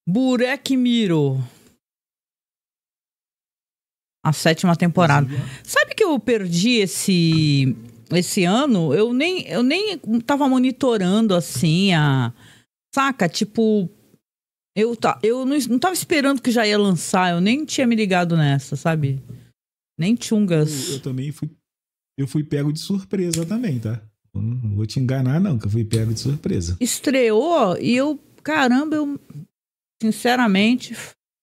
Black Mirror. A 7ª temporada. Sabe que eu perdi esse ano? Eu nem tava monitorando assim saca? Tipo, eu não tava esperando que já ia lançar. Eu nem tinha me ligado nessa, sabe? Nem tchungas. Eu também fui pego de surpresa também, tá? Eu não vou te enganar, não, que eu fui pego de surpresa. Estreou e caramba, sinceramente...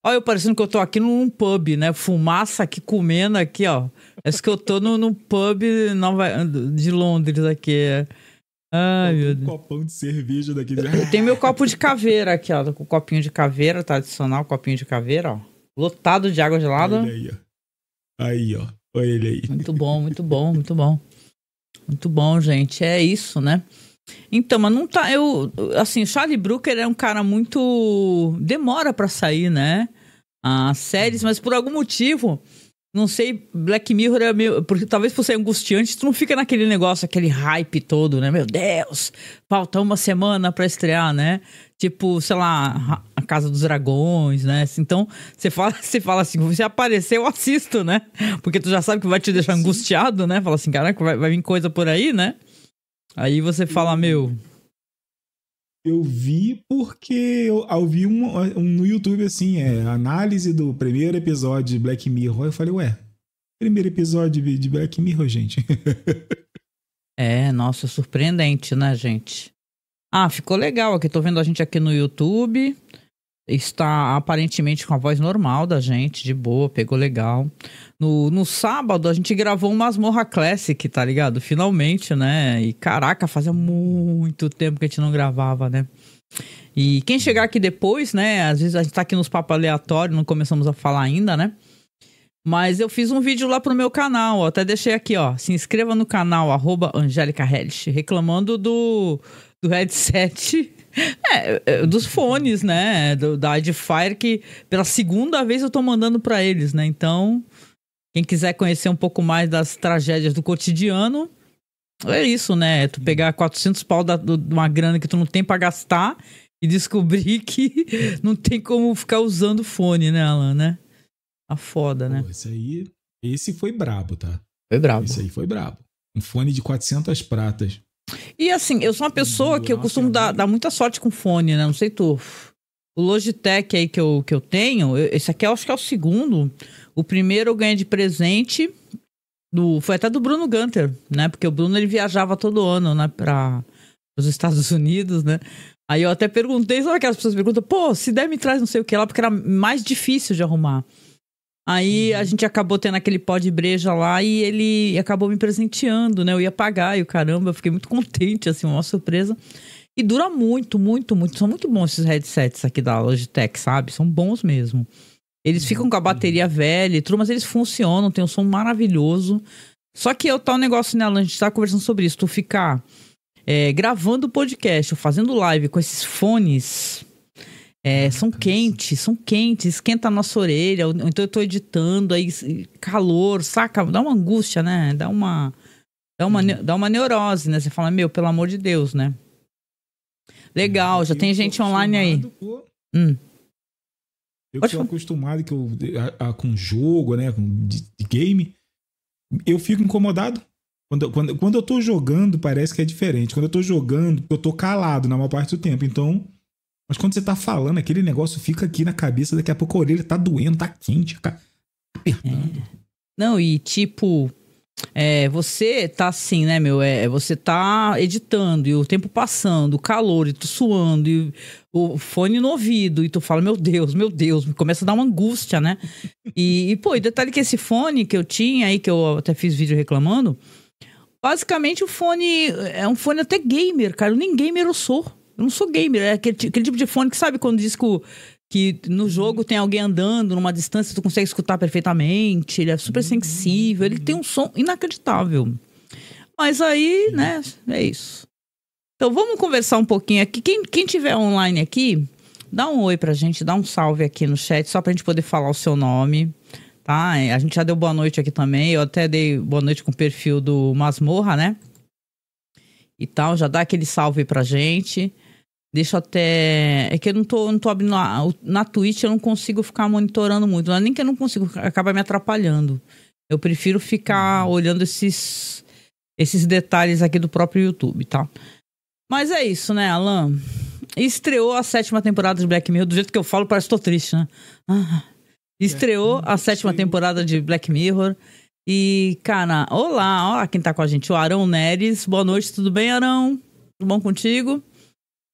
Olha, eu parecendo que eu tô aqui num pub, né? Fumaça aqui, comendo aqui, ó. Parece que eu tô num pub de Londres aqui. Ai, meu Deus. Um copão de cerveja daqui. Eu tenho meu copo de caveira aqui, ó. Tô com o copinho de caveira, tradicional copinho de caveira, ó. Lotado de água gelada. Olha aí, ó. Aí, ó. Olha ele aí. Muito bom, muito bom, muito bom. Muito bom, gente. É isso, né? Então, mas não tá... assim, Charlie Brooker é um cara muito... Demora pra sair, né? As séries, mas por algum motivo... Não sei, Black Mirror é meio... Porque talvez por ser angustiante, tu não fica naquele negócio, aquele hype todo, né? Meu Deus, falta uma semana pra estrear, né? Tipo, sei lá, A Casa dos Dragões, né? Então, você fala assim, se aparecer, eu assisto, né? Porque tu já sabe que vai te deixar angustiado, né? Fala assim, caraca, vai vir coisa por aí, né? Aí você fala, meu... Eu vi porque eu vi no YouTube, assim, análise do primeiro episódio de Black Mirror. Eu falei, primeiro episódio de Black Mirror, gente. Nossa, surpreendente, né, gente? Ficou legal aqui. Tô vendo a gente aqui no YouTube. Está aparentemente com a voz normal da gente, de boa, pegou legal. No sábado a gente gravou um Masmorra Classic, tá ligado? Finalmente, né? E caraca, fazia muito tempo que a gente não gravava, né? E quem chegar aqui depois, né? Às vezes a gente tá aqui nos papos aleatórios, não começamos a falar ainda, né? Mas eu fiz um vídeo lá pro meu canal, ó, até deixei aqui, ó. Se inscreva no canal, @AngelicaHellish, reclamando do headset... dos fones, né? Da Edifier, que pela segunda vez eu tô mandando pra eles, né? Então, quem quiser conhecer um pouco mais das tragédias do cotidiano, é isso, né? Tu pegar 400 pau de uma grana que tu não tem pra gastar e descobrir que não tem como ficar usando fone, né, Alan, né? A foda, né? Esse foi brabo, tá? Foi brabo. Esse aí foi brabo. Um fone de 400 pratas. E assim, eu sou uma pessoa que eu costumo dar muita sorte com fone, né? Não sei tu. O Logitech aí que eu tenho, esse aqui eu acho que é o segundo. O primeiro eu ganhei de presente, foi até do Bruno Gunter, né? Porque o Bruno ele viajava todo ano, né? Para os Estados Unidos, né? Aí eu até perguntei, sabe aquelas pessoas perguntam, pô, se der me traz não sei o que lá, porque era mais difícil de arrumar. Aí a gente acabou tendo aquele pó de breja lá e ele acabou me presenteando, né? Eu ia pagar e o caramba, eu fiquei muito contente, assim, uma surpresa. E dura muito, muito, muito. São muito bons esses headsets aqui da Logitech, sabe? São bons mesmo. Eles ficam com a bateria velha e tudo, mas eles funcionam, tem um som maravilhoso. Só que tá um negócio, né, Alan? A gente tá conversando sobre isso. Tu ficar gravando podcast ou fazendo live com esses fones... são quentes, esquenta a nossa orelha, ou então eu tô editando, aí calor, saca? Dá uma angústia, né? Dá uma neurose, né? Você fala, meu, pelo amor de Deus, né? Legal, já tem gente online aí. Eu que sou acostumado com jogo, né? De game, eu fico incomodado. Quando eu tô jogando, parece que é diferente. Quando eu tô jogando, eu tô calado na maior parte do tempo, então... Mas quando você tá falando, aquele negócio fica aqui na cabeça, daqui a pouco a orelha tá doendo, tá quente, tá apertando. Não, e tipo, você tá assim, né, meu? Você tá editando e o tempo passando, o calor, e tu suando, e o fone no ouvido, e tu fala, meu Deus, começa a dar uma angústia, né? E detalhe que esse fone que eu tinha aí, que eu até fiz vídeo reclamando, basicamente o fone é um fone até gamer, cara. Nem gamer eu sou. Eu não sou gamer, é aquele tipo de fone que sabe quando diz que no jogo tem alguém andando numa distância, tu consegue escutar perfeitamente, ele é super sensível, ele tem um som inacreditável. Mas aí, né, é isso. Então vamos conversar um pouquinho aqui. Quem tiver online aqui, dá um oi pra gente, dá um salve aqui no chat, só pra gente poder falar o seu nome, tá? A gente já deu boa noite aqui também, eu até dei boa noite com o perfil do Masmorra, né? E tal, já dá aquele salve pra gente. Deixa até... É que eu não tô abrindo... Na Twitch eu não consigo ficar monitorando muito. Não é nem que eu não consigo, acaba me atrapalhando. Eu prefiro ficar olhando esses detalhes aqui do próprio YouTube, tá? Mas é isso, né, Alan? Estreou a 7ª temporada de Black Mirror. Do jeito que eu falo, parece que tô triste, né? Estreou a 7ª temporada de Black Mirror. E, cara, olá, ó quem tá com a gente, o Arão Neres. Boa noite, tudo bem, Arão? Tudo bom contigo?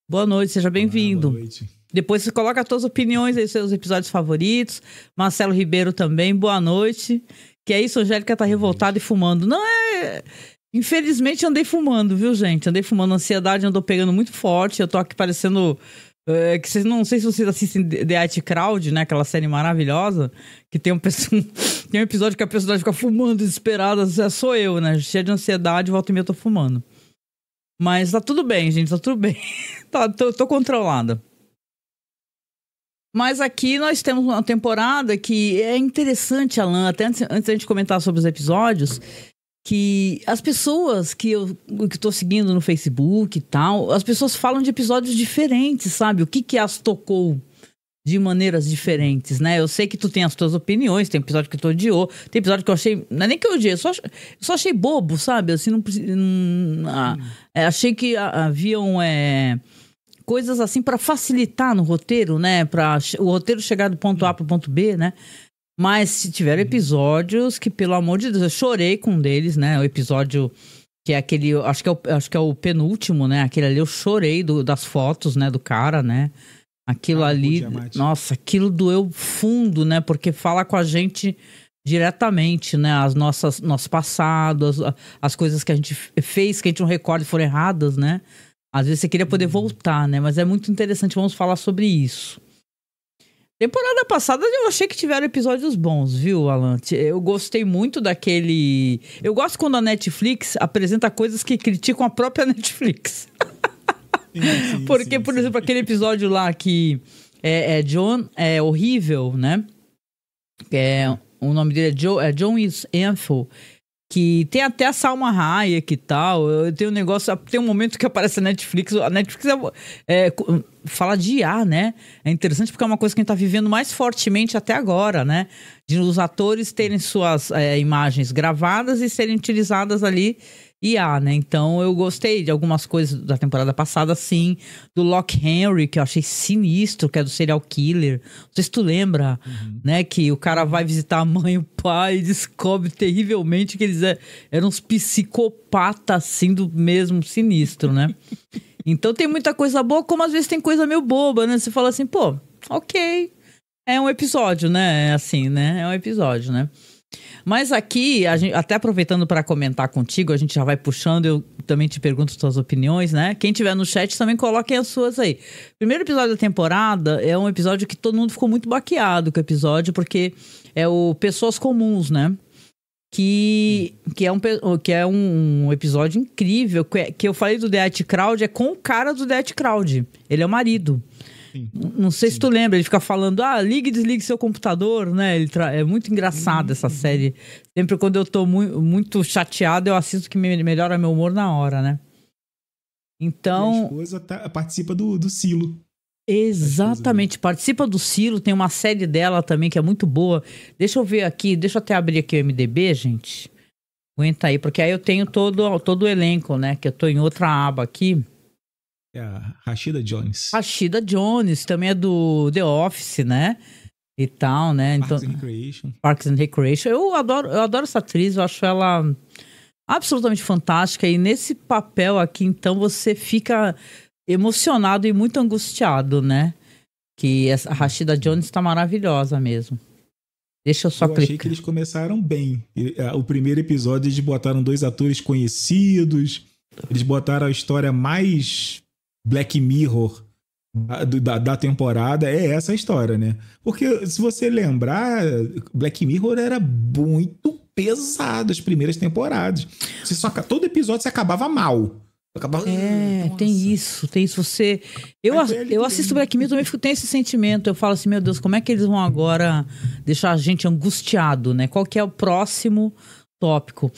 Boa noite, seja bem-vindo. Boa noite. Depois você coloca as suas opiniões aí, seus episódios favoritos. Marcelo Ribeiro também, boa noite. Que é isso, a Angélica tá revoltada e fumando. Não é... Infelizmente andei fumando, viu, gente? Andei fumando, a ansiedade andou pegando muito forte. Eu tô aqui parecendo... que vocês não sei se vocês assistem The IT Crowd, né? Aquela série maravilhosa. Que tem um episódio que a personagem fica fumando desesperada. Sou eu, né? Cheia de ansiedade, volta e meia eu tô fumando. Mas tá tudo bem, gente, tá tudo bem. Tô controlada. Mas aqui nós temos uma temporada que é interessante, Alan, até antes da gente comentar sobre os episódios, que as pessoas que tô seguindo no Facebook e tal, as pessoas falam de episódios diferentes, sabe? O que as tocou de maneiras diferentes, né? Eu sei que tu tem as tuas opiniões, tem episódio que tu odiou, tem episódio que eu achei... Não é nem que eu odiei, eu só achei bobo, sabe? Assim, achei que haviam coisas assim para facilitar no roteiro, né? Para o roteiro chegar do ponto A pro ponto B, né? Mas se tiveram episódios que, pelo amor de Deus, eu chorei com um deles, né? O episódio que é aquele... Acho que é o penúltimo, né? Aquele ali eu chorei das fotos, né? Do cara, né? Aquilo ali, nossa, aquilo doeu fundo, né? Porque fala com a gente diretamente, né? Nosso passado, as coisas que a gente fez, que a gente não recorda e foram erradas, né? Às vezes você queria poder voltar, né? Mas é muito interessante, vamos falar sobre isso. Temporada passada eu achei que tiveram episódios bons, viu, Alan? Eu gostei muito daquele... Eu gosto quando a Netflix apresenta coisas que criticam a própria Netflix. Porque, por exemplo, aquele episódio lá que John é horrível, né? O nome dele é John Enfield, que tem até a Salma Hayek e tal. Tem um negócio, tem um momento que aparece a Netflix fala de IA, né? É interessante porque é uma coisa que a gente tá vivendo mais fortemente até agora, né? De os atores terem suas imagens gravadas e serem utilizadas ali IA, né? Então eu gostei de algumas coisas da temporada passada, sim. Do Lock Henry, que eu achei sinistro, que é do serial killer. Não sei se tu lembra, né? Que o cara vai visitar a mãe e o pai e descobre terrivelmente que eles eram uns psicopatas, assim, do mesmo sinistro, né? Então tem muita coisa boa, como às vezes tem coisa meio boba, né? Você fala assim, pô, ok. É um episódio, né? É assim, né? É um episódio, né? Mas aqui, até aproveitando para comentar contigo, a gente já vai puxando, eu também te pergunto as tuas opiniões, né? Quem tiver no chat também coloquem as suas aí. Primeiro episódio da temporada é um episódio que todo mundo ficou muito baqueado com o episódio, porque é o Pessoas Comuns, né? Que é um episódio incrível, que eu falei do The IT Crowd, é com o cara do The IT Crowd. Ele é o marido. Não sei se tu lembra, ele fica falando, ligue e desligue seu computador, né? É muito engraçado essa série. Sempre quando eu tô muito chateado, eu assisto que melhora meu humor na hora, né? Então... E a esposa participa do Silo. Exatamente, participa do Silo, tem uma série dela também que é muito boa. Deixa eu ver aqui, deixa eu até abrir aqui o MDB, gente. Aguenta aí, porque aí eu tenho todo o elenco, né? Que eu tô em outra aba aqui. É a Rashida Jones. Rashida Jones, também é do The Office, né? E tal, né? Parks and Recreation. Parks and Recreation. Eu adoro essa atriz, eu acho ela absolutamente fantástica. E nesse papel aqui, então, você fica emocionado e muito angustiado, né? Que a Rashida Jones tá maravilhosa mesmo. Deixa eu só clicar. Achei que eles começaram bem. O primeiro episódio, eles botaram 2 atores conhecidos. Eles botaram a história mais Black Mirror da temporada. É essa a história, né? Porque, se você lembrar, Black Mirror era muito pesado as primeiras temporadas. Todo episódio você acabava mal. Tem isso. Eu assisto Black Mirror, também tenho esse sentimento. Eu falo assim, meu Deus, como é que eles vão agora deixar a gente angustiado, né? Qual que é o próximo tópico?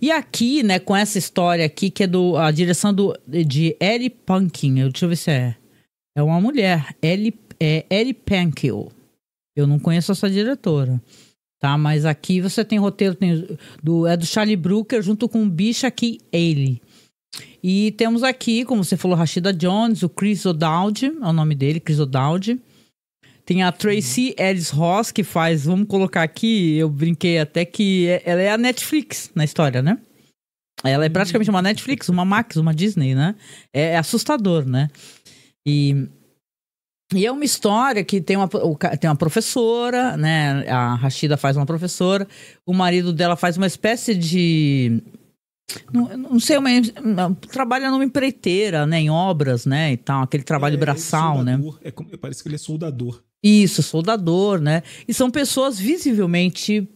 E aqui, né, com essa história aqui, que é a direção de Eric Punkin. Deixa eu ver se é. É uma mulher, Ellie Pankel. Eu não conheço essa diretora, tá? Mas aqui você tem roteiro, do Charlie Brooker junto com o Bishak Haley. E temos aqui, como você falou, Rashida Jones, o Chris O'Dowd, é o nome dele, Chris O'Dowd. Tem a Tracy Ellis Ross, que faz, vamos colocar aqui, eu brinquei até que ela é a Netflix na história, né? Ela é praticamente uma Netflix, uma Max, uma Disney, né? É assustador, né? E é uma história que tem uma professora, né? A Rashida faz uma professora, o marido dela faz uma espécie de... Não sei, trabalha numa empreiteira, né? Em obras, né? E tal, aquele trabalho braçal, né? Parece que ele é soldador. Isso, soldador, né? E são pessoas visivelmente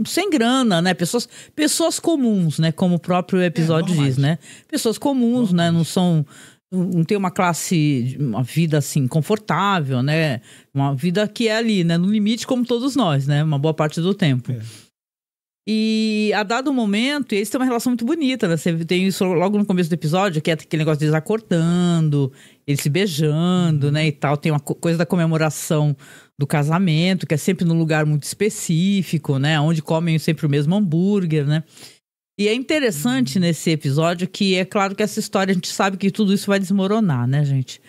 sem grana, né? Pessoas comuns, né? Como o próprio episódio diz, né? Pessoas comuns, né? Não tem uma classe, uma vida assim confortável, né? Uma vida que é ali, né? No limite, como todos nós, né? Uma boa parte do tempo. E a dado momento, eles têm uma relação muito bonita, né? Você tem isso logo no começo do episódio, que é aquele negócio deles acordando, eles se beijando, né? E tal. Tem uma coisa da comemoração do casamento, que é sempre num lugar muito específico, né? Onde comem sempre o mesmo hambúrguer, né? E é interessante nesse episódio que é claro que essa história, a gente sabe que tudo isso vai desmoronar, né, gente?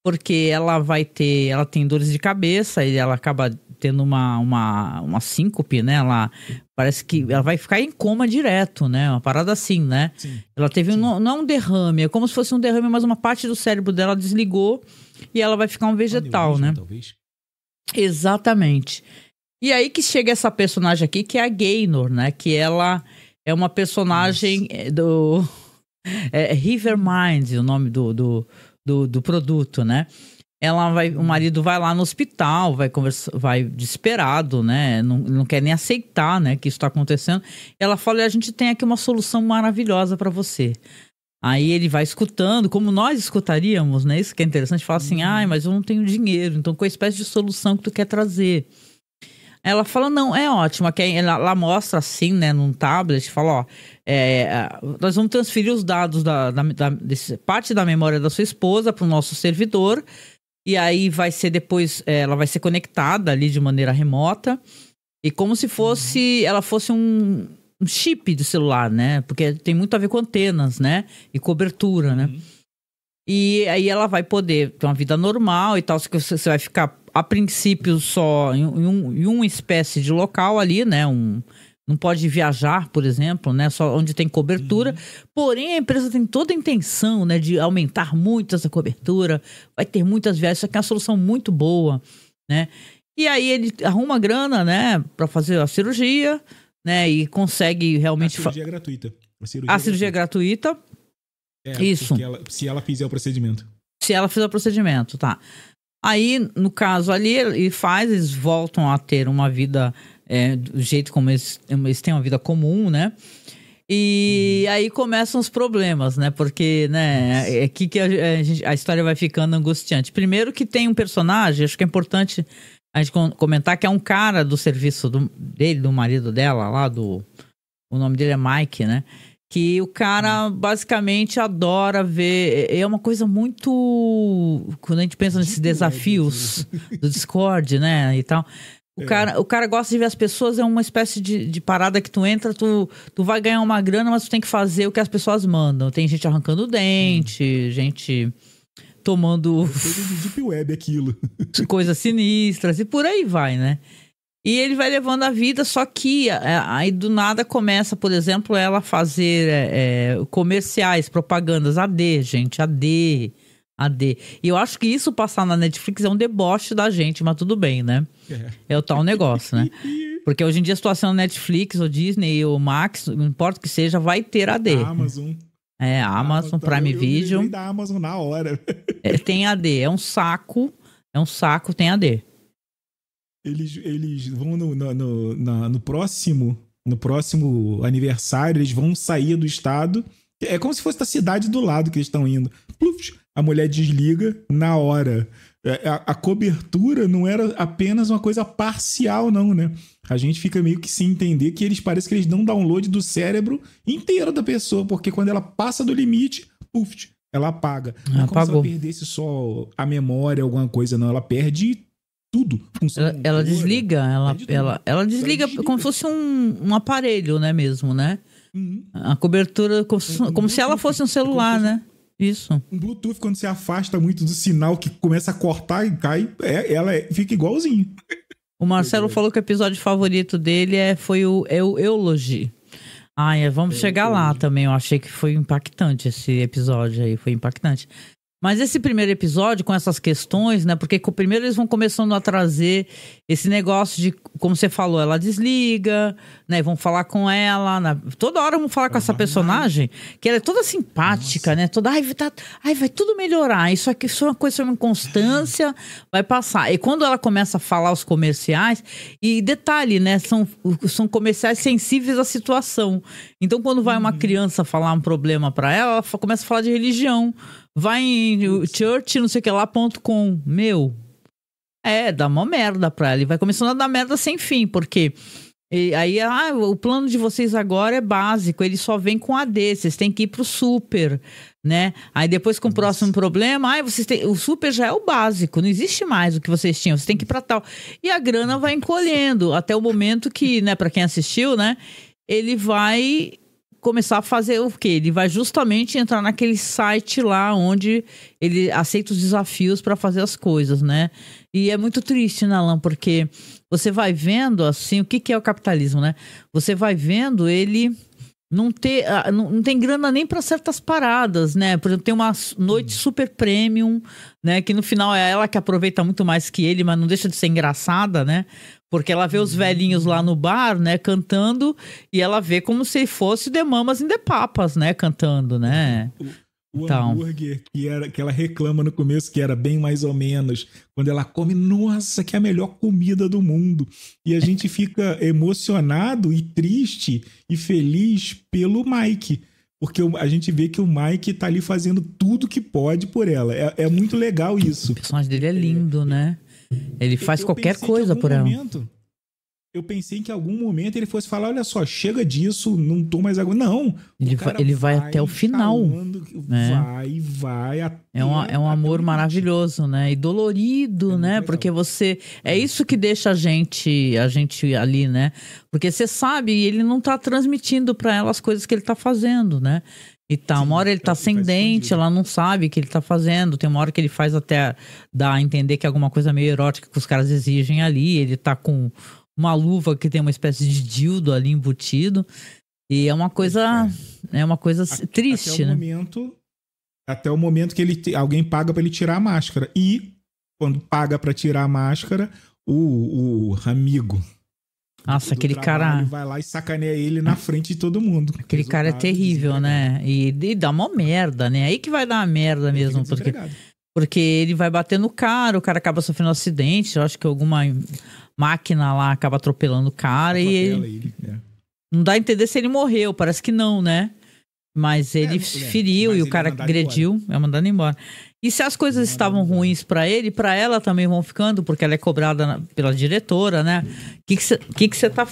Porque ela tem dores de cabeça e ela acaba tendo uma síncope, né? Ela parece que ela vai ficar em coma direto, né? Uma parada assim, né? Sim. Ela teve não é um derrame, é como se fosse um derrame, mas uma parte do cérebro dela desligou e ela vai ficar um vegetal, né? Talvez. Exatamente. E aí que chega essa personagem aqui, que é a Gaynor, né? Que ela é uma personagem do River Mind, o nome do produto, né? O marido vai lá no hospital, vai desesperado, né? Não quer nem aceitar, né, que isso está acontecendo. Ela fala: a gente tem aqui uma solução maravilhosa para você. Aí ele vai escutando, como nós escutaríamos, né? Isso que é interessante. Fala assim: mas eu não tenho dinheiro, então qual espécie de solução que tu quer trazer? Ela fala: não, é ótimo. Ela mostra assim, né, num tablet, fala: ó, nós vamos transferir os dados parte da memória da sua esposa para o nosso servidor. E aí vai ser depois, ela vai ser conectada ali de maneira remota. E como se ela fosse um chip de celular, né? Porque tem muito a ver com antenas, né? E cobertura, né? E aí ela vai poder ter uma vida normal e tal. Você vai ficar, a princípio, só em uma espécie de local ali, né? Não pode viajar, por exemplo, né? Só onde tem cobertura. Porém, a empresa tem toda a intenção, né, de aumentar muito essa cobertura. Vai ter muitas viagens. Isso aqui é uma solução muito boa, né? E aí ele arruma grana, né, para fazer a cirurgia, né? E consegue realmente... A cirurgia é gratuita. A cirurgia é gratuita. Isso. Se ela fizer o procedimento. Se ela fizer o procedimento, tá. Aí, no caso ali, eles voltam a ter uma vida... do jeito como eles têm uma vida comum, né? E aí começam os problemas, né? Porque, né, aqui que a história vai ficando angustiante. Primeiro que tem um personagem, acho que é importante a gente comentar, que é um cara do serviço do marido dela, lá o nome dele é Mike, né? Que o cara basicamente adora ver... É uma coisa muito... Quando a gente pensa nesses desafios do Discord, né, e tal... O cara gosta de ver as pessoas, é uma espécie de parada que tu entra, tu vai ganhar uma grana, mas tu tem que fazer o que as pessoas mandam. Tem gente arrancando o dente, gente tomando... Coisa de deep web aquilo. Coisas sinistras, e por aí vai, né? E ele vai levando a vida, só que aí do nada começa, por exemplo, ela fazer comerciais, propagandas, AD, gente, AD. E eu acho que isso passar na Netflix é um deboche da gente, mas tudo bem, né? É o tal negócio, né? Porque hoje em dia a situação na Netflix, ou Disney, ou Max, não importa o que seja, vai ter AD. A Amazon. Amazon, Prime Video. Eu da Amazon na hora. Tem AD, é um saco, tem AD. Eles vão no próximo aniversário, eles vão sair do estado. É como se fosse da cidade do lado que eles estão indo. Pluf, a mulher desliga na hora. A cobertura não era apenas uma coisa parcial, não, né? A gente fica meio que sem entender que parece que eles dão download do cérebro inteiro da pessoa, porque quando ela passa do limite, puf, ela apaga. Não é como se ela perdesse só a memória, alguma coisa, não. Ela perde tudo. Ela desliga, ela desliga como se fosse um aparelho, né, mesmo, né? A cobertura, como se ela fosse um celular, né? Isso. Um Bluetooth, quando você afasta muito do sinal, que começa a cortar e cai, ela fica igualzinho. O Marcelo falou que o episódio favorito dele foi o Eulogy. Vamos chegar lá também. Eu achei que foi impactante esse episódio aí, foi impactante. Mas esse primeiro episódio, com essas questões, né? Porque primeiro eles vão começando a trazer esse negócio de, como você falou, ela desliga, né? Vão falar com ela. Toda hora vão falar com essa personagem, que ela é toda simpática, né? Toda, vai tudo melhorar. Isso aqui é uma coisa, uma constância, vai passar. E quando ela começa a falar os comerciais, e detalhe, né? São comerciais sensíveis à situação. Então, quando vai uma criança falar um problema pra ela começa a falar de religião. Vai em church, não sei o que lá.com. Dá uma merda pra ela. E vai começando a dar merda sem fim, porque aí o plano de vocês agora é básico, ele só vem com AD, vocês têm que ir pro super, né? Aí depois com o próximo problema, o super já é o básico, não existe mais o que vocês tinham, você tem que ir pra tal. E a grana vai encolhendo até o momento que, né, pra quem assistiu, né, ele vai começar a fazer o quê? Ele vai justamente entrar naquele site lá onde ele aceita os desafios para fazer as coisas, né? E é muito triste, né, Alan? Porque você vai vendo, assim, o que é o capitalismo, né? Você vai vendo ele não tem grana nem para certas paradas, né? Por exemplo, tem uma noite super premium, né? Que no final é ela que aproveita muito mais que ele, mas não deixa de ser engraçada, né? Porque ela vê os velhinhos lá no bar, né, cantando, e ela vê como se fosse The Mamas and the Papas, né, cantando, né? O hambúrguer que ela reclama no começo, que era bem mais ou menos, quando ela come, nossa, que é a melhor comida do mundo. E a gente fica emocionado e triste e feliz pelo Mike. Porque a gente vê que o Mike tá ali fazendo tudo que pode por ela. É muito legal isso. O personagem dele é lindo, né? Ele faz qualquer coisa por ela. Eu pensei que em algum momento ele fosse falar, olha só, chega disso, não tô mais agora. Não, ele vai até o final. Vai até... É um amor maravilhoso, né? E dolorido, né? Legal. Porque é isso que deixa a gente ali, né? Porque você sabe, ele não tá transmitindo pra ela as coisas que ele tá fazendo, né? E tá, uma hora ele tá sem dente, ela não sabe o que ele tá fazendo. Tem uma hora que ele faz até dar a entender que é alguma coisa meio erótica que os caras exigem ali. Ele tá com uma luva que tem uma espécie de dildo ali embutido. E é uma coisa triste, até né? Até o momento que alguém paga pra ele tirar a máscara. E quando paga pra tirar a máscara, o amigo... Nossa, aquele cara... Ele vai lá e sacaneia ele na frente de todo mundo. Aquele cara é terrível, né? E dá uma merda, né? Aí que vai dar uma merda mesmo. Porque ele vai bater no cara, o cara acaba sofrendo um acidente. Eu acho que alguma máquina lá acaba atropelando o cara. Não dá a entender se ele morreu, parece que não, né? Mas ele feriu e o cara agrediu. É mandando embora. E se as coisas estavam ruins pra ele, pra ela também vão ficando, porque ela é cobrada pela diretora, né? O que você tá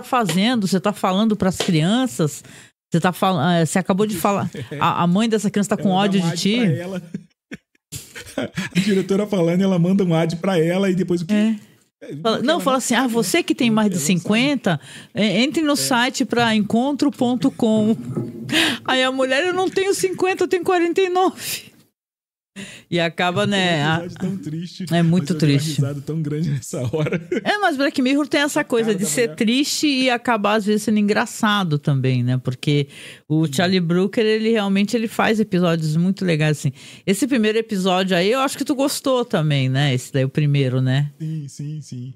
fazendo? Você tá falando pras crianças? Você acabou de falar. A mãe dessa criança tá com ódio de ti. A diretora falando, ela manda um ad pra ela e depois o que? Fala assim, você que tem mais de 50, entre no site para encontro.com. Aí a mulher, eu não tenho 50, eu tenho 49. E acaba, né? Tão triste, é muito triste. Uma risada tão grande nessa hora. Mas Black Mirror tem essa coisa de ser triste e acabar às vezes sendo engraçado também, né? Porque o Charlie Brooker, ele realmente faz episódios muito legais assim. Esse primeiro episódio aí, eu acho que tu gostou também, né? Esse daí, o primeiro, né? Sim.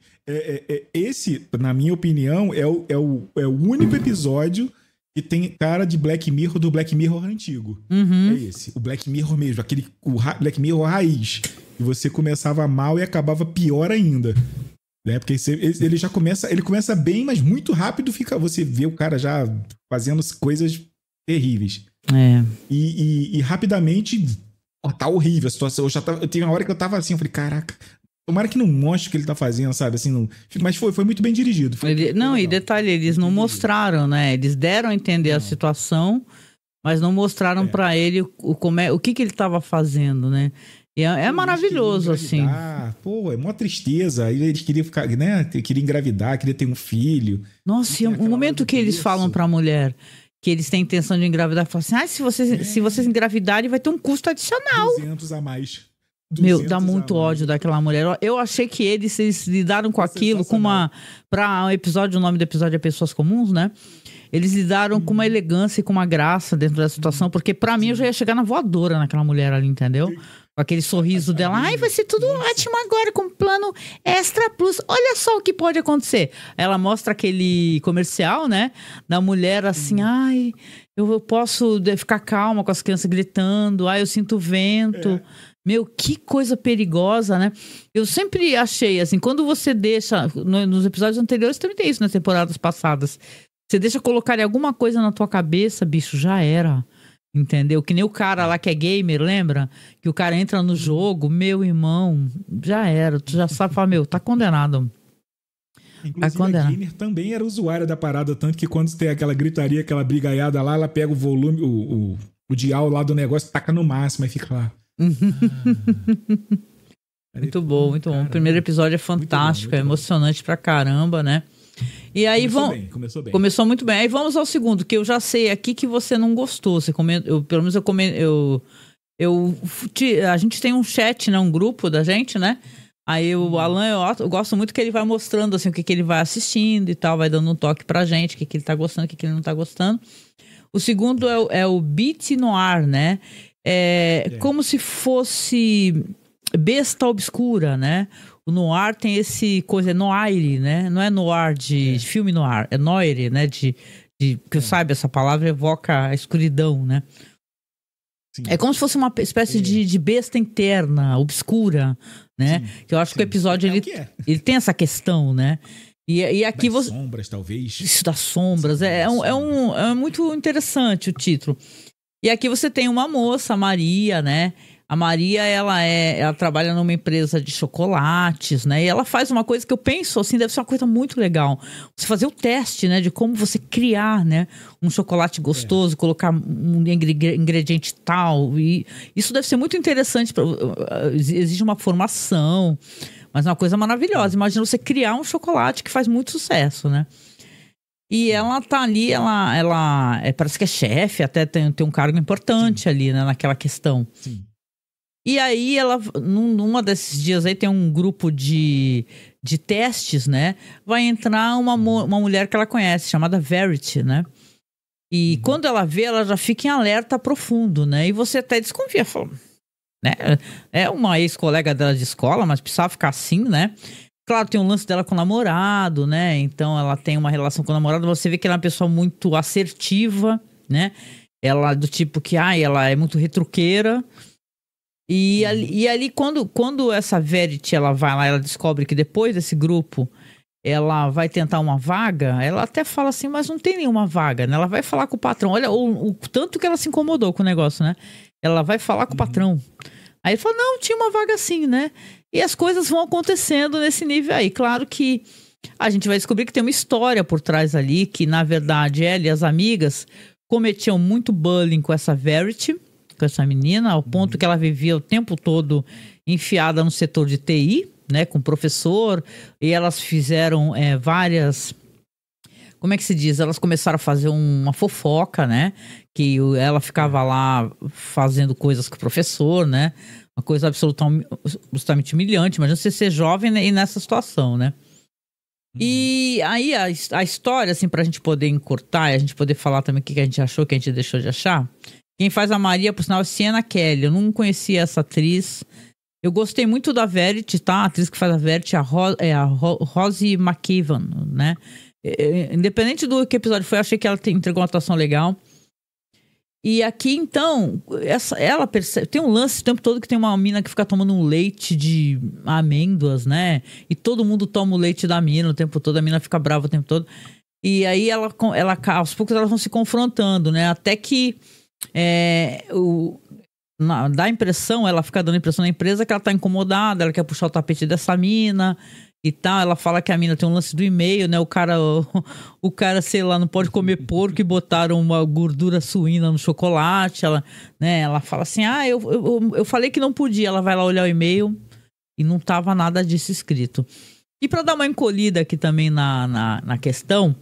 Esse, na minha opinião, é o único episódio que tem cara de Black Mirror, do Black Mirror antigo. É esse. O Black Mirror mesmo. O Black Mirror raiz. E você começava mal e acabava pior ainda. Né? Porque ele já começa... Ele começa bem, mas muito rápido você vê o cara já fazendo coisas terríveis. E rapidamente... tá horrível a situação. Teve uma hora que eu tava assim, eu falei, caraca... Tomara que não mostre o que ele tá fazendo, sabe? Assim, não... Mas foi muito bem dirigido. E detalhe, eles não mostraram, né? Eles deram a entender a situação, mas não mostraram pra ele o que ele tava fazendo, né? E é maravilhoso, assim. Pô, é uma tristeza. Aí eles queriam ficar, né? Queriam engravidar, queria ter um filho. Nossa, e o momento que eles falam pra mulher que eles têm intenção de engravidar, falam assim, se vocês engravidarem, vai ter um custo adicional. 200 a mais. Meu, dá muito ódio daquela mulher. Eu achei que eles lidaram com aquilo com pra um episódio, o nome do episódio é Pessoas Comuns, né? Eles lidaram com uma elegância e com uma graça dentro da situação, porque pra mim eu já ia chegar na voadora naquela mulher ali, entendeu? Com aquele sorriso dela. Ai, vai ser tudo ótimo agora com plano Extra Plus. Olha só o que pode acontecer. Ela mostra aquele comercial, né? Da mulher assim, ai, eu posso ficar calma com as crianças gritando. Ai, eu sinto vento. Meu, que coisa perigosa, né? Eu sempre achei, assim, quando você deixa... Nos episódios anteriores também tem isso, nas temporadas passadas. Você deixa colocar alguma coisa na tua cabeça, bicho, já era. Entendeu? Que nem o cara lá que é gamer, lembra? Que o cara entra no jogo, meu irmão, já era. Tu já sabe, fala, meu, tá condenado. Inclusive a gamer também era usuária da parada, tanto que quando tem aquela gritaria, aquela brigaiada lá, ela pega o volume, o dial lá do negócio, taca no máximo e fica lá. Muito bom, muito bom. O primeiro episódio é fantástico, muito bom. Emocionante pra caramba, né? E aí começou bem. Começou muito bem. Aí vamos ao segundo, que eu já sei aqui que você não gostou. Você comenta, pelo menos a gente tem um chat, né? Um grupo da gente, né? Aí o Alan, eu gosto muito que ele vai mostrando assim, o que ele vai assistindo e tal, vai dando um toque pra gente, o que ele tá gostando, o que ele não tá gostando. O segundo é o Beat Noir, né? Como se fosse besta obscura, né? O noir tem esse coisa, é noir, né? Não é noir de filme noir, é noir, né? Que eu saiba, essa palavra evoca a escuridão, né? Sim. É como se fosse uma espécie de besta interna, obscura, né? Sim. Que eu acho que o episódio ele tem essa questão, né? E aqui das sombras, talvez. Isso, das sombras. É muito interessante o título. E aqui você tem uma moça, a Maria, né? A Maria, ela trabalha numa empresa de chocolates, né? E ela faz uma coisa que eu penso, assim, deve ser uma coisa muito legal. Você fazer o teste, né? De como você criar, né? Um chocolate gostoso, colocar um ingrediente tal. E isso deve ser muito interessante. Exige uma formação, mas é uma coisa maravilhosa. Imagina você criar um chocolate que faz muito sucesso, né? E ela tá ali, ela parece que é chefe, até tem um cargo importante ali, né? Naquela questão. Sim. E aí, numa desses dias aí, tem um grupo de testes, né? Vai entrar uma mulher que ela conhece, chamada Verity, né? E quando ela vê, ela já fica em alerta profundo, né? E você até desconfia, fala, né? É uma ex-colega dela de escola, mas precisava ficar assim, né? Claro, tem um lance dela com o namorado, né? Então, ela tem uma relação com o namorado. Você vê que ela é uma pessoa muito assertiva, né? Ela, do tipo que, ela é muito retruqueira. E ali quando essa Verity, ela vai lá, ela descobre que depois desse grupo, ela vai tentar uma vaga, ela até fala assim, mas não tem nenhuma vaga, né? Ela vai falar com o patrão, olha o tanto que ela se incomodou com o negócio, né? Ela vai falar com o patrão. Aí ele fala, não, tinha uma vaga assim, né? E as coisas vão acontecendo nesse nível aí. Claro que a gente vai descobrir que tem uma história por trás ali, que na verdade ela e as amigas cometiam muito bullying com essa Verity, com essa menina, ao ponto que ela vivia o tempo todo enfiada no setor de TI, né, com o professor, e elas fizeram várias... Como é que se diz? Elas começaram a fazer uma fofoca, né, que ela ficava lá fazendo coisas com o professor, né, uma coisa absolutamente humilhante, imagina você ser jovem, né, e nessa situação, né. E aí a história, assim, pra gente poder encurtar e a gente poder falar também o que a gente achou, o que a gente deixou de achar... Quem faz a Maria, por sinal, é Sienna Kelly. Eu não conhecia essa atriz. Eu gostei muito da Verity, tá? A atriz que faz a Verity é a Rosie McKeevan, né? Independente do que episódio foi, eu achei que ela entregou uma atuação legal. E aqui, então, ela percebe... Tem um lance o tempo todo que tem uma mina que fica tomando um leite de amêndoas, né? E todo mundo toma o leite da mina o tempo todo. A mina fica brava o tempo todo. E aí, aos poucos, elas vão se confrontando, né? Até que... dá impressão, ela fica dando impressão na empresa que ela tá incomodada, ela quer puxar o tapete dessa mina, e tal. Ela fala que a mina tem um lance do e-mail, né? O cara, sei lá, não pode comer porco e botaram uma gordura suína no chocolate. Ela fala assim, eu falei que não podia. Ela vai lá olhar o e-mail e não tava nada disso escrito. E para dar uma encolhida aqui também na questão,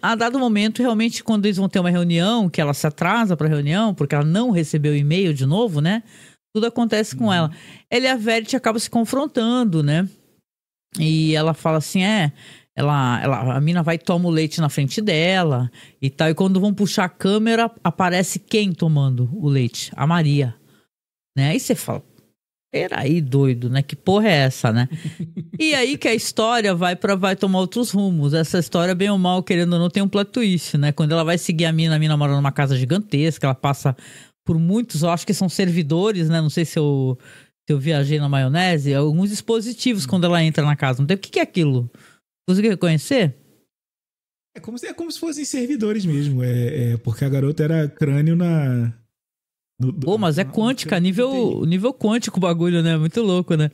a dado momento, realmente, quando eles vão ter uma reunião, que ela se atrasa pra reunião, porque ela não recebeu o e-mail de novo, né? Tudo acontece com ela. Ela e a Verity acabam se confrontando, né? E ela fala assim, a mina vai e toma o leite na frente dela e tal. E quando vão puxar a câmera, aparece quem tomando o leite? A Maria. Né? Aí você fala, peraí, doido, né? Que porra é essa, né? E aí que a história vai tomar outros rumos. Essa história, bem ou mal, querendo ou não, tem um plot twist, né? Quando ela vai seguir a mina mora numa casa gigantesca, ela passa por muitos, eu acho que são servidores, né? Não sei se eu viajei na maionese, alguns dispositivos quando ela entra na casa. Não tem o que é aquilo? Conseguiu reconhecer? É como se fossem servidores mesmo. Porque a garota era crânio na... mas é quântica, nível quântico o bagulho, né? Muito louco, né?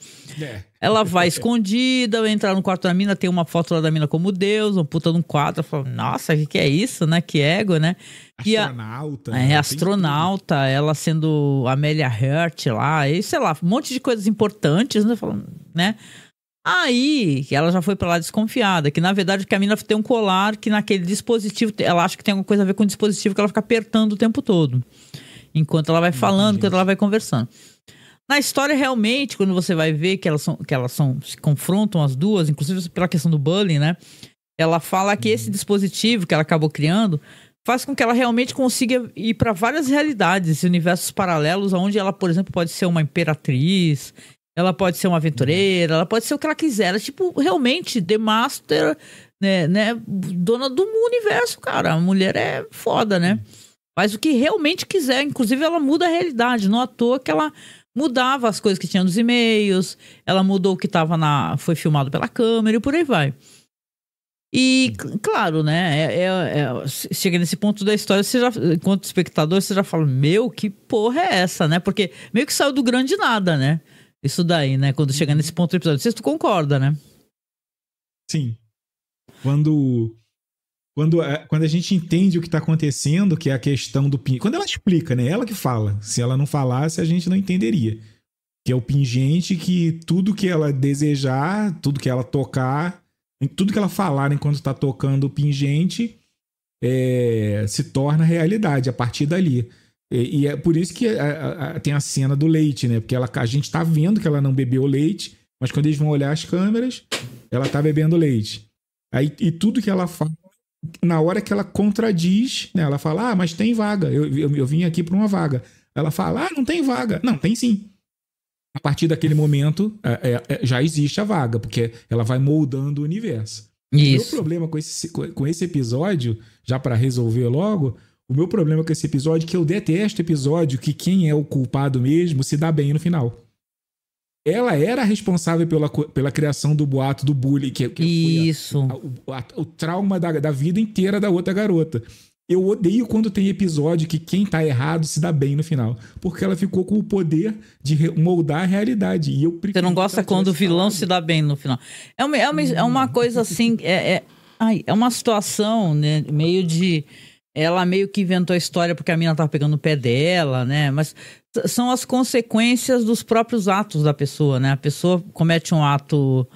Ela vai escondida, vai entrar no quarto da mina, tem uma foto lá da mina como Deus, uma puta de um quadro. Fala, nossa, o que é isso, né? Que ego, né? Astronauta. Astronauta, ela sendo Amelia Earhart lá, e sei lá, um monte de coisas importantes, né? Falando, né? Aí, ela já foi pra lá desconfiada, que na verdade que a mina tem um colar que naquele dispositivo, ela acha que tem alguma coisa a ver com o dispositivo que ela fica apertando o tempo todo. Enquanto ela vai falando, enquanto ela vai conversando. Na história, realmente, quando você vai ver que elas se confrontam as duas, inclusive pela questão do bullying, né? Ela fala que esse dispositivo que ela acabou criando faz com que ela realmente consiga ir para várias realidades, universos paralelos, onde ela, por exemplo, pode ser uma imperatriz, ela pode ser uma aventureira, ela pode ser o que ela quiser. Ela, tipo, realmente, The Master, né? Dona do universo, cara. A mulher é foda, né? Faz o que realmente quiser. Inclusive, ela muda a realidade. Não à toa que ela mudava as coisas que tinha nos e-mails. Ela mudou o que foi filmado pela câmera e por aí vai. E, claro, né? Chega nesse ponto da história, você já, enquanto espectador, você já fala, meu, que porra é essa, né? Porque meio que saiu do grande nada, né? Isso daí, né? Quando chega nesse ponto do episódio. Não sei se tu concorda, né? Sim. Quando a gente entende o que está acontecendo, que é a questão do pingente. Quando ela explica, né? Ela que fala. Se ela não falasse, a gente não entenderia. Que é o pingente que tudo que ela desejar, tudo que ela tocar, tudo que ela falar enquanto está tocando o pingente se torna realidade a partir dali. E é por isso que tem a cena do leite, né? Porque a gente tá vendo que ela não bebeu leite, mas quando eles vão olhar as câmeras, ela tá bebendo leite. E tudo que ela fala, na hora que ela contradiz, né? Ela fala, mas tem vaga, eu vim aqui para uma vaga. Ela fala, não tem vaga. Não, tem sim. A partir daquele momento, já existe a vaga, porque ela vai moldando o universo. Isso. O meu problema com esse episódio, já para resolver logo, o meu problema com esse episódio é que eu detesto episódio que quem é o culpado mesmo se dá bem no final. Ela era responsável pela criação do boato do bullying, que Isso. foi o trauma da vida inteira da outra garota. Eu odeio quando tem episódio que quem tá errado se dá bem no final. Porque ela ficou com o poder de moldar a realidade. E eu Você não gosta quando o vilão se dá bem no final. É uma coisa assim... É uma situação, né, meio de... Ela meio que inventou a história porque a mina tava pegando o pé dela, né? Mas são as consequências dos próprios atos da pessoa, né? A pessoa comete um ato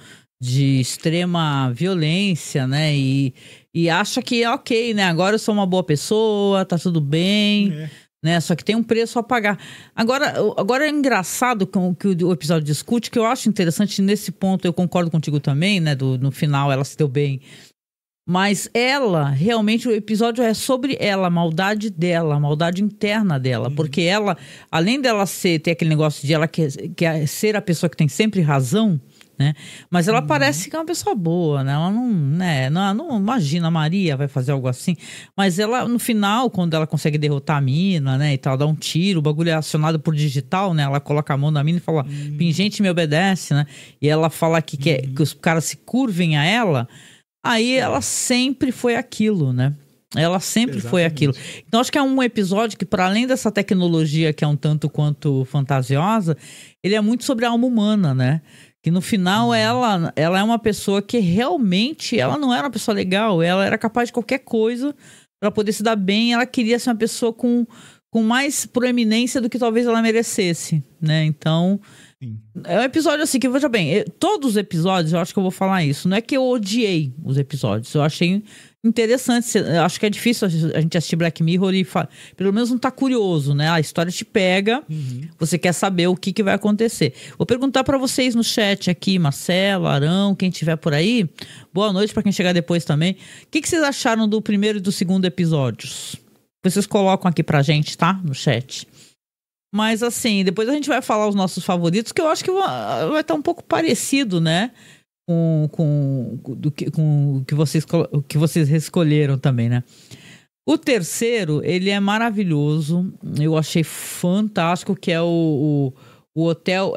de extrema violência, né? E acha que é ok, né? Agora eu sou uma boa pessoa, tá tudo bem, né? Só que tem um preço a pagar. Agora é engraçado que o episódio discute, que eu acho interessante nesse ponto, eu concordo contigo também, né? No final ela se deu bem. Mas ela, realmente, o episódio é sobre ela, a maldade dela, a maldade interna dela. Porque ela, além dela ter aquele negócio de ela quer ser a pessoa que tem sempre razão, né? Mas ela parece que é uma pessoa boa, né? Ela não imagina, a Maria vai fazer algo assim. Mas ela, no final, quando ela consegue derrotar a mina, né? E tal, dá um tiro, o bagulho é acionado por digital, né? Ela coloca a mão na mina e fala, pingente me obedece, né? E ela fala que os caras se curvem a ela. Aí ela sempre foi aquilo, né? Ela sempre foi aquilo. Então acho que é um episódio que, para além dessa tecnologia que é um tanto quanto fantasiosa, ele é muito sobre a alma humana, né? Que no final ela é uma pessoa que realmente, ela não era uma pessoa legal, ela era capaz de qualquer coisa para poder se dar bem, ela queria ser uma pessoa com mais proeminência do que talvez ela merecesse, né? Então, Sim. é um episódio assim que, veja bem, todos os episódios, eu acho que eu vou falar isso, não é que eu odiei os episódios, eu achei interessante, eu acho que é difícil a gente assistir Black Mirror e pelo menos não tá curioso, né? A história te pega, você quer saber o que vai acontecer. Vou perguntar para vocês no chat aqui, Marcelo, Arão, quem tiver por aí, boa noite para quem chegar depois também. O que vocês acharam do primeiro e do segundo episódios? Vocês colocam aqui pra gente, tá? No chat. Mas assim, depois a gente vai falar os nossos favoritos, que eu acho que vai estar um pouco parecido, né? Com o que vocês escolheram também, né? O terceiro, ele é maravilhoso. Eu achei fantástico, que é o hotel...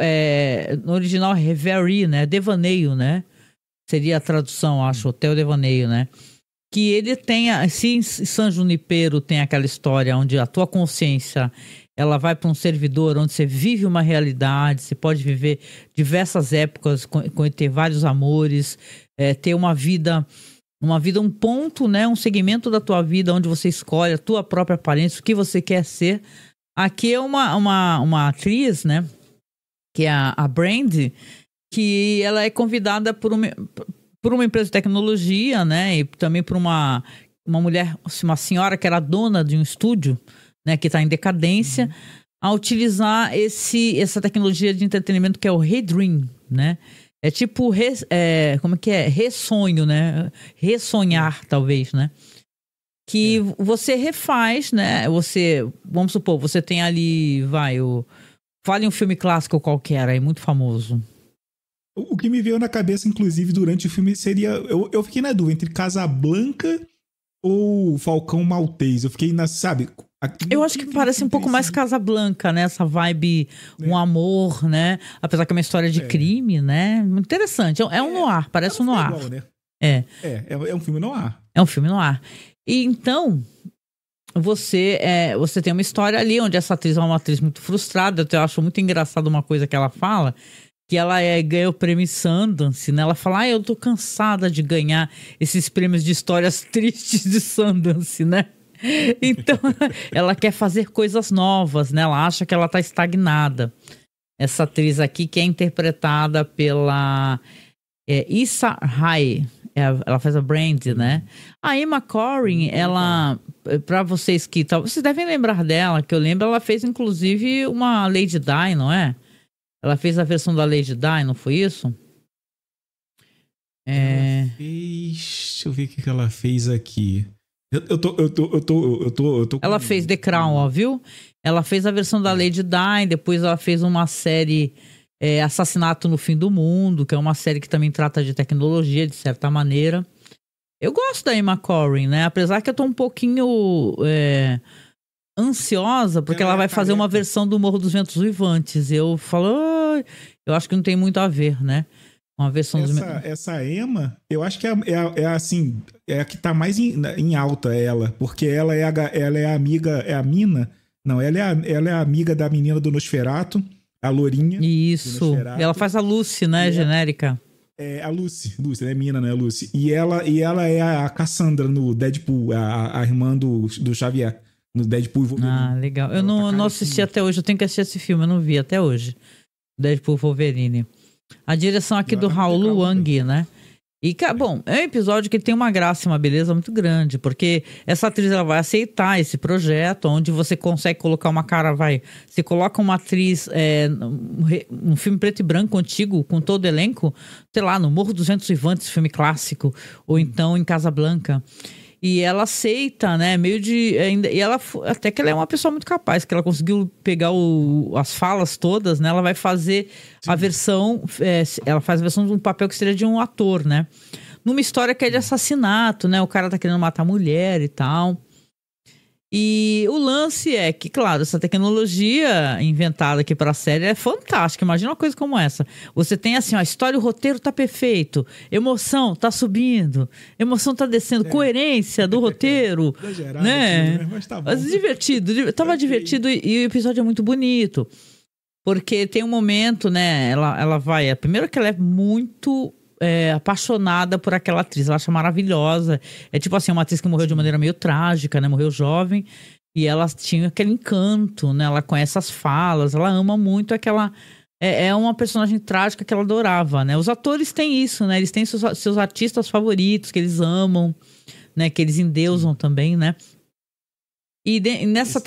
no original, Reverie, né? Devaneio, né? Seria a tradução, acho. Hotel Devaneio, né? Que ele tem... Se em San Junipero tem aquela história onde a tua consciência... ela vai para um servidor onde você vive uma realidade, você pode viver diversas épocas, ter vários amores, ter uma vida, um ponto, né, um segmento da tua vida onde você escolhe a tua própria aparência, o que você quer ser. Aqui é uma atriz, né, que é a Brandy, que ela é convidada por uma empresa de tecnologia, né, e também por uma mulher, uma senhora que era dona de um estúdio, né, que está em decadência, a utilizar essa tecnologia de entretenimento que é o Redream, né? É tipo, como é que é? Ressonho, né? Ressonhar, talvez, né? Que você refaz, né? Vamos supor, você tem ali, fale um filme clássico qualquer aí, muito famoso. O que me veio na cabeça, inclusive, durante o filme seria... Eu fiquei na dúvida entre Casablanca ou Falcão Maltês. Eu fiquei sabe... Eu acho que parece um pouco mais Casablanca, né? Essa vibe, um amor, né? Apesar que é uma história de crime, né? Muito interessante. É um noir, parece um noir. Igual, né? É um filme noir. É um filme noir. E então, você tem uma história ali onde essa atriz é uma atriz muito frustrada. Eu acho muito engraçado uma coisa que ela fala, que ela ganhou o prêmio Sundance, né? Ela fala, eu tô cansada de ganhar esses prêmios de histórias tristes de Sundance, né? Então, ela quer fazer coisas novas, né? Ela acha que ela tá estagnada. Essa atriz aqui, que é interpretada pela Issa Rae, ela faz a Brandy, né? A Emma Corrin, ela, pra vocês que vocês devem lembrar dela, que eu lembro, ela fez inclusive uma Lady Di, não é? Ela fez a versão da Lady Di, não foi isso? Deixa eu ver o que ela fez aqui. Ela fez The Crown, ó, viu? Ela fez a versão da Lady Di, depois ela fez uma série Assassinato no Fim do Mundo, que é uma série que também trata de tecnologia, de certa maneira. Eu gosto da Emma Corrin, né? Apesar que eu tô um pouquinho ansiosa, porque ela vai fazer uma versão do Morro dos Ventos Uivantes. Eu falo, eu acho que não tem muito a ver, né? Uma versão essa Emma, eu acho que assim, é a que tá mais em alta, ela, porque ela é a amiga, é a Mina, não, ela é a amiga da menina do Nosferatu, a lourinha. Isso, ela faz a Lucy, né, genérica. A Lucy, né, Mina, né, Lucy. E ela é a Cassandra no Deadpool, a irmã do Xavier, no Deadpool e Wolverine. Ah, legal. Eu não assisti até hoje, eu tenho que assistir esse filme, eu não vi até hoje. Deadpool e Wolverine. A direção aqui do Raul Wang, né? E, bom, é um episódio que tem uma graça e uma beleza muito grande, porque essa atriz ela vai aceitar esse projeto, onde você consegue colocar uma cara, você coloca uma atriz, um filme preto e branco antigo, com todo o elenco, sei lá, no Morro dos Ventos Uivantes, filme clássico, ou então em Casablanca. E ela aceita, né, e ela, até que ela é uma pessoa muito capaz, que ela conseguiu pegar as falas todas, né, ela vai fazer a versão, ela faz a versão de um papel que seria de um ator, né, numa história que é de assassinato, né, o cara tá querendo matar a mulher e tal. E o lance é que, claro, essa tecnologia inventada aqui para a série é fantástica. Imagina uma coisa como essa. Você tem assim, a história, o roteiro tá perfeito, emoção tá subindo, emoção tá descendo, coerência do roteiro, né? Mas divertido, tava divertido e o episódio é muito bonito. Porque tem um momento, né? Ela vai. Primeiro que ela é muito apaixonada por aquela atriz. Ela acha maravilhosa. É tipo assim, uma atriz que morreu de maneira meio trágica, né? Morreu jovem. E ela tinha aquele encanto, né? Ela conhece as falas. Ela ama muito aquela... É uma personagem trágica que ela adorava, né? Os atores têm isso, né? Eles têm seus artistas favoritos, que eles amam, né? Que eles endeusam também, né? E nessa...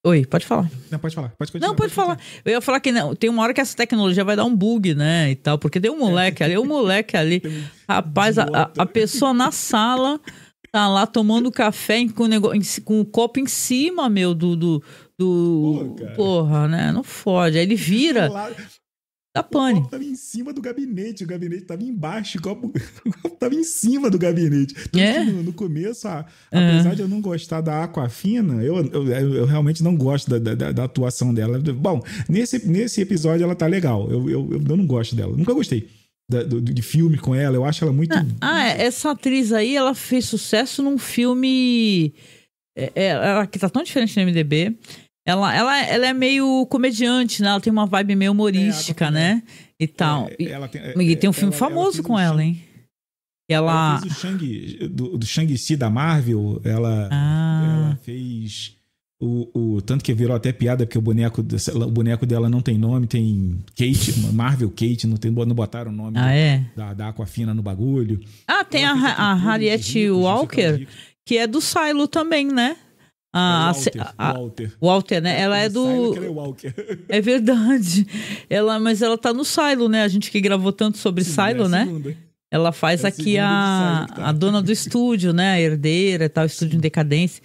Oi, pode falar. Não, pode falar. Pode continuar. Não, pode falar. Eu ia falar que não, tem uma hora que essa tecnologia vai dar um bug, né, e tal. Porque tem um moleque ali. Rapaz, a pessoa na sala tá lá tomando café com o copo em cima, meu, Porra, né? Não fode. Aí ele vira... Da pane. O copo tava em cima do gabinete, o gabinete tava embaixo, o copo tava em cima do gabinete. Então, no começo, apesar de eu não gostar da Aquafina, eu realmente não gosto da atuação dela. Bom, nesse episódio ela tá legal, eu não gosto dela, nunca gostei de filme com ela, eu acho ela muito... Essa atriz aí, ela fez sucesso num filme ela que tá tão diferente no MDB. Ela é meio comediante, né? Ela tem uma vibe meio humorística, né? E tal. E tem um filme famoso com ela, hein? Ela fez o Shang, do Shang-Chi da Marvel. Ela fez tanto que virou até piada, porque o boneco dela não tem nome, tem Kate, Marvel Kate, não botaram o nome da Aquafina no bagulho. Tem a Harriet Walker, que é do Silo também, né? Walter, né? Ela é do... É verdade. Mas ela tá no Silo, né? A gente que gravou tanto sobre Silo, né? Ela faz aqui a dona do estúdio, né? A herdeira e tal, estúdio em decadência.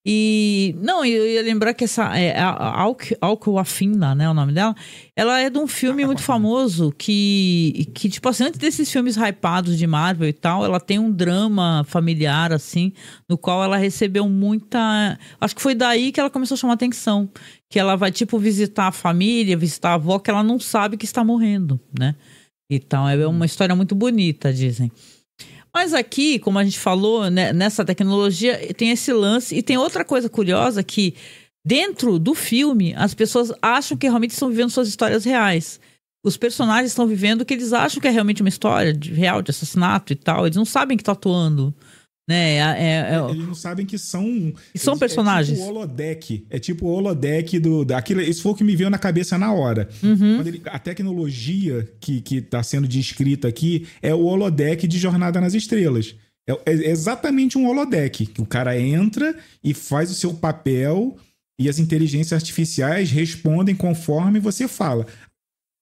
E... Não, eu ia lembrar que essa... a Aquafina, né? O nome dela. Ela é de um filme muito famoso que, tipo assim, antes desses filmes hypados de Marvel e tal, ela tem um drama familiar, assim, no qual ela recebeu muita... Acho que foi daí que ela começou a chamar atenção. Que ela vai, tipo, visitar a família, visitar a avó, que ela não sabe que está morrendo, né? Então, é uma história muito bonita, dizem. Mas aqui, como a gente falou, né, nessa tecnologia, tem esse lance. E tem outra coisa curiosa que, dentro do filme, as pessoas acham que realmente estão vivendo suas histórias reais. Os personagens estão vivendo o que eles acham que é realmente uma história real, de assassinato e tal. Eles não sabem que estão atuando. Né? Eles não sabem que são... São personagens. É tipo o holodeck daquilo. Isso foi o que me veio na cabeça na hora. Uhum. A tecnologia que tá sendo descrita aqui é o holodeck de Jornada nas Estrelas. É exatamente um holodeck. Que o cara entra e faz o seu papel e as inteligências artificiais respondem conforme você fala.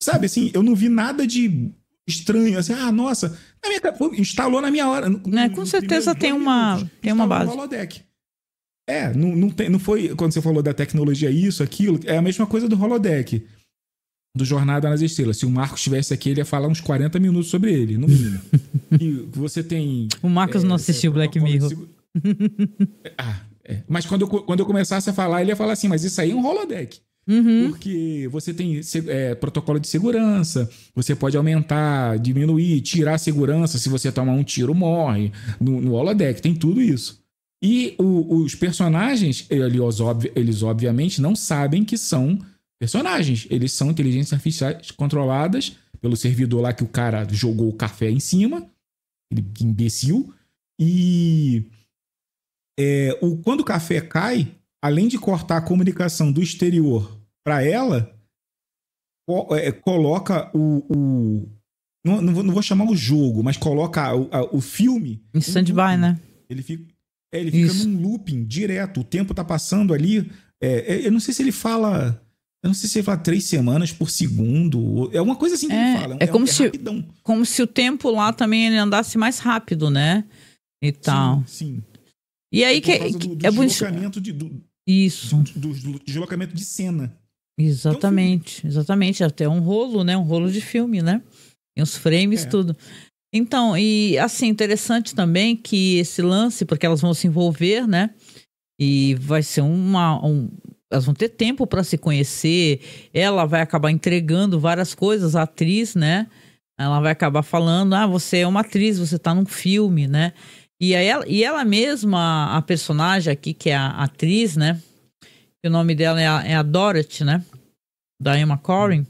Sabe, assim, eu não vi nada de estranho. Assim, nossa... instalou na minha hora. Com certeza tem uma base. Holodeck. Não foi quando você falou da tecnologia isso, aquilo. É a mesma coisa do holodeck. Do Jornada nas Estrelas. Se o Marcos estivesse aqui, ele ia falar uns 40 minutos sobre ele, no mínimo. E você tem... O Marcos não assistiu Black Mirror. Mas quando eu começasse a falar, ele ia falar assim, mas isso aí é um holodeck. Uhum. Porque você tem protocolo de segurança, você pode aumentar, diminuir, tirar a segurança. Se você tomar um tiro, morre. No holodeck tem tudo isso. E os personagens, eles obviamente não sabem que são personagens. Eles são inteligências artificiais controladas pelo servidor lá que o cara jogou o café em cima. Que imbecil. E quando o café cai, além de cortar a comunicação do exterior para ela, coloca não vou chamar o jogo, mas coloca o filme... Em stand-by, né? Ele fica num looping direto. O tempo tá passando ali. Eu não sei se ele fala... Eu não sei se ele fala 3 semanas por segundo. É uma coisa assim que ele fala. Como se o tempo lá também ele andasse mais rápido, né? E tal. Sim. E aí do deslocamento isso. Do deslocamento de cena. Exatamente. Exatamente. Até um rolo, né? Um rolo de filme, né? E os frames, tudo. Então, e assim, interessante também que esse lance, porque elas vão se envolver, né? E vai ser elas vão ter tempo para se conhecer. Ela vai acabar entregando várias coisas, a atriz, né? Ela vai acabar falando, você é uma atriz, você tá num filme, né? E ela mesma, a personagem aqui, que é a atriz, né? O nome dela é a Dorothy, né? da Emma Corrin,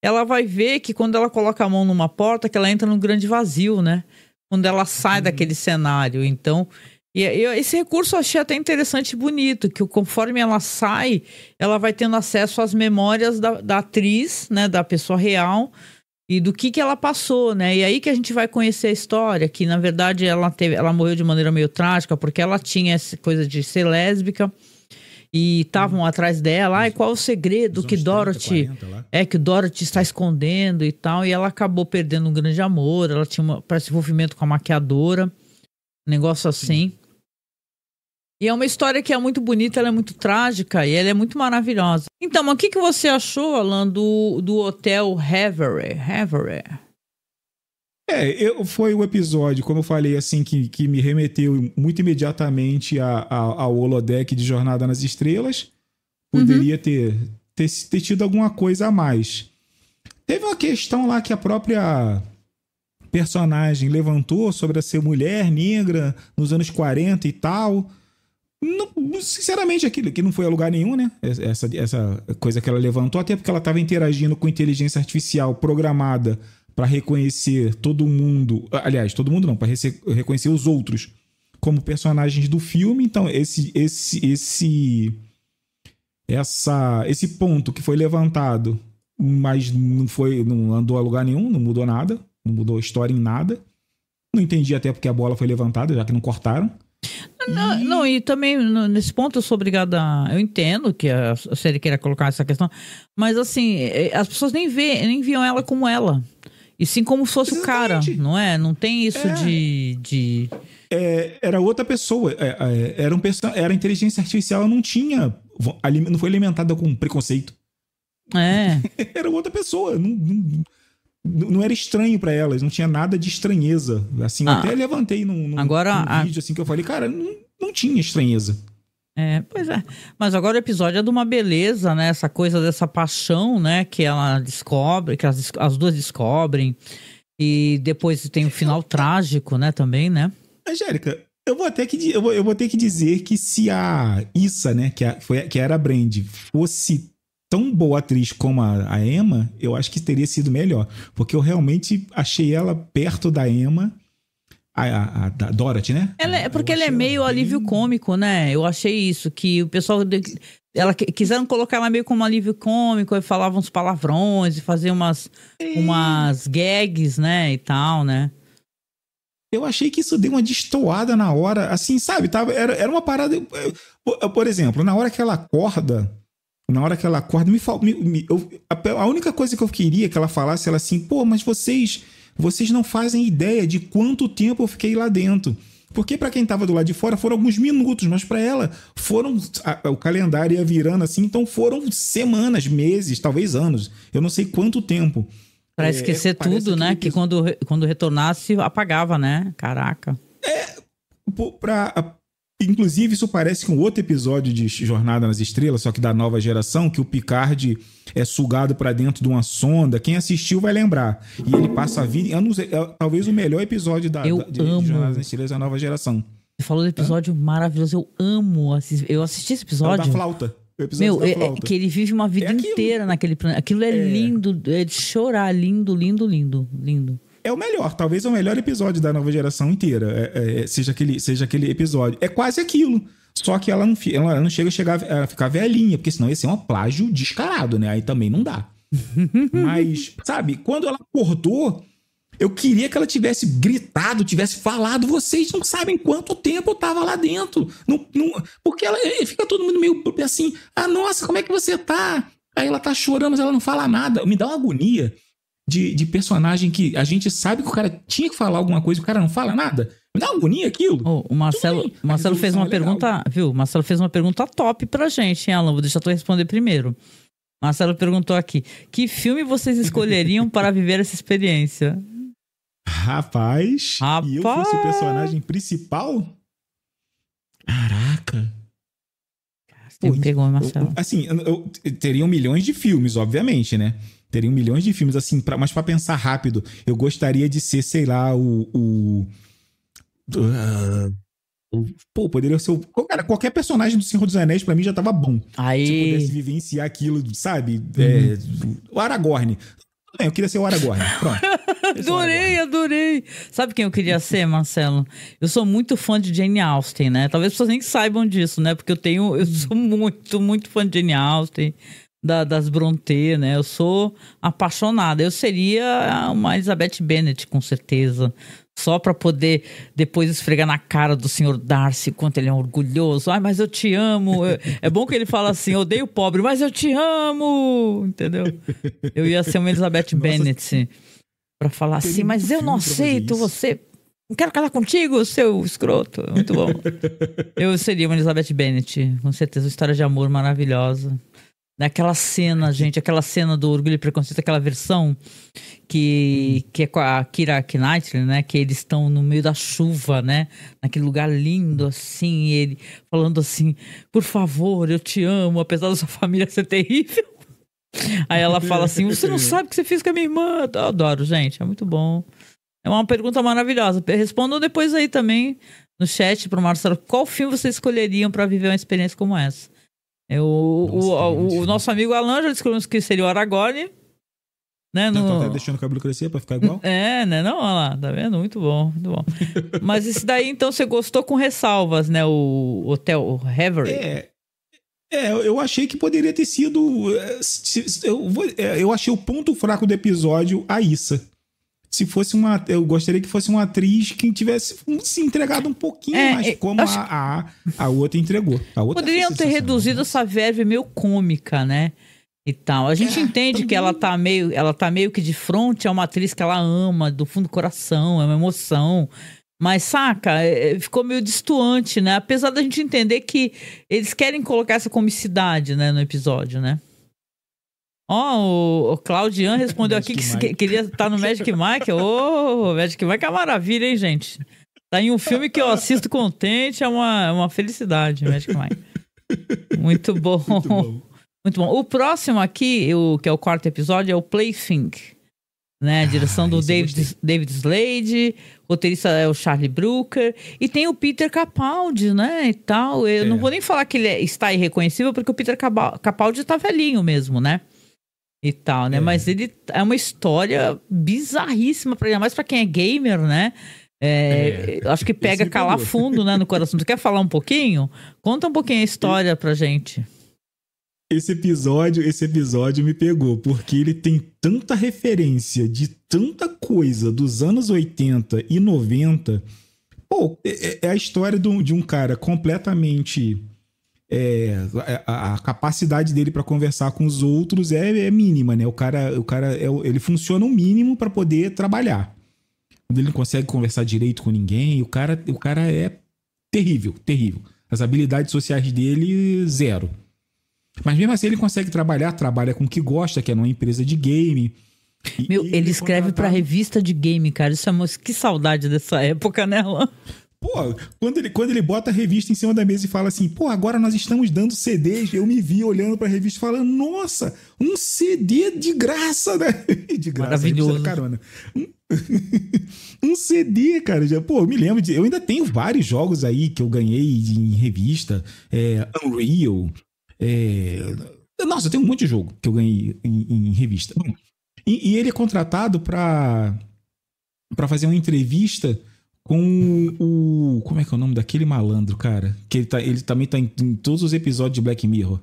ela vai ver que quando ela coloca a mão numa porta, que ela entra num grande vazio, né? Quando ela sai daquele cenário. Então, esse recurso eu achei até interessante e bonito, que conforme ela sai, ela vai tendo acesso às memórias da atriz, né? Da pessoa real e do que ela passou, né? E aí que a gente vai conhecer a história, que na verdade ela morreu de maneira meio trágica, porque ela tinha essa coisa de ser lésbica. E estavam atrás dela, e qual é o segredo que Dorothy 30, 40, que o Dorothy está escondendo e tal, e ela acabou perdendo um grande amor, ela tinha parece envolvimento com a maquiadora, um negócio assim. Sim. E é uma história que é muito bonita, ela é muito trágica e ela é muito maravilhosa. Então, mas o que você achou, Alan, do Hotel Havre? Foi o episódio, como eu falei, assim, que me remeteu muito imediatamente ao holodeck de Jornada nas Estrelas. Poderia ter tido alguma coisa a mais. Teve uma questão lá que a própria personagem levantou sobre a ser mulher negra nos anos 40 e tal. Não, sinceramente, aquilo que não foi a lugar nenhum, né? Essa coisa que ela levantou, até porque ela estava interagindo com inteligência artificial programada para reconhecer todo mundo, aliás, todo mundo não, para reconhecer os outros como personagens do filme. Então esse ponto que foi levantado, mas não andou a lugar nenhum, não mudou nada, não mudou a história em nada. Não entendi até porque a bola foi levantada, já que não cortaram. Não, e também nesse ponto eu sou obrigada. Eu entendo que a série queira colocar essa questão, mas assim, as pessoas nem viam ela como ela. E sim como se fosse Exatamente. O cara, não é? Não tem isso de... Era outra pessoa. Era inteligência artificial, não foi alimentada com preconceito. Era outra pessoa. Não era estranho pra elas, não tinha nada de estranheza. Assim, eu até levantei num vídeo assim que eu falei, cara, não tinha estranheza. Pois é. Mas agora o episódio é de uma beleza, né? Essa coisa dessa paixão, né? Que ela descobre, que as duas descobrem. E depois tem o final trágico, né? Também, né? Angélica, eu vou ter que dizer que se a Issa, né? Que era a Brand, fosse tão boa atriz como a Emma, eu acho que teria sido melhor. Porque eu realmente achei ela perto da Emma... da Dorothy, né? Porque ela é meio alívio cômico, né? Eu achei isso, que o pessoal... quiseram colocar ela meio como alívio cômico, e falavam uns palavrões, e faziam umas gags, né? E tal, né? Eu achei que isso deu uma destoada na hora, assim, sabe? Era uma parada... Por exemplo, na hora que ela acorda, a única coisa que eu queria que ela falasse, ela assim, pô, mas vocês não fazem ideia de quanto tempo eu fiquei lá dentro. Porque para quem tava do lado de fora foram alguns minutos, mas para ela o calendário ia virando assim, então foram semanas, meses, talvez anos. Eu não sei quanto tempo. Para esquecer tudo, né? Que quando retornasse apagava, né? Caraca. Inclusive, isso parece com outro episódio de Jornada nas Estrelas, só que da nova geração, que o Picard é sugado para dentro de uma sonda. Quem assistiu vai lembrar. E ele passa a vida... talvez o melhor episódio de Jornada nas Estrelas da nova geração. Você falou do episódio maravilhoso. Eu amo. Eu assisti esse episódio. É o da flauta. O episódio da flauta. Que ele vive uma vida inteira naquele planeta. Aquilo é lindo. É de chorar. Lindo, lindo, lindo. Lindo. É o melhor, talvez o melhor episódio da nova geração inteira, seja aquele episódio. É quase aquilo, só que ela não chega a ficar velhinha, porque senão ia ser um plágio descarado, né? Aí também não dá. Mas, sabe, quando ela acordou, eu queria que ela tivesse gritado, tivesse falado, vocês não sabem quanto tempo eu tava lá dentro. Porque ela fica todo mundo meio assim, nossa, como é que você tá? Aí ela tá chorando, mas ela não fala nada. Me dá uma agonia de personagem que a gente sabe que o cara tinha que falar alguma coisa e o cara não fala nada. Me dá uma agonia aquilo. O Marcelo fez uma pergunta, viu? O Marcelo fez uma pergunta top pra gente, hein, Alan? Vou deixar tu responder primeiro. Marcelo perguntou aqui: que filme vocês escolheriam para viver essa experiência? Rapaz, e eu fosse o personagem principal? Caraca. Você pegou, Marcelo. Assim, teriam milhões de filmes, obviamente, né? Teriam milhões de filmes, assim, mas pra pensar rápido, eu gostaria de ser, sei lá, Pô, poderia ser Cara, qualquer personagem do Senhor dos Anéis pra mim já tava bom. Aí... Se eu pudesse vivenciar aquilo, sabe? O Aragorn. Bem, eu queria ser o Aragorn. Pronto. Adorei. Sabe quem eu queria ser, Marcelo? Eu sou muito fã de Jane Austen, né? Talvez as pessoas nem saibam disso, né? Porque eu sou muito fã de Jane Austen, das Brontë, né? Eu sou apaixonada. Eu seria uma Elizabeth Bennet, com certeza. Só pra poder depois esfregar na cara do Sr. Darcy quanto ele é orgulhoso. Ai, mas eu te amo. É bom que ele fala assim, eu odeio o pobre, mas eu te amo. Entendeu? Eu ia ser uma Elizabeth Bennet pra falar assim, mas eu não aceito você. Não quero casar contigo, seu escroto. Muito bom. Eu seria uma Elizabeth Bennet, com certeza. Uma história de amor maravilhosa. Naquela cena, gente, aquela cena do Orgulho e Preconceito, aquela versão que é com a Keira Knightley, né? Que eles estão no meio da chuva, né? Naquele lugar lindo, assim, e ele falando assim, por favor, eu te amo, apesar da sua família ser terrível. Aí ela fala assim, você não sabe o que você fez com a minha irmã. Eu adoro, gente, é muito bom. É uma pergunta maravilhosa. Respondam depois aí também no chat pro Marcelo, qual filme vocês escolheriam para viver uma experiência como essa? O nosso amigo Alan já descobriu que seria o Aragorn, né? Tá deixando o cabelo crescer pra ficar igual? Né? Não, olha lá, tá vendo? Muito bom. Mas esse daí, então, você gostou com ressalvas, né? O Hotel Heavery. Eu achei que poderia ter sido... Eu achei o ponto fraco do episódio a Issa. Se fosse eu gostaria que fosse uma atriz que tivesse se entregado um pouquinho mais, como a outra entregou. Poderiam ter reduzido essa verve meio cômica, né? E tal. A gente entende também que ela tá meio que de frente a uma atriz que ela ama, do fundo do coração, é uma emoção. Mas, saca, ficou meio destoante, né? Apesar da gente entender que eles querem colocar essa comicidade, né, no episódio, né? O Claudian respondeu aqui que queria estar no Magic Mike. Magic Mike é uma maravilha, hein, gente? Tá em um filme que eu assisto contente, é uma felicidade, Magic Mike. Muito bom. Muito bom. O próximo aqui, que é o quarto episódio, é o Plaything, né? Direção do David Slade, roteirista é o Charlie Brooker, e tem o Peter Capaldi, né? E tal. Eu não vou nem falar que ele está irreconhecível, porque o Peter Capaldi tá velhinho mesmo, né? E tal, né? Mas ele é uma história bizarríssima, ainda mais pra quem é gamer, né? Acho que pega fundo, né, no coração. Tu quer falar um pouquinho? Conta um pouquinho a história pra gente. Esse episódio me pegou, porque ele tem tanta referência de tanta coisa dos anos 80 e 90. Pô, é a história de um cara completamente... a capacidade dele para conversar com os outros é mínima, né? O cara ele funciona o mínimo para poder trabalhar. Ele não consegue conversar direito com ninguém. O cara é terrível. As habilidades sociais dele, zero. Mas mesmo assim ele consegue trabalha com o que gosta, que é numa empresa de game. Ele escreve pra revista de game, cara. Isso que saudade dessa época, né, Alan? Pô, quando ele bota a revista em cima da mesa e fala assim, pô, agora nós estamos dando CDs, eu me vi olhando pra revista falando, nossa, um CD de graça, né? De graça, maravilhoso. Carona. Um CD, cara, pô, eu me lembro eu ainda tenho vários jogos aí que eu ganhei em revista, Unreal, nossa, eu tenho um monte de jogo que eu ganhei em revista. E ele é contratado pra fazer uma entrevista com o... Como é que é o nome daquele malandro, cara? Que ele também tá em todos os episódios de Black Mirror.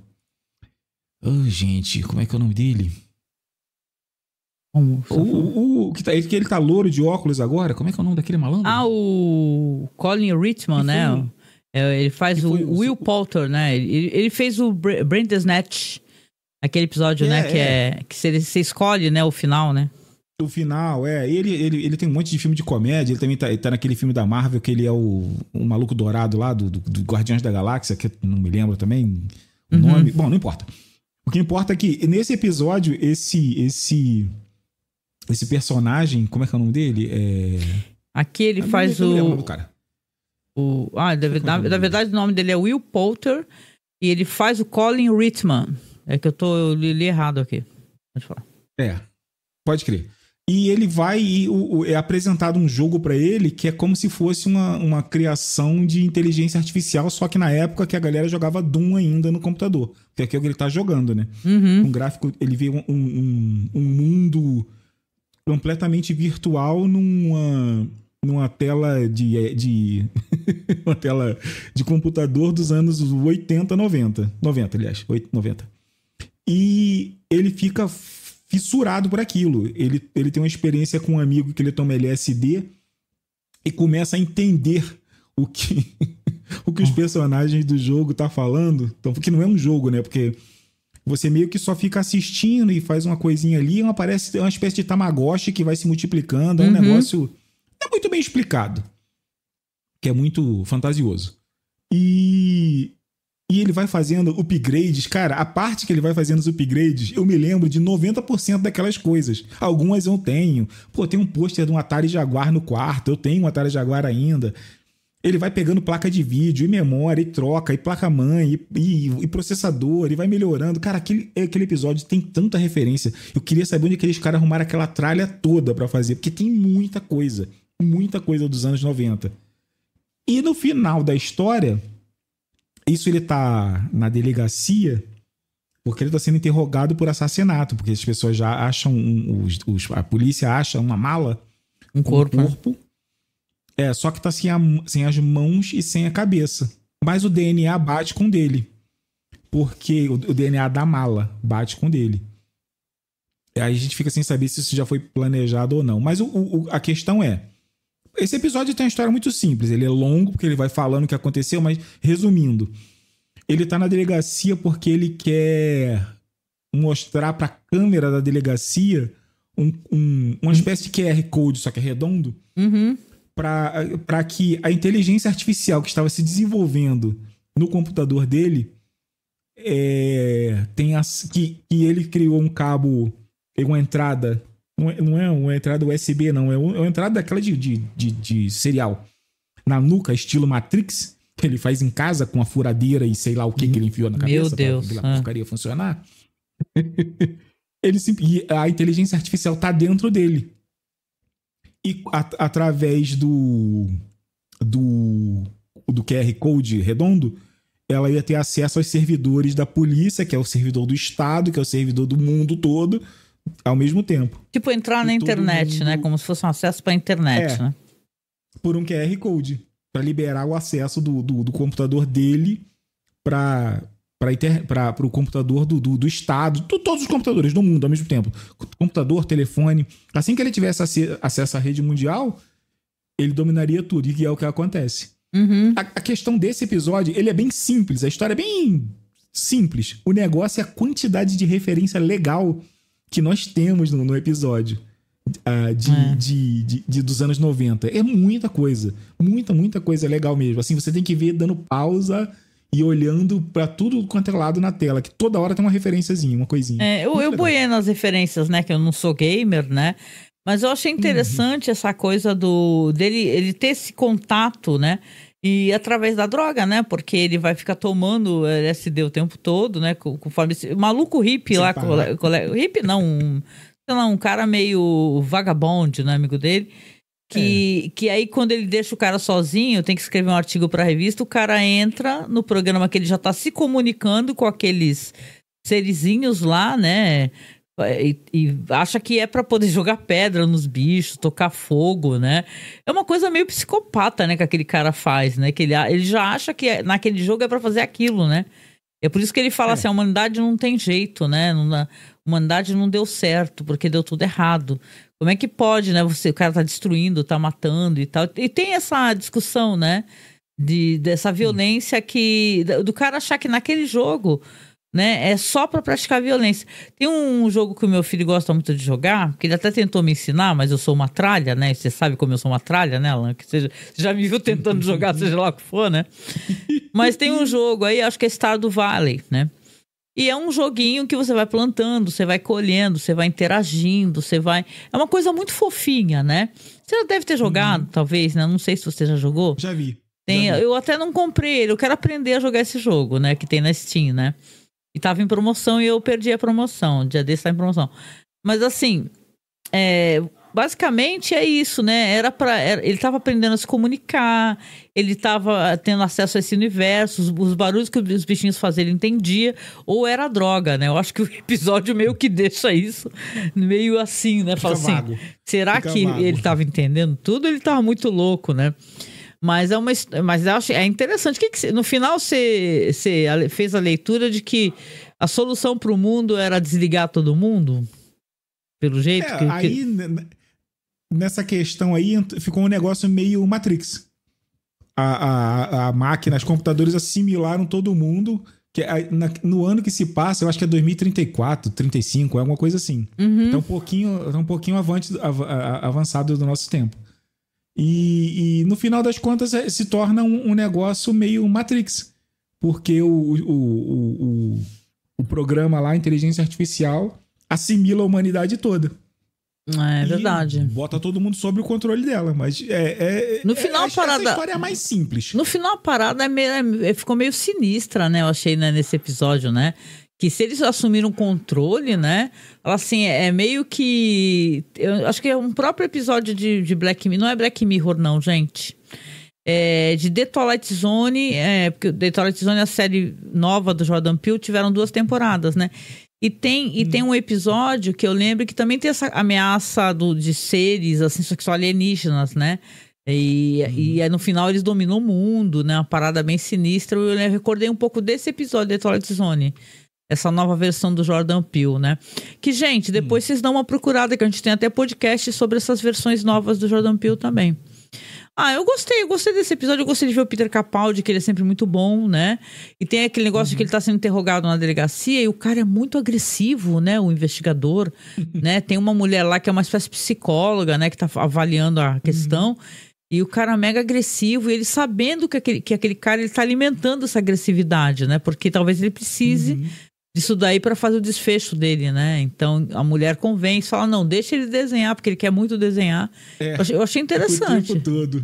Gente, como é que é o nome dele? Que ele tá louro de óculos agora. Como é que é o nome daquele malandro? O Colin Ritman, né? Ele faz o Will Poulter, né? Ele fez o Bandersnatch. Aquele episódio, né? Que você escolhe, né? O final, né? O final, ele tem um monte de filme de comédia, ele também tá naquele filme da Marvel, que ele é o maluco dourado lá, do Guardiões da Galáxia, que não me lembro também o nome. Bom, não importa. O que importa é que, nesse episódio, esse personagem, como é que é o nome dele? Aqui ele faz o... nome do cara. Na verdade, o nome dele é Will Poulter, e ele faz o Colin Ritman. É que eu li errado aqui. Pode falar. Pode crer. E ele vai e é apresentado um jogo pra ele que é como se fosse uma criação de inteligência artificial, só que na época que a galera jogava Doom ainda no computador. Que é o que ele tá jogando, né? Um gráfico, ele vê um mundo completamente virtual numa tela de uma tela de computador dos anos 80, 90. 90, aliás. 90. E ele fica fissurado por aquilo. Ele tem uma experiência com um amigo que ele toma LSD e começa a entender o que os personagens do jogo tá falando. Então, porque não é um jogo, né? Porque você meio que só fica assistindo e faz uma coisinha ali, aparece uma espécie de Tamagotchi que vai se multiplicando. É um negócio... É muito bem explicado. Que é muito fantasioso. E ele vai fazendo upgrades. Cara, a parte que ele vai fazendo os upgrades, eu me lembro de 90% daquelas coisas. Algumas eu tenho. Pô, tem um pôster de um Atari Jaguar no quarto. Eu tenho um Atari Jaguar ainda. Ele vai pegando placa de vídeo e memória, e troca, e placa-mãe, e processador, e vai melhorando. Cara, aquele episódio tem tanta referência. Eu queria saber onde aqueles caras arrumaram aquela tralha toda pra fazer, porque tem muita coisa dos anos 90. E no final da história, isso ele tá na delegacia, porque ele tá sendo interrogado por assassinato, porque as pessoas já acham, a polícia acha uma mala, um corpo. Só que tá sem as mãos e sem a cabeça. Mas o DNA bate com o dele. Porque o DNA da mala bate com o dele. Aí a gente fica sem saber se isso já foi planejado ou não. Mas a questão é... Esse episódio tem uma história muito simples. Ele é longo, porque ele vai falando o que aconteceu, mas resumindo. Ele tá na delegacia porque ele quer mostrar pra câmera da delegacia uma espécie de QR Code, só que é redondo. Para que a inteligência artificial que estava se desenvolvendo no computador dele que ele criou um cabo, uma entrada, não é uma entrada USB, não, é uma entrada daquela de serial na nuca, estilo Matrix, que ele faz em casa com a furadeira e sei lá o que ele enfiou na cabeça. Meu Deus. Pra porcaria funcionar. E a inteligência artificial tá dentro dele. E através do QR Code redondo, ela ia ter acesso aos servidores da polícia, que é o servidor do Estado, que é o servidor do mundo todo, ao mesmo tempo. Tipo, entrar na internet, né? Como se fosse um acesso pra internet, né? Por um QR Code. Pra liberar o acesso do computador dele para o computador do Estado, todos os computadores do mundo ao mesmo tempo. Computador, telefone. Assim que ele tivesse acesso à rede mundial, ele dominaria tudo, e é o que acontece. A questão desse episódio, ele é bem simples, a história é bem simples. O negócio é a quantidade de referência legal que nós temos no episódio dos anos 90. É muita coisa. Muita coisa legal mesmo. Assim, você tem que ver dando pausa e olhando pra tudo quanto é lado na tela, que toda hora tem uma referenciazinha, uma coisinha. Eu boiei nas referências, né, que eu não sou gamer, né, mas eu achei interessante essa coisa dele ele ter esse contato, né, e através da droga, né, porque ele vai ficar tomando LSD o tempo todo, né, conforme o maluco hippie lá, hippie não, sei lá, um cara meio vagabond, né, amigo dele, que aí quando ele deixa o cara sozinho, tem que escrever um artigo pra revista, o cara entra no programa que ele já tá se comunicando com aqueles serizinhos lá, né? E acha que é pra poder jogar pedra nos bichos, tocar fogo, né? É uma coisa meio psicopata, né, que aquele cara faz, né? Que ele já acha que naquele jogo é pra fazer aquilo, né? É por isso que ele fala assim, a humanidade não tem jeito, né? A humanidade não deu certo, porque deu tudo errado. Como é que pode, né? O cara tá destruindo, tá matando e tal. E tem essa discussão, né? Dessa violência do cara achar que naquele jogo, né? É só pra praticar violência. Tem um jogo que o meu filho gosta muito de jogar, que ele até tentou me ensinar, mas eu sou uma tralha, né? Você sabe como eu sou uma tralha, né, Alan? Que você já me viu tentando jogar, seja lá o que for, né? Mas tem um jogo aí, acho que é Stardew Valley, né? E é um joguinho que você vai plantando, você vai colhendo, você vai interagindo, você vai... É uma coisa muito fofinha, né? Você já deve ter jogado, talvez, né? Não sei se você já jogou. Já vi. Eu até não comprei ele, eu quero aprender a jogar esse jogo, né? Que tem na Steam, né? E tava em promoção e eu perdi a promoção. O dia desse tá em promoção. Mas assim, basicamente é isso, né? Ele estava aprendendo a se comunicar, ele estava tendo acesso a esse universo, os barulhos que os bichinhos faziam ele entendia, ou era droga, né? Eu acho que o episódio meio que deixa isso meio assim, né? Fala assim, vago. será que ele estava entendendo tudo? Ele estava muito louco, né? Mas eu acho interessante. No final você fez a leitura de que a solução para o mundo era desligar todo mundo? Pelo jeito aí, nessa questão aí, ficou um negócio meio Matrix. A máquina, os computadores assimilaram todo mundo. No ano que se passa, eu acho que é 2034, 35, é alguma coisa assim. Então um pouquinho avançado do nosso tempo. E no final das contas se torna um negócio meio Matrix. Porque o programa lá, a inteligência artificial, assimila a humanidade toda. É verdade. Bota todo mundo sob o controle dela. Mas no final a parada, essa história é mais simples. No final a parada ficou meio sinistra, né? Eu achei, né, nesse episódio, né? Que se eles assumiram o controle, né? Assim, é meio que... Eu acho que é um próprio episódio de Black Mirror. Não é Black Mirror, não, gente. De The Twilight Zone. Porque The Twilight Zone é a série nova do Jordan Peele. Tiveram 2 temporadas, né? E tem um episódio que eu lembro que também tem essa ameaça de seres, assim, só que são alienígenas, né? E no final eles dominam o mundo, né? Uma parada bem sinistra. Eu recordei um pouco desse episódio de The Twilight Zone. Essa nova versão do Jordan Peele, né? Que, gente, depois vocês dão uma procurada, que a gente tem até podcast sobre essas versões novas do Jordan Peele também. Eu gostei desse episódio, eu gostei de ver o Peter Capaldi, que ele é sempre muito bom, né? E tem aquele negócio de que ele tá sendo interrogado na delegacia e o cara é muito agressivo, né? O investigador, né? Tem uma mulher lá que é uma espécie de psicóloga, né? Que tá avaliando a questão. E o cara é mega agressivo, e ele sabendo que aquele cara ele tá alimentando essa agressividade, né? Porque talvez ele precise disso daí para fazer o desfecho dele, né? Então a mulher convence, fala, não, deixa ele desenhar, porque ele quer muito desenhar. Eu achei interessante. O tempo todo.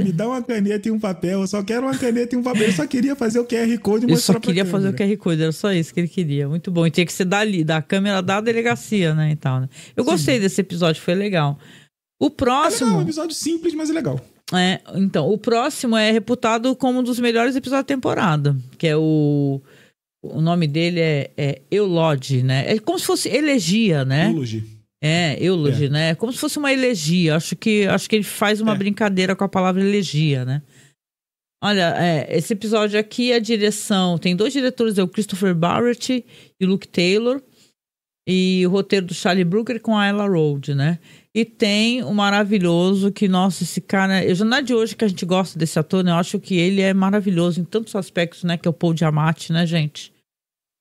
Me dá uma caneta e um papel, eu só quero uma caneta e um papel. Ele só queria fazer o QR Code e mostrar pra câmera. Ele só queria fazer o QR Code, era só isso que ele queria. Muito bom. E tinha que ser da câmera da delegacia, né? E tal, né? Eu gostei desse episódio, foi legal. O próximo... É um episódio simples, mas é legal. Então, o próximo é reputado como um dos melhores episódios da temporada, que é o nome dele é Eulode, né? É como se fosse elegia, né? Eulogy, né? É como se fosse uma elegia. Acho que ele faz uma brincadeira com a palavra elegia, né? Olha, esse episódio aqui, a direção... Tem 2 diretores, o Christopher Barrett e o Luke Taylor. E o roteiro do Charlie Brooker com a Ella Road, né? E tem o maravilhoso que, nossa, esse cara... Já não é de hoje que a gente gosta desse ator, né? Eu acho que ele é maravilhoso em tantos aspectos, né? Que é o Paul Giamatti, né, gente?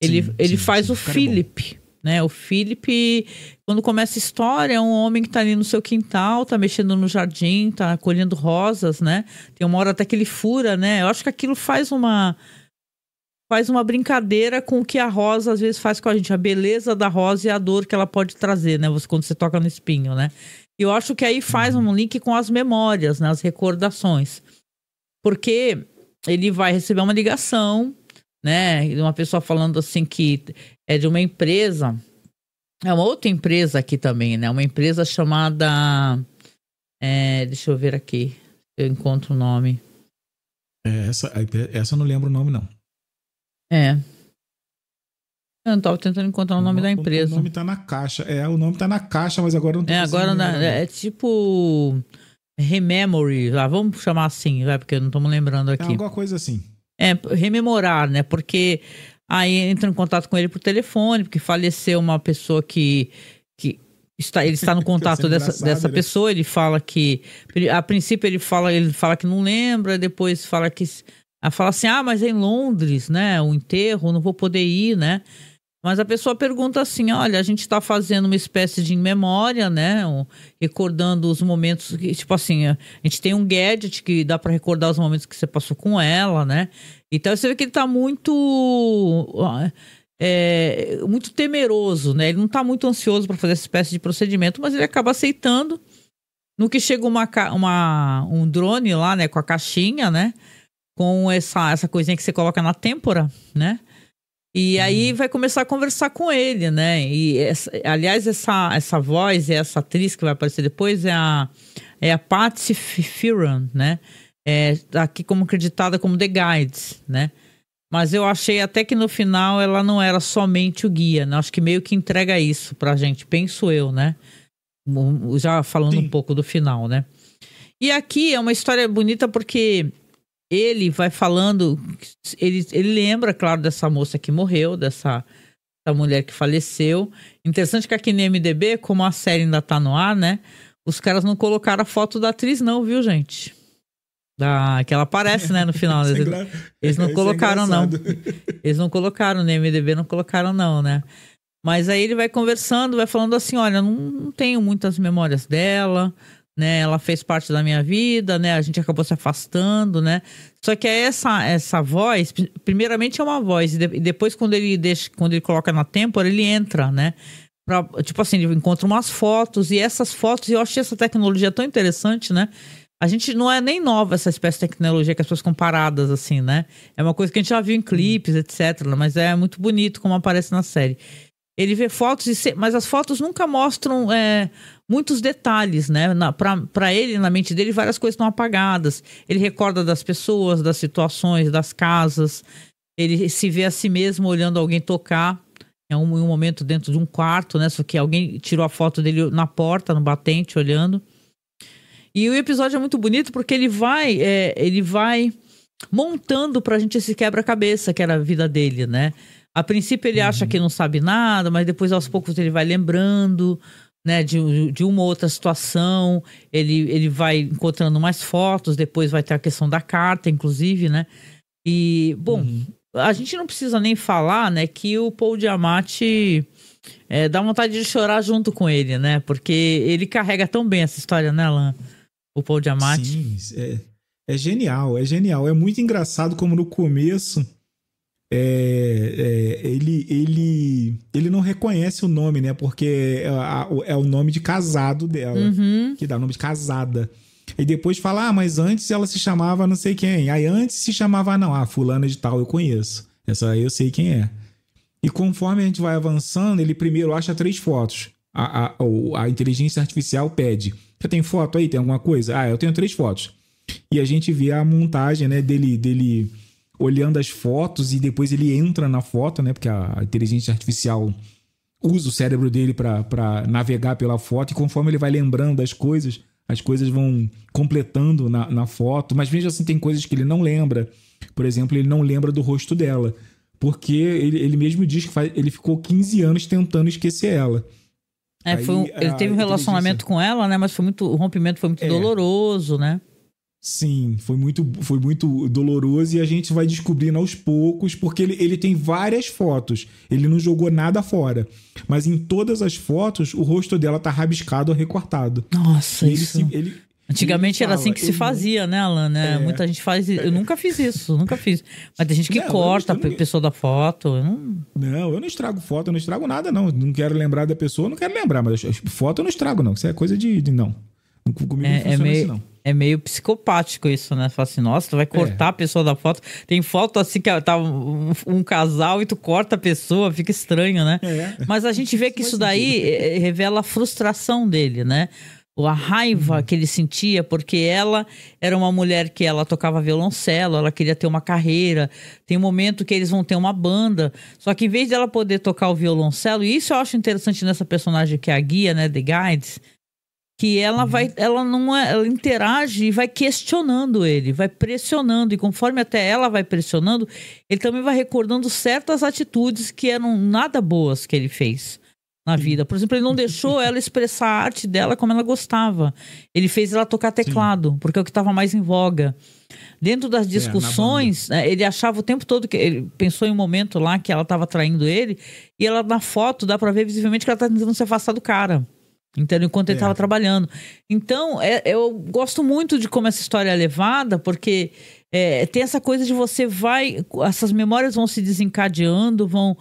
Ele faz o Philip, né? O Philip, quando começa a história, é um homem que tá ali no seu quintal, tá mexendo no jardim, tá colhendo rosas, né? Tem uma hora até que ele fura, né? Eu acho que aquilo faz uma brincadeira com o que a rosa às vezes faz com a gente, a beleza da rosa e a dor que ela pode trazer, né? Quando você toca no espinho, né? E eu acho que aí faz um link com as memórias, né? As recordações. Porque ele vai receber uma ligação, né? Uma pessoa falando assim que é de uma empresa, é uma outra empresa aqui também, né? Uma empresa chamada, deixa eu ver aqui, eu encontro o nome. Essa eu não lembro o nome, não. Eu não tava tentando encontrar o nome da empresa. O nome tá na caixa. O nome tá na caixa, mas agora não tô é tipo Rememory, vamos chamar assim, porque não estamos lembrando aqui. Alguma coisa assim. Rememorar, né? Porque aí entra em contato com ele por telefone, porque faleceu uma pessoa que ele está no contato dessa pessoa. Ele fala que, a princípio ele fala que não lembra, depois fala que... Fala assim, mas é em Londres, né? O enterro, não vou poder ir, né? Mas a pessoa pergunta assim, olha, a gente está fazendo uma espécie de memória, né? Recordando os momentos, tipo assim, a gente tem um gadget que dá para recordar os momentos que você passou com ela, né? Então você vê que ele está muito temeroso, né? Ele não está muito ansioso para fazer essa espécie de procedimento, mas ele acaba aceitando. No que chega um drone lá, né? Com a caixinha, né? Com essa coisinha que você coloca na têmpora, né? E aí vai começar a conversar com ele, né? E, aliás, essa voz e essa atriz que vai aparecer depois é a Patsy Fearon, né? Aqui como acreditada como The Guides, né? Mas eu achei até que no final ela não era somente o guia, né? Acho que meio que entrega isso pra gente, penso eu, né? Já falando um pouco do final, né? E aqui é uma história bonita porque ele vai falando, ele lembra, claro, dessa moça que morreu, dessa mulher que faleceu. Interessante que aqui no IMDb, como a série ainda tá no ar, né? Os caras não colocaram a foto da atriz não, viu, gente? Que ela aparece, né, no final. Eles não colocaram, não. Eles não colocaram, no IMDb não colocaram, não, né? Mas aí ele vai conversando, vai falando assim, olha, não tenho muitas memórias dela, né? Ela fez parte da minha vida, né? A gente acabou se afastando, né? Só que essa voz, primeiramente é uma voz, e depois quando ele coloca na têmpora, ele entra, né? Tipo assim, ele encontra umas fotos, e essas fotos, eu achei essa tecnologia tão interessante, né? A gente não é nem nova essa espécie de tecnologia que as pessoas comparadas, assim, né? É uma coisa que a gente já viu em clipes, etc. Mas é muito bonito como aparece na série. Ele vê fotos, mas as fotos nunca mostram muitos detalhes, né? Pra ele, na mente dele, várias coisas estão apagadas. Ele recorda das pessoas, das situações, das casas. Ele se vê a si mesmo olhando alguém tocar em um momento dentro de um quarto, né? Só que alguém tirou a foto dele na porta, no batente, olhando. E o episódio é muito bonito porque ele vai montando pra gente esse quebra-cabeça que era a vida dele, né? A princípio ele acha que não sabe nada, mas depois aos poucos ele vai lembrando, né, de uma outra situação. Ele vai encontrando mais fotos, depois vai ter a questão da carta, inclusive, né? E, bom, a gente não precisa nem falar, né, que o Paul Giamatti dá vontade de chorar junto com ele, né? Porque ele carrega tão bem essa história, né, Alan? O Paul Giamatti. Sim, é genial, é genial. É muito engraçado como no começo ele não reconhece o nome, né? Porque é o nome de casado dela, que dá o nome de casada. E depois fala, mas antes ela se chamava não sei quem. Aí antes se chamava, fulana de tal, eu conheço. Essa aí eu sei quem é. E conforme a gente vai avançando, ele primeiro acha 3 fotos. A inteligência artificial pede. Você tem foto aí? Tem alguma coisa? Eu tenho 3 fotos. E a gente vê a montagem, né, dele olhando as fotos e depois ele entra na foto, né? Porque a inteligência artificial usa o cérebro dele para navegar pela foto e conforme ele vai lembrando das coisas, as coisas vão completando na foto. Mas mesmo assim tem coisas que ele não lembra. Por exemplo, ele não lembra do rosto dela. Porque ele mesmo diz que ele ficou 15 anos tentando esquecer ela. Ele teve um relacionamento com ela, né? Mas o rompimento foi muito doloroso, né? Sim, foi muito doloroso e a gente vai descobrindo aos poucos, porque ele tem várias fotos. Ele não jogou nada fora. Mas em todas as fotos, o rosto dela tá rabiscado ou recortado. Nossa, isso. Antigamente era assim que se fazia, né, Alan? Né? Muita gente faz isso. Eu nunca fiz isso, nunca fiz. Mas tem gente que corta a pessoa da foto. Eu não estrago foto, eu não estrago nada, não. Não quero lembrar da pessoa, não quero lembrar. Mas foto eu não estrago, não. Isso é coisa de não. Comigo não funciona assim, não. É meio psicopático isso, né? Você fala assim, nossa, tu vai cortar a pessoa da foto. Tem foto assim que tá um casal e tu corta a pessoa, fica estranho, né? Mas a gente vê que isso daí revela a frustração dele, né? A raiva que ele sentia, porque ela era uma mulher que ela tocava violoncelo, ela queria ter uma carreira. Tem um momento que eles vão ter uma banda, só que em vez dela poder tocar o violoncelo, e isso eu acho interessante nessa personagem que é a guia, né, The Guides, que ela ela interage e vai questionando ele, vai pressionando, e conforme até ela vai pressionando, ele também vai recordando certas atitudes que eram nada boas que ele fez na vida. Por exemplo, ele não deixou ela expressar a arte dela como ela gostava. Ele fez ela tocar teclado, porque é o que estava mais em voga. Dentro das discussões, ele achava o tempo todo que ele pensou em um momento lá que ela estava traindo ele, e ela na foto dá pra ver visivelmente que ela tá tentando se afastar do cara. Entendeu? Enquanto ele estava trabalhando. Então, eu gosto muito de como essa história é levada, porque tem essa coisa de essas memórias vão se desencadeando, vão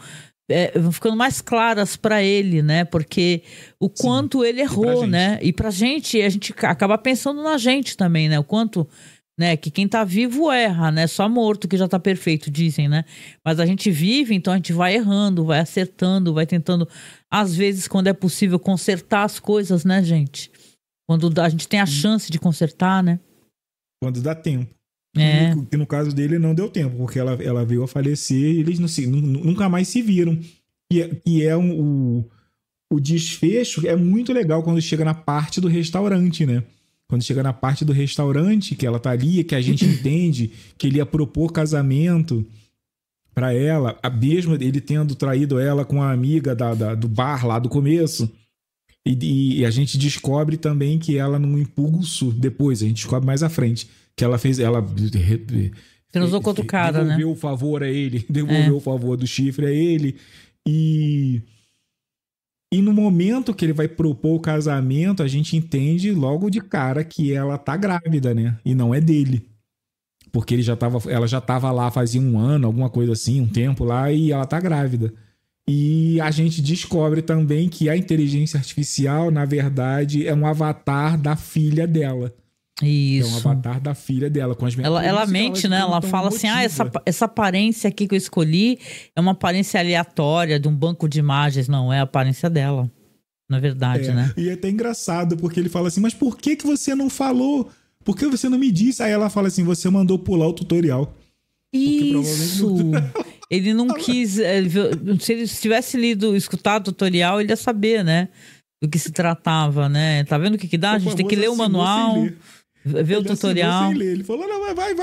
ficando mais claras para ele, né? Porque o quanto ele errou, né? E a gente acaba pensando na gente também, né? O quanto né? Que quem tá vivo erra, né? Só morto que já tá perfeito, dizem, né? Mas a gente vive, então a gente vai errando, vai acertando, vai tentando, às vezes, quando é possível, consertar as coisas, né, gente? Quando a gente tem a chance de consertar, né? Quando dá tempo. É. Que no caso dele não deu tempo, porque ela veio a falecer e eles nunca mais se viram. O desfecho é muito legal quando chega na parte do restaurante, né? Quando chega na parte do restaurante, que ela tá ali, que a gente entende que ele ia propor casamento pra ela, mesmo ele tendo traído ela com a amiga do bar lá do começo. E a gente descobre também que ela, num impulso, depois, a gente descobre mais à frente, que ela fez. Ela transou com outro cara, né? Devolveu o favor a ele, devolveu o favor do chifre a ele. E no momento que ele vai propor o casamento, a gente entende logo de cara que ela tá grávida, né? E não é dele. Porque ela já tava lá fazia um ano, alguma coisa assim, um tempo lá, e ela tá grávida. E a gente descobre também que a inteligência artificial, na verdade, é um avatar da filha dela. Isso. É um avatar da filha dela. Com as ela mente, né? Ela fala assim, essa aparência aqui que eu escolhi é uma aparência aleatória de um banco de imagens. Não, é a aparência dela. Na verdade, né? E é até engraçado, porque ele fala assim, mas por que você não falou? Por que você não me disse? Aí ela fala assim, você mandou pular o tutorial. Isso! Ele não quis... Se ele tivesse escutado o tutorial, ele ia saber, né? Do que se tratava, né? Tá vendo o que dá? A gente tem que ler o manual... Ver o tutorial. Sem ler. Ele falou, não, vai,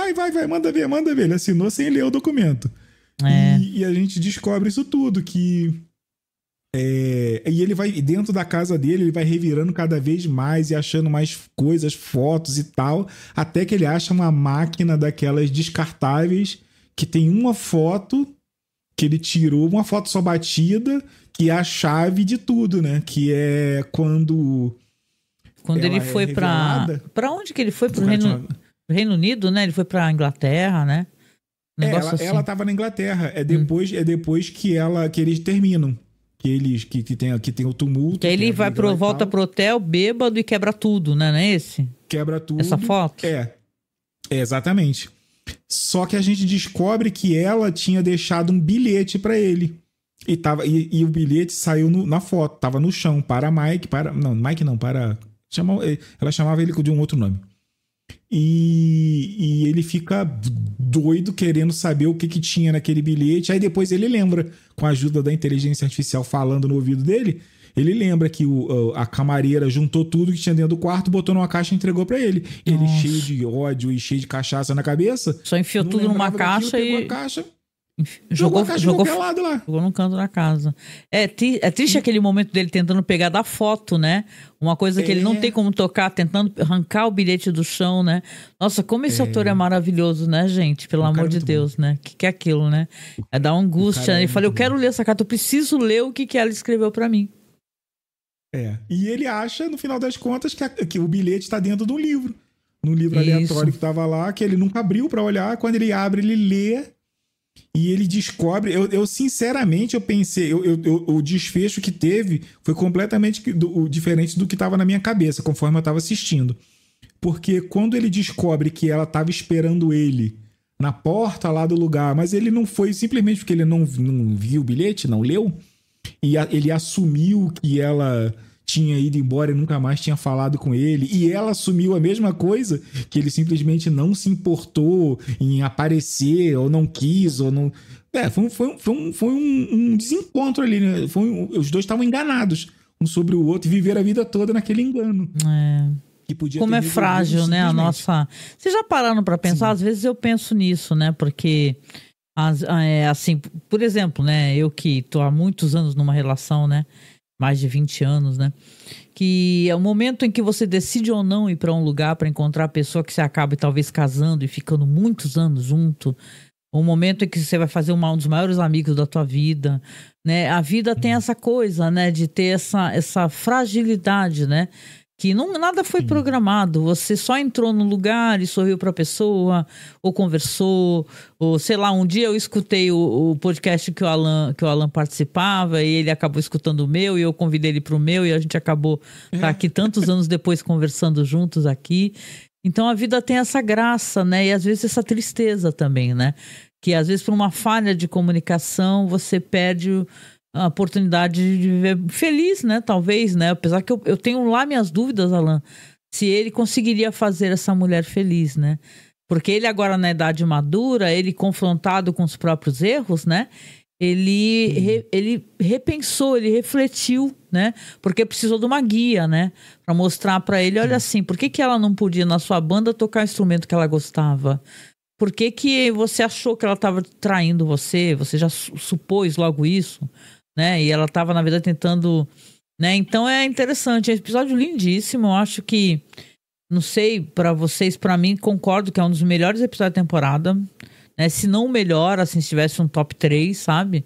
manda ver. Ele assinou sem ler o documento. E a gente descobre isso tudo, que... E ele vai, dentro da casa dele, ele vai revirando cada vez mais e achando mais coisas, fotos e tal, até que ele acha uma máquina daquelas descartáveis que tem uma foto que ele tirou, uma foto só batida, que é a chave de tudo, né? Que é quando ele foi pra onde que ele foi? Pro Reino Unido, né? Ele foi pra Inglaterra, né? Ela tava na Inglaterra. É depois que eles terminam. Que tem o tumulto. Que aí ele volta pro hotel bêbado e quebra tudo, né? Não é esse? Quebra tudo. Essa foto? Exatamente. Só que a gente descobre que ela tinha deixado um bilhete pra ele. E o bilhete saiu na foto. Tava no chão. Para Mike. Ela chamava ele de um outro nome. E ele fica doido querendo saber o que tinha naquele bilhete. Aí depois ele lembra, com a ajuda da inteligência artificial falando no ouvido dele, ele lembra que a camareira juntou tudo que tinha dentro do quarto, botou numa caixa e entregou pra ele. Ele cheio de ódio e cheio de cachaça na cabeça. Só enfiou tudo numa caixa pegou a caixa. Jogou a caixa de qualquer lado lá. Jogou no canto da casa. É triste aquele momento dele tentando pegar da foto, né? Uma coisa que ele não tem como tocar, tentando arrancar o bilhete do chão, né? Nossa, como esse autor é maravilhoso, né, gente? Pelo amor de Deus, né? O que é aquilo, né? É dar angústia. Ele falou, eu quero ler essa carta, eu preciso ler o que ela escreveu pra mim. E ele acha, no final das contas, que o bilhete tá dentro de um livro. Num livro aleatório que tava lá, que ele nunca abriu pra olhar. Quando ele abre, ele lê. E ele descobre... Eu sinceramente, eu pensei... o desfecho que teve foi completamente diferente do que estava na minha cabeça, conforme eu estava assistindo. Porque quando ele descobre que ela estava esperando ele na porta lá do lugar, mas ele não foi simplesmente porque ele não viu o bilhete, não leu, e ele assumiu que ela tinha ido embora e nunca mais tinha falado com ele, e ela assumiu a mesma coisa, que ele simplesmente não se importou em aparecer, ou não quis, ou não... Foi um desencontro ali, né? Os dois estavam enganados um sobre o outro e viveram a vida toda naquele engano. Que podia como é frágil, né? A nossa... Vocês já pararam pra pensar? Sim. Às vezes eu penso nisso, né? Porque, assim, por exemplo, né? Eu que tô há muitos anos numa relação, né? Mais de 20 anos, né? Que é o momento em que você decide ou não ir para um lugar para encontrar a pessoa que você acaba talvez casando e ficando muitos anos junto. O momento em que você vai fazer um dos maiores amigos da tua vida, né? A vida tem essa coisa, né? De ter essa fragilidade, né? Que nada foi programado, você só entrou no lugar e sorriu para a pessoa, ou conversou, ou sei lá, um dia eu escutei o podcast que o Alan participava e ele acabou escutando o meu e eu convidei ele para o meu e a gente acabou aqui tantos anos depois conversando juntos aqui. Então a vida tem essa graça, né? E às vezes essa tristeza também, né? Que às vezes por uma falha de comunicação você perde a oportunidade de viver feliz, né? Talvez, né? Apesar que eu tenho lá minhas dúvidas, Alan, se ele conseguiria fazer essa mulher feliz, né? Porque ele agora na idade madura, ele confrontado com os próprios erros, né? Ele repensou, ele refletiu, né? Porque precisou de uma guia, né? Pra mostrar pra ele, olha assim, por que ela não podia na sua banda tocar o instrumento que ela gostava? Por que você achou que ela estava traindo você? Você já supôs logo isso, né? E ela estava, na verdade, tentando, né? Então é interessante, é um episódio lindíssimo. Eu acho que, não sei, pra vocês, pra mim, concordo que é um dos melhores episódios da temporada, né? Se não o melhor, assim, se tivesse um top 3, sabe?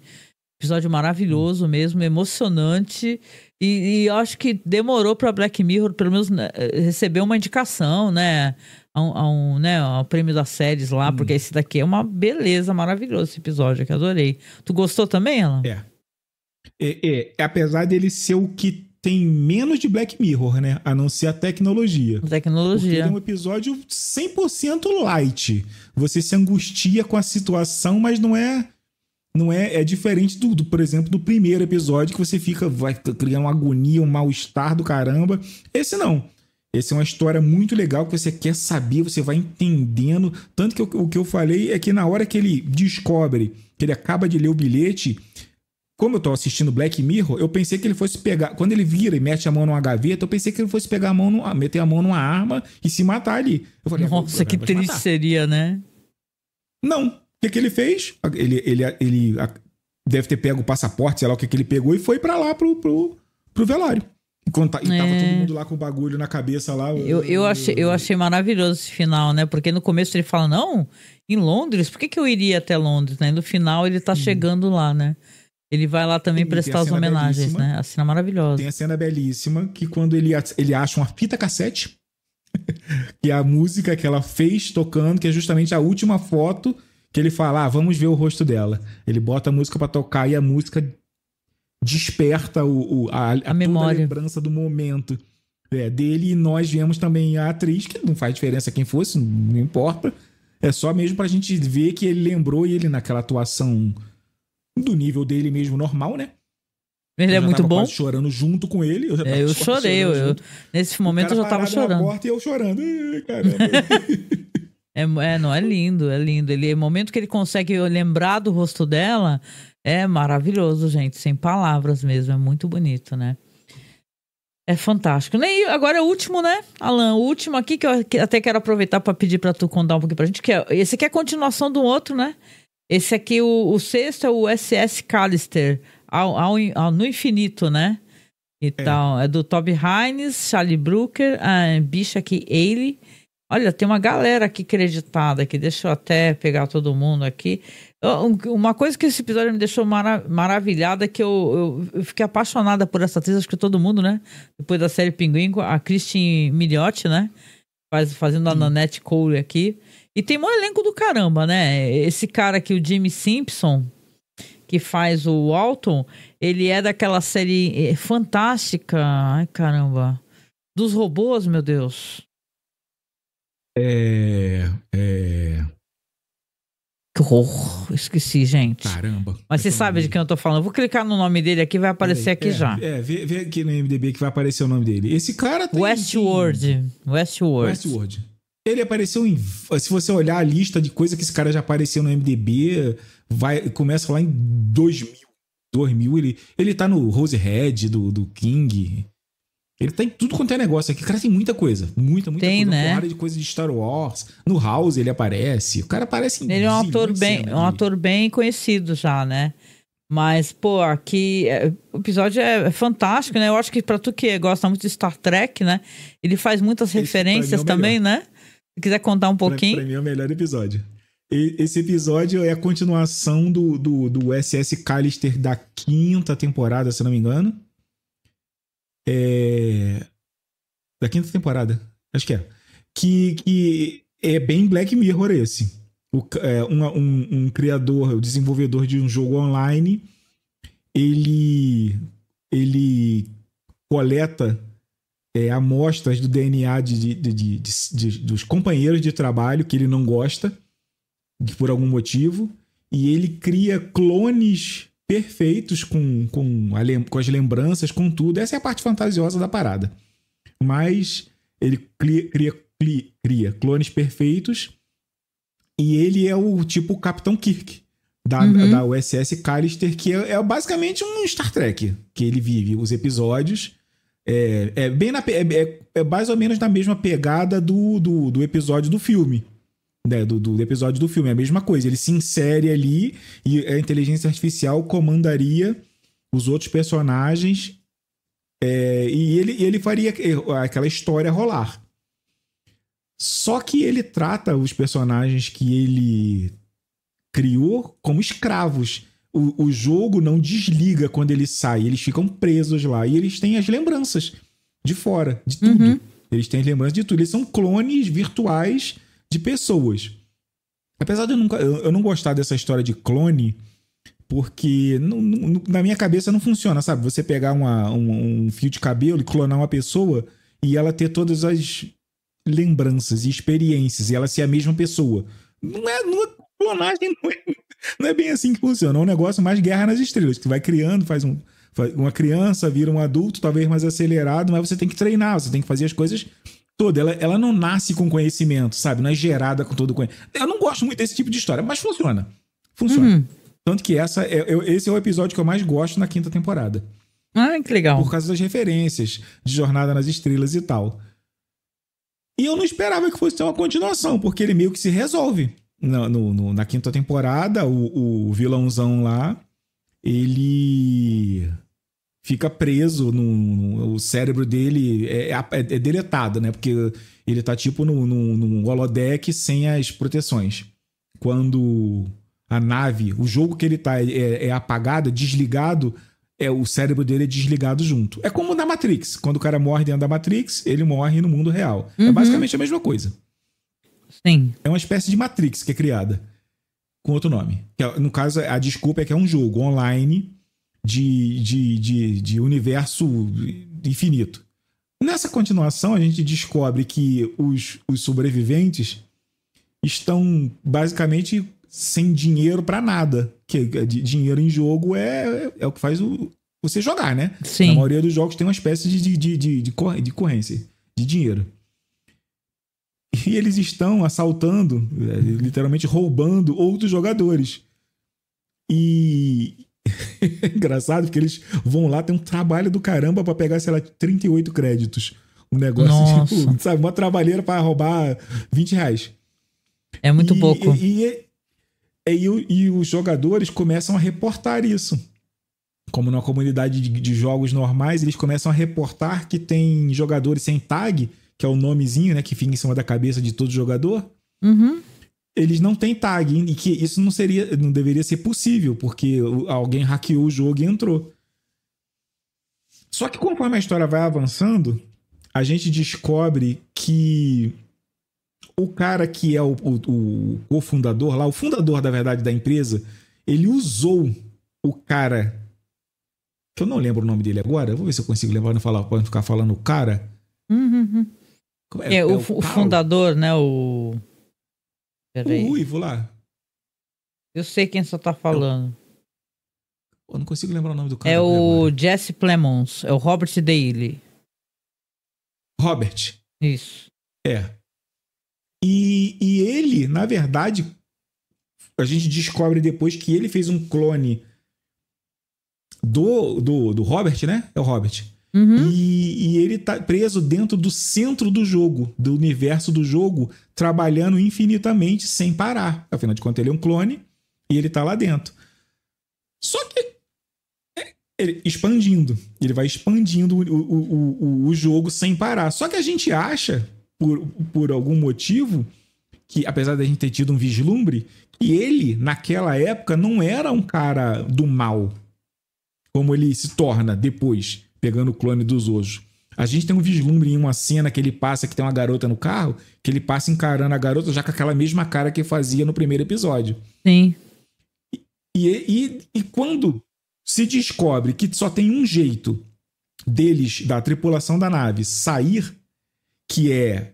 Episódio maravilhoso mesmo, emocionante. E eu acho que demorou pra Black Mirror, pelo menos, né, receber uma indicação, né? Ao prêmio das séries lá, porque esse daqui é uma beleza, maravilhoso esse episódio, que adorei. Tu gostou também, Alan? Apesar dele ser o que tem menos de Black Mirror, né? A não ser a tecnologia. Porque ele é um episódio 100% light. Você se angustia com a situação, mas não é diferente por exemplo, do primeiro episódio, que você vai criando uma agonia, um mal-estar do caramba. Esse não. Esse é uma história muito legal que você quer saber, você vai entendendo. Tanto que o que eu falei é que na hora que ele descobre, que ele acaba de ler o bilhete, como eu tô assistindo Black Mirror, eu pensei que ele fosse pegar... Quando ele vira e mete a mão numa gaveta, eu pensei que ele fosse meter a mão numa arma e se matar ali. Eu falei, nossa, que triste seria, né? Não. O que ele fez? Ele deve ter pego o passaporte, sei lá o que ele pegou, e foi pra lá pro velório. E tava todo mundo lá com o bagulho na cabeça lá. Eu achei maravilhoso esse final, né? Porque no começo ele fala, não, em Londres? Por que eu iria até Londres, né? No final ele tá chegando lá, né? Ele vai lá também prestar as homenagens, né? A cena maravilhosa. Tem a cena belíssima que quando ele acha uma fita cassete, que é a música que ela fez tocando, que é justamente a última foto que ele fala, vamos ver o rosto dela. Ele bota a música pra tocar e a música desperta a memória, toda a lembrança do momento dele. E nós vemos também a atriz, que não faz diferença quem fosse, não importa. É só mesmo pra gente ver que ele lembrou, e ele naquela atuação do nível dele mesmo normal, né? Ele é muito bom. Quase chorando junto com ele. Eu chorei. Nesse momento eu já tava chorando. Na porta e eu chorando. Caramba. Não, é lindo, é lindo. O momento que ele consegue lembrar do rosto dela é maravilhoso, gente. Sem palavras mesmo. É muito bonito, né? É fantástico. E agora é o último, né, Alan? O último aqui que eu até quero aproveitar para pedir para tu contar um pouquinho pra gente. Esse aqui é a continuação do outro, né? Esse aqui, o sexto é o SS Callister, no infinito, né? Então, é do Toby Haynes, Charlie Brooker, a bicha aqui, Ailey. Olha, tem uma galera aqui creditada aqui. Deixa eu até pegar todo mundo aqui. Uma coisa que esse episódio me deixou maravilhada é que eu fiquei apaixonada por essa atriz, acho que todo mundo, né? Depois da série Pinguim, a Christine Milioti, né? Fazendo a Nanette Cole aqui. E tem um elenco do caramba, né? Esse cara aqui, o Jimmy Simpson, que faz o Walton, ele é daquela série fantástica. Ai, caramba. Dos robôs, meu Deus. Que horror. Esqueci, gente. Caramba. Mas você sabe de quem eu tô falando. Eu vou clicar no nome dele aqui, vai aparecer aqui já. Vê aqui no IMDb que vai aparecer o nome dele. Esse cara tem... Westworld. Ele apareceu se você olhar a lista de coisas que esse cara já apareceu no IMDb, começa lá em 2000. Ele tá no Rosehead do King. Ele tá em tudo quanto é negócio aqui. O cara tem muita coisa. Muita tem, coisa. Né? Uma área de coisa de Star Wars. No House ele aparece. O cara aparece em... Ele é um ator bem conhecido já, né? Mas, pô, aqui o episódio é fantástico, né? Eu acho que pra tu que gosta muito de Star Trek, né? Ele faz muitas referências também, né? Se quiser contar um pouquinho. Pra mim é o melhor episódio. Esse episódio é a continuação do SS Callister da 5ª temporada, se não me engano. Da 5ª temporada, acho que é. Que é bem Black Mirror esse. Um criador, o desenvolvedor de um jogo online, ele coleta amostras do DNA dos companheiros de trabalho que ele não gosta, por algum motivo, e ele cria clones perfeitos com as lembranças, com tudo. Essa é a parte fantasiosa da parada. Mas ele cria clones perfeitos e ele é o tipo Capitão Kirk da USS Callister, que é basicamente um Star Trek, que ele vive os episódios. É mais ou menos na mesma pegada do episódio do filme. Né, do episódio do filme, é a mesma coisa. Ele se insere ali e a inteligência artificial comandaria os outros personagens e ele faria aquela história rolar. Só que ele trata os personagens que ele criou como escravos. O jogo não desliga quando ele sai, eles ficam presos lá e eles têm as lembranças de fora, de tudo. Eles têm as lembranças de tudo. Eles são clones virtuais de pessoas. Apesar de eu não gostar dessa história de clone, porque na minha cabeça não funciona, sabe? Você pegar um fio de cabelo e clonar uma pessoa e ela ter todas as lembranças e experiências e ela ser a mesma pessoa. Clonagem não é bem assim que funciona. É um negócio mais Guerra nas Estrelas, que tu vai criando, uma criança, vira um adulto, talvez mais acelerado, mas você tem que treinar, você tem que fazer as coisas toda. Ela não nasce com conhecimento, sabe? Não é gerada com todo o conhecimento. Eu não gosto muito desse tipo de história, mas funciona. Tanto que esse é o episódio que eu mais gosto na 5ª temporada. Ah, que legal. Por causa das referências de Jornada nas Estrelas e tal. E eu não esperava que fosse ter uma continuação, porque ele meio que se resolve. Na 5ª temporada, o vilãozão lá, ele fica preso, o cérebro dele é deletado, né? Porque ele tá tipo num holodeck sem as proteções. Quando a nave, o jogo que ele tá é apagado, desligado, o cérebro dele é desligado junto. É como na Matrix. Quando o cara morre dentro da Matrix, ele morre no mundo real. É basicamente a mesma coisa. Sim. É uma espécie de Matrix que é criada com outro nome. No caso, a desculpa é que é um jogo online de universo infinito. Nessa continuação, a gente descobre que os sobreviventes estão basicamente sem dinheiro pra nada. Que dinheiro em jogo é o que faz você jogar, né? Sim. Na maioria dos jogos tem uma espécie de corrência, de dinheiro. E eles estão assaltando, literalmente roubando outros jogadores. E é engraçado porque eles vão lá, tem um trabalho do caramba pra pegar, sei lá, 38 créditos. Um negócio tipo, sabe, uma trabalheira pra roubar R$20. É muito pouco. E os jogadores começam a reportar isso. Como numa comunidade de jogos normais, eles começam a reportar que tem jogadores sem tag, que é o nomezinho, né, que fica em cima da cabeça de todo jogador. Eles não têm tag, e que isso não deveria ser possível, porque alguém hackeou o jogo e entrou. Só que conforme a história vai avançando, a gente descobre que o cara que é o cofundador lá, o fundador, da verdade, da empresa, ele usou o cara, que eu não lembro o nome dele agora, vou ver se eu consigo lembrar, para não ficar falando o cara. O fundador, né? Peraí. O Ruivo lá. Eu sei quem você tá falando. Eu não consigo lembrar o nome do cara. É o Jesse Plemons. É o Robert Daly. Robert. Isso. E ele, na verdade, a gente descobre depois que ele fez um clone do Robert, né? É o Robert. E ele tá preso dentro do centro do jogo, do universo do jogo, trabalhando infinitamente sem parar. Afinal de contas, ele é um clone e ele tá lá dentro. Só que ele vai expandindo o jogo sem parar. Só que a gente acha, por algum motivo, que apesar da gente ter tido um vislumbre, que ele, naquela época, não era um cara do mal, como ele se torna depois, pegando o clone dos outros. A gente tem um vislumbre em uma cena que ele passa, que tem uma garota no carro, que ele passa encarando a garota já com aquela mesma cara que fazia no primeiro episódio. Sim. E quando se descobre que só tem um jeito deles, da tripulação da nave, sair, que é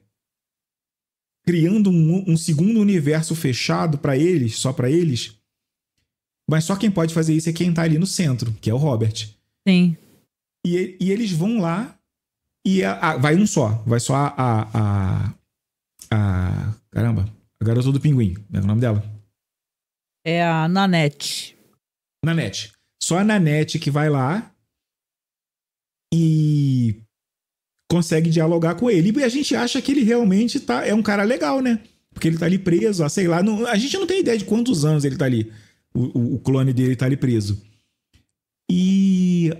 criando um segundo universo fechado para eles, só para eles. Mas só quem pode fazer isso é quem tá ali no centro, que é o Robert. Sim. E eles vão lá e vai um só. Vai só caramba, a garota do pinguim. Como é o nome dela? É a Nanette. Nanette. Só a Nanette que vai lá e consegue dialogar com ele. E a gente acha que ele realmente é um cara legal, né? Porque ele tá ali preso, sei lá. A gente não tem ideia de quantos anos ele tá ali. O clone dele tá ali preso. E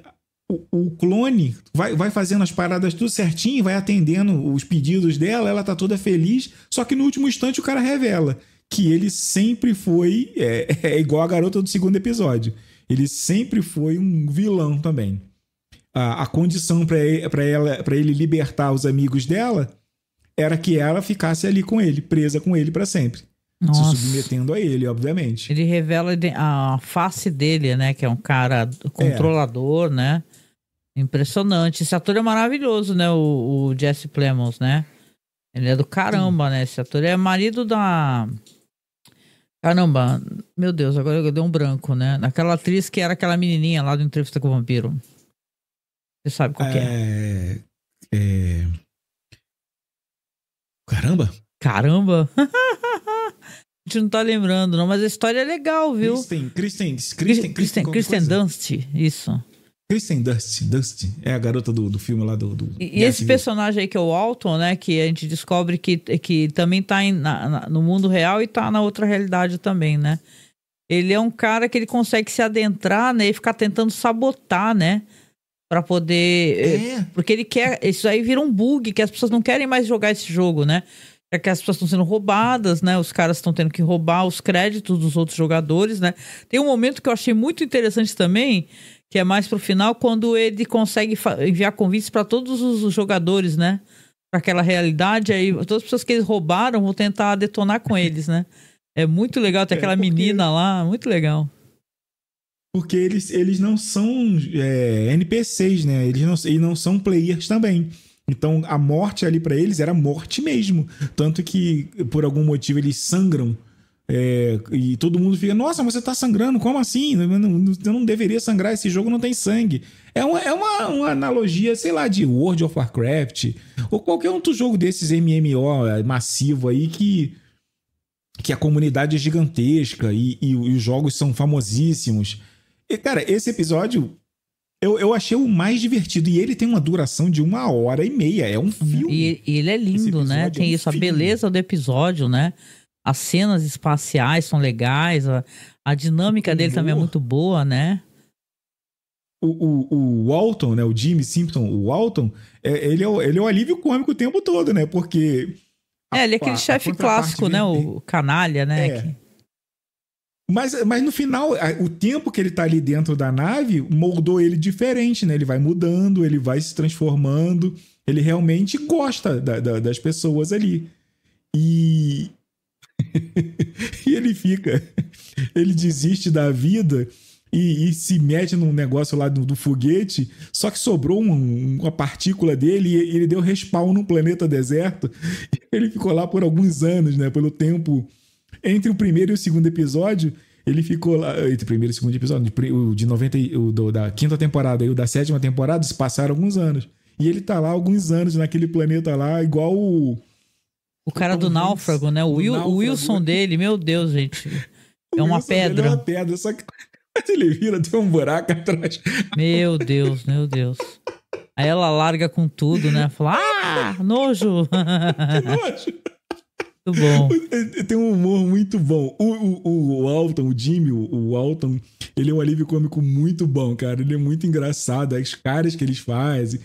o clone vai fazendo as paradas tudo certinho, vai atendendo os pedidos dela, ela tá toda feliz, só que no último instante o cara revela que ele sempre foi igual a garota do segundo episódio. Ele sempre foi um vilão também. A condição para ele libertar os amigos dela era que ela ficasse ali com ele, presa com ele para sempre. Nossa. Se submetendo a ele, obviamente. Ele revela a face dele, né? Que é um cara controlador, né? Impressionante. Esse ator é maravilhoso, né? O Jesse Plemons, né? Ele é do caramba, né? Esse ator é marido da... Caramba, meu Deus, agora eu dei um branco, né? Naquela atriz que era aquela menininha lá do Entrevista com o Vampiro. Você sabe qual que é? Caramba! A gente não tá lembrando, não, mas a história é legal, viu? Kristen Dunst, isso. Kristen Dunst, é a garota do filme lá do e esse personagem aí que é o Alton, né, que a gente descobre que também tá no mundo real e tá na outra realidade também, né? Ele é um cara que ele consegue se adentrar, né, e ficar tentando sabotar, né? Pra poder... Porque ele quer... Isso aí vira um bug, que as pessoas não querem mais jogar esse jogo, né? É que as pessoas estão sendo roubadas, né? Os caras estão tendo que roubar os créditos dos outros jogadores, né? Tem um momento que eu achei muito interessante também, que é mais pro final, quando ele consegue enviar convites para todos os jogadores, né? Para aquela realidade, aí todas as pessoas que eles roubaram vão tentar detonar com eles, né? É muito legal, tem aquela menina lá, muito legal. Porque eles não são NPCs, né? Eles não são players também. Então a morte ali pra eles era morte mesmo. Tanto que por algum motivo eles sangram. E todo mundo fica, nossa, mas você tá sangrando, como assim? Eu não deveria sangrar, esse jogo não tem sangue. É uma analogia, sei lá, de World of Warcraft ou qualquer outro jogo desses MMO massivo aí que a comunidade é gigantesca e os jogos são famosíssimos. E, cara, esse episódio eu achei o mais divertido. E ele tem uma duração de 1h30. É um filme. E ele é lindo, né? Tem isso, a beleza do episódio, né? As cenas espaciais são legais. A dinâmica dele também é muito boa, né? O Walton, né? O Jimmy Simpson, o Walton, ele é o alívio cômico o tempo todo, né? Porque... ele é aquele chefe clássico, né? O canalha, né? Mas no final, o tempo que ele tá ali dentro da nave moldou ele diferente, né? Ele vai mudando, ele vai se transformando. Ele realmente gosta das pessoas ali. E ele desiste da vida e se mete num negócio lá do foguete, só que sobrou uma partícula dele e ele deu respawn num planeta deserto. Ele ficou lá por alguns anos, né? Pelo tempo... Entre o primeiro e o segundo episódio, ele ficou lá... Entre o primeiro e o segundo episódio, da quinta temporada e o da sétima temporada, se passaram alguns anos. E ele tá lá alguns anos naquele planeta lá, igual o cara do Náufrago, né? O Wilson dele, meu Deus, gente. É uma pedra. É uma pedra, só que quando ele vira, tem um buraco atrás. Meu Deus. Aí ela larga com tudo, né? Fala, nojo! Nojo! Muito bom. Tem um humor muito bom. O Alton, o Jimmy, o Alton, ele é um alívio cômico muito bom, cara. Ele é muito engraçado. As caras que ele faz.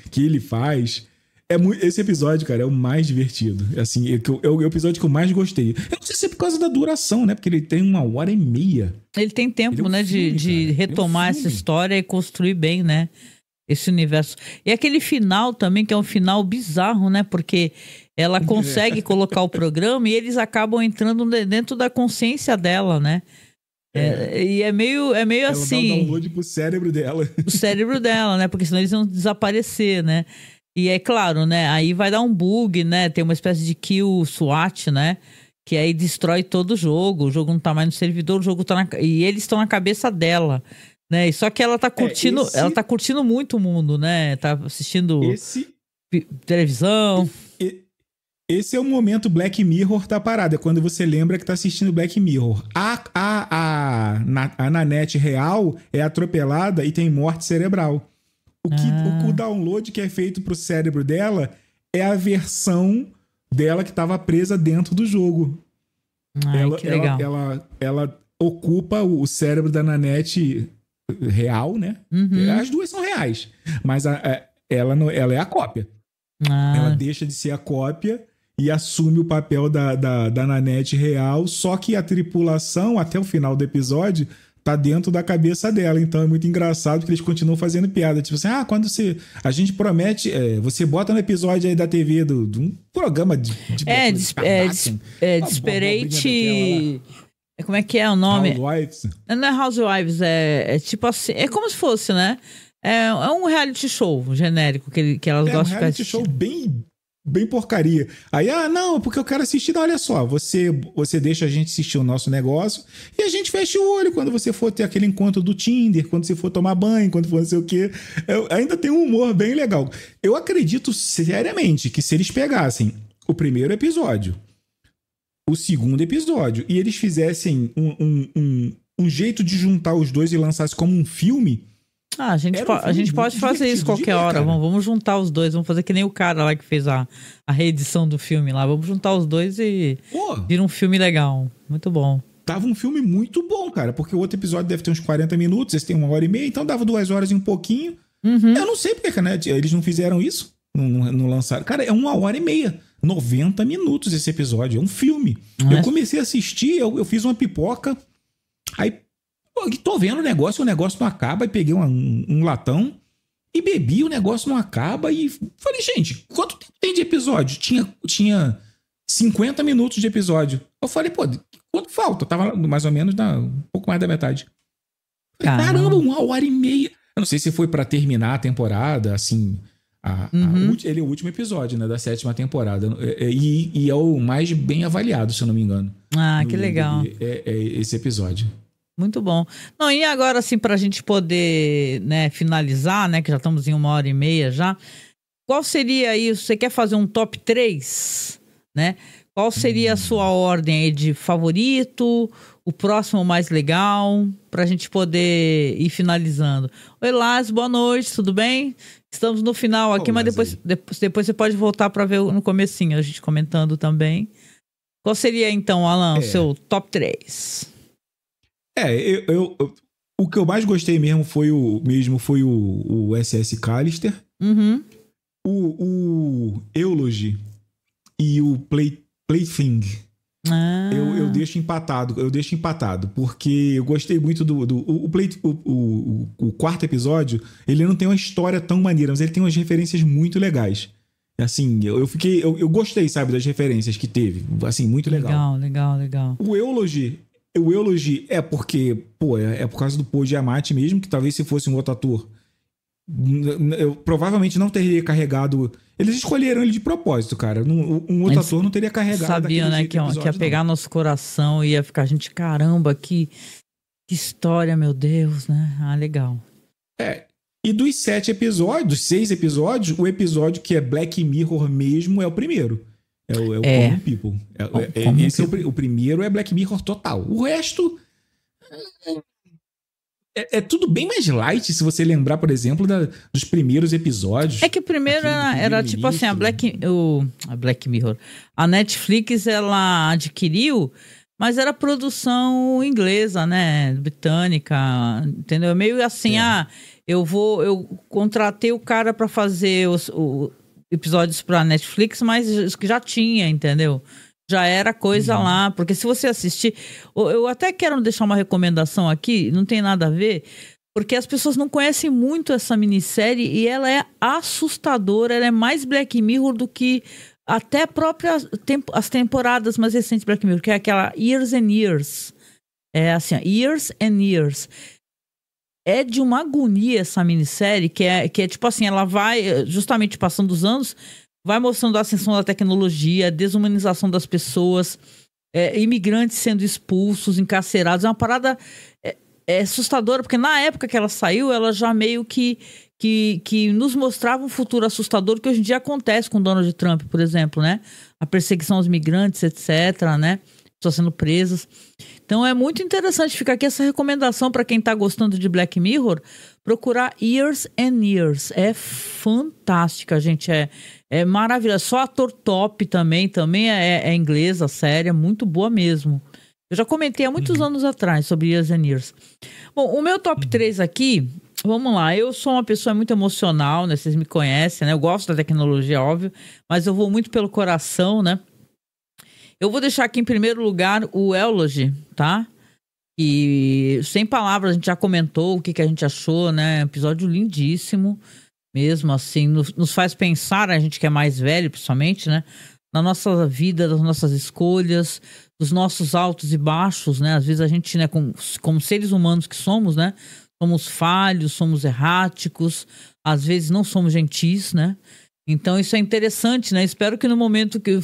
Esse episódio, cara, é o mais divertido. Assim, é o episódio que eu mais gostei. Eu não sei se é por causa da duração, né? Porque ele tem 1h30. Ele tem tempo, né? De retomar essa história e construir bem, né? Esse universo. E aquele final também, que é um final bizarro, né? Porque ela consegue colocar o programa e eles acabam entrando dentro da consciência dela, né? E é meio ela assim. Dá um download pro cérebro dela. O cérebro dela, né? Porque senão eles vão desaparecer, né? E é claro, né? Aí vai dar um bug, né? Tem uma espécie de kill SWAT, né? Que aí destrói todo o jogo não tá mais no servidor, o jogo tá e eles estão na cabeça dela, né? E só que ela tá curtindo, ela tá curtindo muito o mundo, né? Tá assistindo televisão. Esse é o momento Black Mirror da parada, é quando você lembra que tá assistindo Black Mirror. A Nanette real é atropelada e tem morte cerebral. O download que é feito pro cérebro dela é a versão dela que estava presa dentro do jogo. Que legal. Ela ocupa o cérebro da Nanette real, né? Uhum. As duas são reais, mas ela é a cópia. Ela deixa de ser a cópia e assume o papel da Nanette real, só que a tripulação, até o final do episódio, tá dentro da cabeça dela. Então é muito engraçado que eles continuam fazendo piada. Tipo assim, quando a gente promete, você bota no episódio aí da TV de um programa de Desperate... Como é que é o nome? Housewives. Não é Housewives, é tipo assim... É como se fosse, né? É um reality show genérico que elas gostam de ficar assistindo. É um reality show bem porcaria. Aí, não, porque eu quero assistir. Não, olha só, você deixa a gente assistir o nosso negócio e a gente fecha o olho quando você for ter aquele encontro do Tinder, quando você for tomar banho, quando for não sei o quê. Ainda tem um humor bem legal. Eu acredito seriamente que se eles pegassem o primeiro episódio, o segundo episódio, e eles fizessem um jeito de juntar os dois e lançassem como um filme... a gente pode fazer isso qualquer hora. Vamos juntar os dois. Vamos fazer que nem o cara lá que fez a reedição do filme lá. Vamos juntar os dois e vira um filme legal. Muito bom. Tava um filme muito bom, cara. Porque o outro episódio deve ter uns 40 minutos. Esse tem 1h30. Então dava 2 horas e um pouquinho. Uhum. Eu não sei porque, né? Eles não fizeram isso. Não lançaram. Cara, é 1h30. 90 minutos esse episódio. É um filme. Eu comecei a assistir. Eu fiz uma pipoca. Aí... tô vendo o negócio não acaba, e peguei um latão e bebi, o negócio não acaba, e falei, gente, quanto tempo tem de episódio? Tinha 50 minutos de episódio. Eu falei, quanto falta? Tava mais ou menos um pouco mais da metade. Caramba, 1h30. Eu não sei se foi pra terminar a temporada, assim, ele é o último episódio, né, da 7ª temporada, e é o mais bem avaliado, se eu não me engano. Que legal. É esse episódio. Muito bom. Não, e agora, assim, para a gente poder, né, finalizar, né, que já estamos em 1h30 já, qual seria aí, você quer fazer um top 3, né? Qual seria a sua ordem aí de favorito, o próximo mais legal, para a gente poder ir finalizando? Oi, Lázaro, boa noite, tudo bem? Estamos no final aqui, mas depois você pode voltar para ver no comecinho, a gente comentando também. Qual seria, então, Alan, o seu top 3? O que eu mais gostei mesmo foi o SS Callister, o Eulogy e o Plaything. Eu deixo empatado, porque eu gostei muito o quarto episódio. Ele não tem uma história tão maneira, mas ele tem umas referências muito legais. Assim, eu gostei, sabe, das referências que teve. Assim, muito legal. Legal. O Eulogy é porque, é por causa do Paul Giamatti mesmo, que talvez se fosse um outro ator, eu provavelmente não teria carregado. Eles escolheram ele de propósito, cara. Um outro ator não teria carregado. Sabiam, né, que ia pegar nosso coração e ia ficar, gente, caramba, que história, meu Deus, né? Legal. E dos 6 episódios, o episódio que é Black Mirror mesmo é o primeiro. É o Common People. O primeiro é Black Mirror total. O resto é tudo bem mais light, se você lembrar, por exemplo, dos primeiros episódios. É que o primeiro era tipo assim, a Black Mirror. A Netflix, ela adquiriu, mas era produção inglesa, né? Britânica, entendeu? Meio assim, eu contratei o cara para fazer os episódios pra Netflix, mas que já tinha, entendeu? Já era coisa lá, porque se você assistir... Eu até quero deixar uma recomendação aqui, não tem nada a ver, porque as pessoas não conhecem muito essa minissérie e ela é assustadora, ela é mais Black Mirror do que até as temporadas mais recentes de Black Mirror, que é aquela Years and Years. É assim, Years and Years. É de uma agonia essa minissérie, que é tipo assim, ela vai, justamente passando os anos, vai mostrando a ascensão da tecnologia, a desumanização das pessoas, imigrantes sendo expulsos, encarcerados. É uma parada assustadora, porque na época que ela saiu, ela já meio que nos mostrava um futuro assustador que hoje em dia acontece com Donald Trump, por exemplo, né? A perseguição aos migrantes, etc., né? Pessoas sendo presas. Então é muito interessante ficar aqui essa recomendação para quem tá gostando de Black Mirror, procurar Years and Years. É fantástica, gente. É maravilhosa. Só ator top também é inglesa, séria, muito boa mesmo. Eu já comentei há muitos anos atrás sobre Years and Years. Bom, o meu top 3 aqui, vamos lá. Eu sou uma pessoa muito emocional, né? Vocês me conhecem, né? Eu gosto da tecnologia, óbvio, mas eu vou muito pelo coração, né? Eu vou deixar aqui em primeiro lugar o Eulogy, tá? E sem palavras, a gente já comentou o que a gente achou, né? Episódio lindíssimo, mesmo assim. Nos faz pensar, a gente que é mais velho, principalmente, né? Na nossa vida, das nossas escolhas, dos nossos altos e baixos, né? Às vezes a gente, né, como seres humanos que somos, né? Somos falhos, somos erráticos, às vezes não somos gentis, né? Então isso é interessante, né? Espero que no momento que eu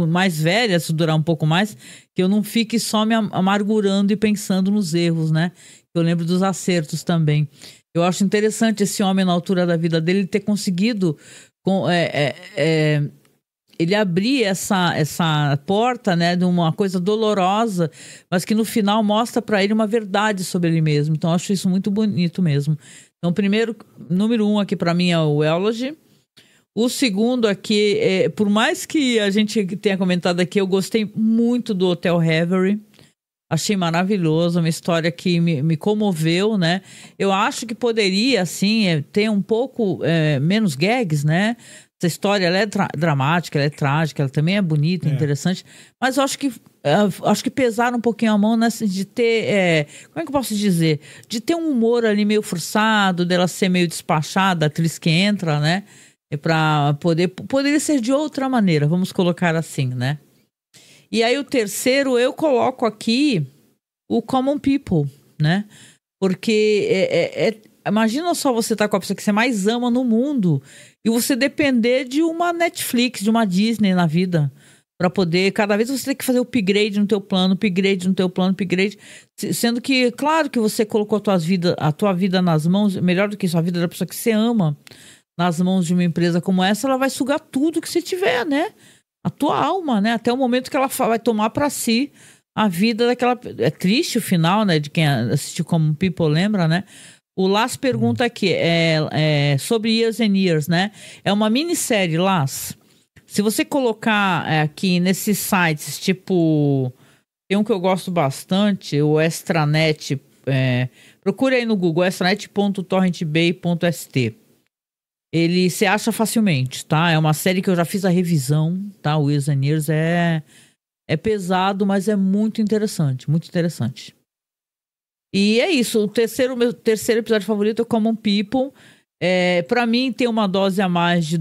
mais velha, se durar um pouco mais, que eu não fique só me amargurando e pensando nos erros, né? Eu lembro dos acertos também. Eu acho interessante esse homem na altura da vida dele ter conseguido ele abrir essa porta, né, de uma coisa dolorosa, mas que no final mostra para ele uma verdade sobre ele mesmo. Então eu acho isso muito bonito mesmo. Então número 1 aqui para mim é o Eulogy. O segundo aqui, por mais que a gente tenha comentado aqui, eu gostei muito do Hotel Reverie. Achei maravilhoso, uma história que me comoveu, né? Eu acho que poderia, assim, ter um pouco menos gags, né? Essa história, ela é dramática, ela é trágica, ela também é bonita, interessante. Mas eu acho que pesaram um pouquinho a mão nessa de ter... como é que eu posso dizer? De ter um humor ali meio forçado, dela ser meio despachada, a atriz que entra, né? Para poderia ser de outra maneira, vamos colocar assim, né? E aí o terceiro eu coloco aqui o Common People, né? Porque imagina só você estar com a pessoa que você mais ama no mundo e você depender de uma Netflix, de uma Disney na vida, para poder, cada vez você tem que fazer upgrade no teu plano, upgrade, sendo que, claro que você colocou a tua vida nas mãos, melhor do que isso, a vida da pessoa que você ama, nas mãos de uma empresa como essa, ela vai sugar tudo que você tiver, né? A tua alma, né? Até o momento que ela vai tomar para si a vida daquela... É triste o final, né? De quem assistiu Common People, lembra, né? O Las pergunta aqui, sobre Years and Years, né? É uma minissérie, Las. Se você colocar aqui nesses sites, tipo... Tem um que eu gosto bastante, o Extranet. Procure aí no Google, extranet.torrentbay.st. Você acha facilmente, tá? É uma série que eu já fiz a revisão, tá? O Years and Years é pesado, mas é muito interessante, muito interessante. E é isso, meu terceiro episódio favorito é Common People. Pra mim tem uma dose a mais de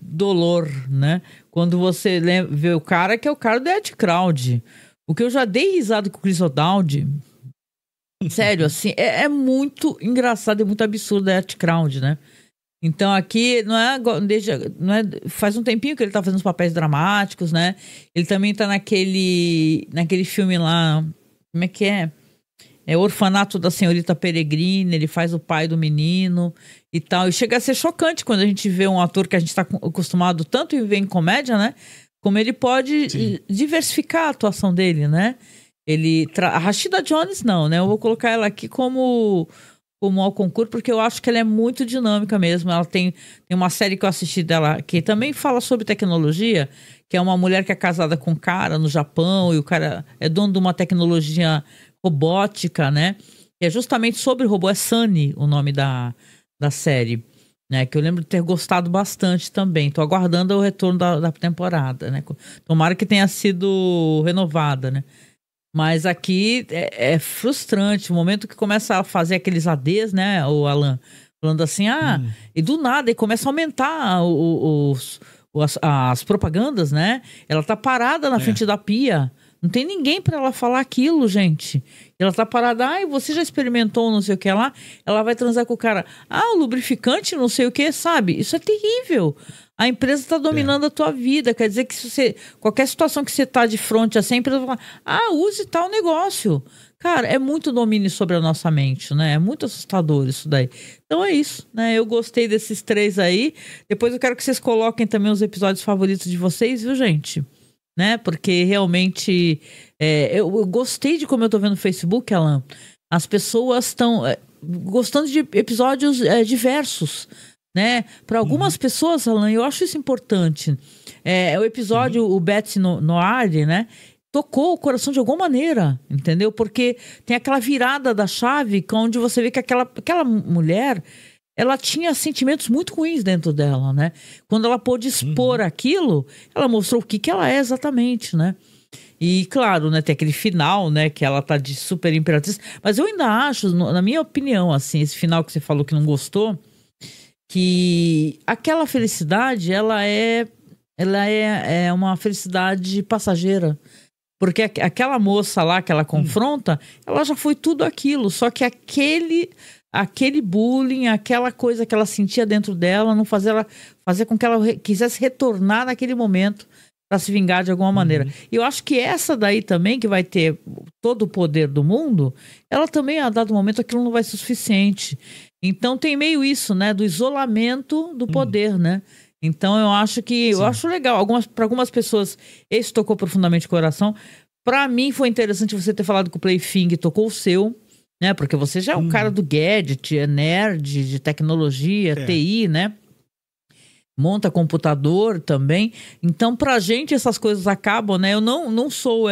dolor, né? Quando você vê o cara, que é o cara do Ed Crowd. O que eu já dei risada com o Chris O'Dowd, sério, assim, é muito engraçado e muito absurdo o Ed Crowd, né? Então aqui faz um tempinho que ele tá fazendo os papéis dramáticos, né? Ele também tá naquele filme lá, como é que é? É Orfanato da Senhorita Peregrine, ele faz o pai do menino e tal. E chega a ser chocante quando a gente vê um ator que a gente tá acostumado tanto em ver em comédia, né? Como ele pode diversificar a atuação dele, né? A Rashida Jones não, né? Eu vou colocar ela aqui como ao concurso, porque eu acho que ela é muito dinâmica mesmo. Ela tem uma série que eu assisti dela que também fala sobre tecnologia, que é uma mulher que é casada com um cara no Japão, e o cara é dono de uma tecnologia robótica, né? E é justamente sobre robô, é Sunny o nome da série, né? Que eu lembro de ter gostado bastante também. Tô aguardando o retorno da temporada, né? Tomara que tenha sido renovada, né? Mas aqui é frustrante. O momento que começa a fazer aqueles ADs, né, o Alan? Falando assim, e do nada, e começa a aumentar as propagandas, né? Ela tá parada na frente da pia, Não tem ninguém para ela falar aquilo, gente. Ela tá parada, ai, você já experimentou não sei o que lá? Ela vai transar com o cara. Ah, o lubrificante não sei o que, sabe? Isso é terrível. A empresa tá dominando a tua vida. Quer dizer que se você, qualquer situação que você tá de frente, assim, a empresa vai falar, use tal negócio. Cara, é muito domínio sobre a nossa mente, né? É muito assustador isso daí. Então é isso, né? Eu gostei desses 3 aí. Depois eu quero que vocês coloquem também os episódios favoritos de vocês, viu, gente? Né? Porque realmente eu gostei de como eu tô vendo no Facebook, Alan. As pessoas estão gostando de episódios diversos, né? Para algumas pessoas, Alan, eu acho isso importante. O episódio, o Betsy Noir, né? Tocou o coração de alguma maneira, entendeu? Porque tem aquela virada da chave onde você vê que aquela mulher, ela tinha sentimentos muito ruins dentro dela, né? Quando ela pôde expor aquilo, ela mostrou o que ela é exatamente, né? E claro, né, tem aquele final, né, que ela tá de super imperatriz. Mas eu ainda acho, na minha opinião, assim, esse final que você falou que não gostou, que aquela felicidade, ela é uma felicidade passageira. Porque aquela moça lá que ela confronta, ela já foi tudo aquilo. Só que aquele bullying, aquela coisa que ela sentia dentro dela, não fazia com que ela quisesse retornar naquele momento para se vingar de alguma maneira. E eu acho que essa daí também, que vai ter todo o poder do mundo, ela também, a dado momento, aquilo não vai ser suficiente. Então tem meio isso, né? Do isolamento do poder, né? Então eu acho legal. Para algumas pessoas, esse tocou profundamente o coração. Para mim foi interessante você ter falado que o Plaything tocou o seu, né? Porque você já é um cara do gadget, é nerd de tecnologia, TI, né? Monta computador também. Então, pra gente, essas coisas acabam, né? Eu não sou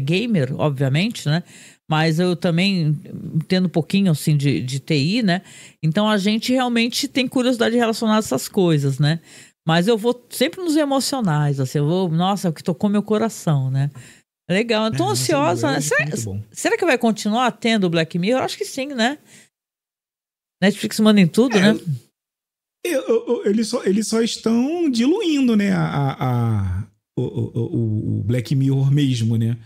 gamer, obviamente, né? Mas eu também entendo um pouquinho, assim, de TI, né? Então, a gente realmente tem curiosidade relacionada a essas coisas, né? Mas eu vou sempre nos emocionais, assim. Nossa, o que tocou meu coração, né? Legal, eu tô ansiosa, né? Será que vai continuar tendo o Black Mirror? Eu acho que sim, né? Netflix manda em tudo, né? Eles só estão diluindo, né, o Black Mirror mesmo, né?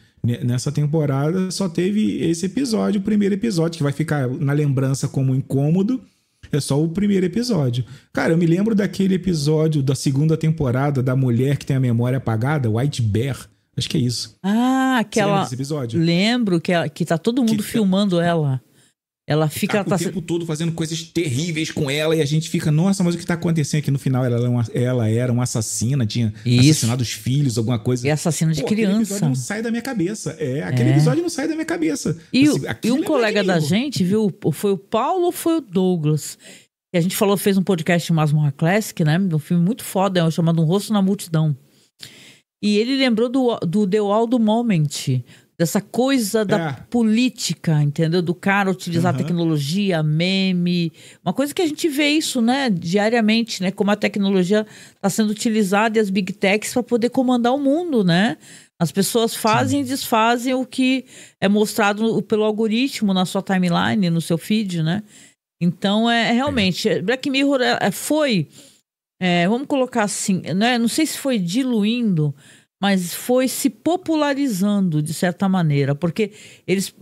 Nessa temporada só teve esse episódio, o primeiro episódio, que vai ficar na lembrança como incômodo. É só o primeiro episódio. Cara, eu me lembro daquele episódio da segunda temporada da mulher que tem a memória apagada, White Bear. Acho que é isso. Ah, aquela... Você lembra desse episódio? Lembro que tá todo mundo filmando ela. Ela fica... o tempo todo fazendo coisas terríveis com ela e a gente fica, nossa, mas o que tá acontecendo aqui no final? Ela era uma assassina, tinha assassinado os filhos, alguma coisa. E assassina de criança. Aquele episódio não sai da minha cabeça. Aquele episódio não sai da minha cabeça. E um colega da gente, viu? Foi o Paulo ou foi o Douglas? E a gente fez um podcast Masmorra Classic, né? Um filme muito foda, chamado Um Rosto na Multidão. E ele lembrou do The Waldo Moment, dessa coisa da política, entendeu? Do cara utilizar a tecnologia, meme. Uma coisa que a gente vê isso, né? Diariamente, né? Como a tecnologia está sendo utilizada e as big techs para poder comandar o mundo, né? As pessoas fazem e desfazem o que é mostrado pelo algoritmo na sua timeline, no seu feed, né? Então, realmente, Black Mirror foi... vamos colocar assim, né? Não sei se foi diluindo, mas foi se popularizando de certa maneira, porque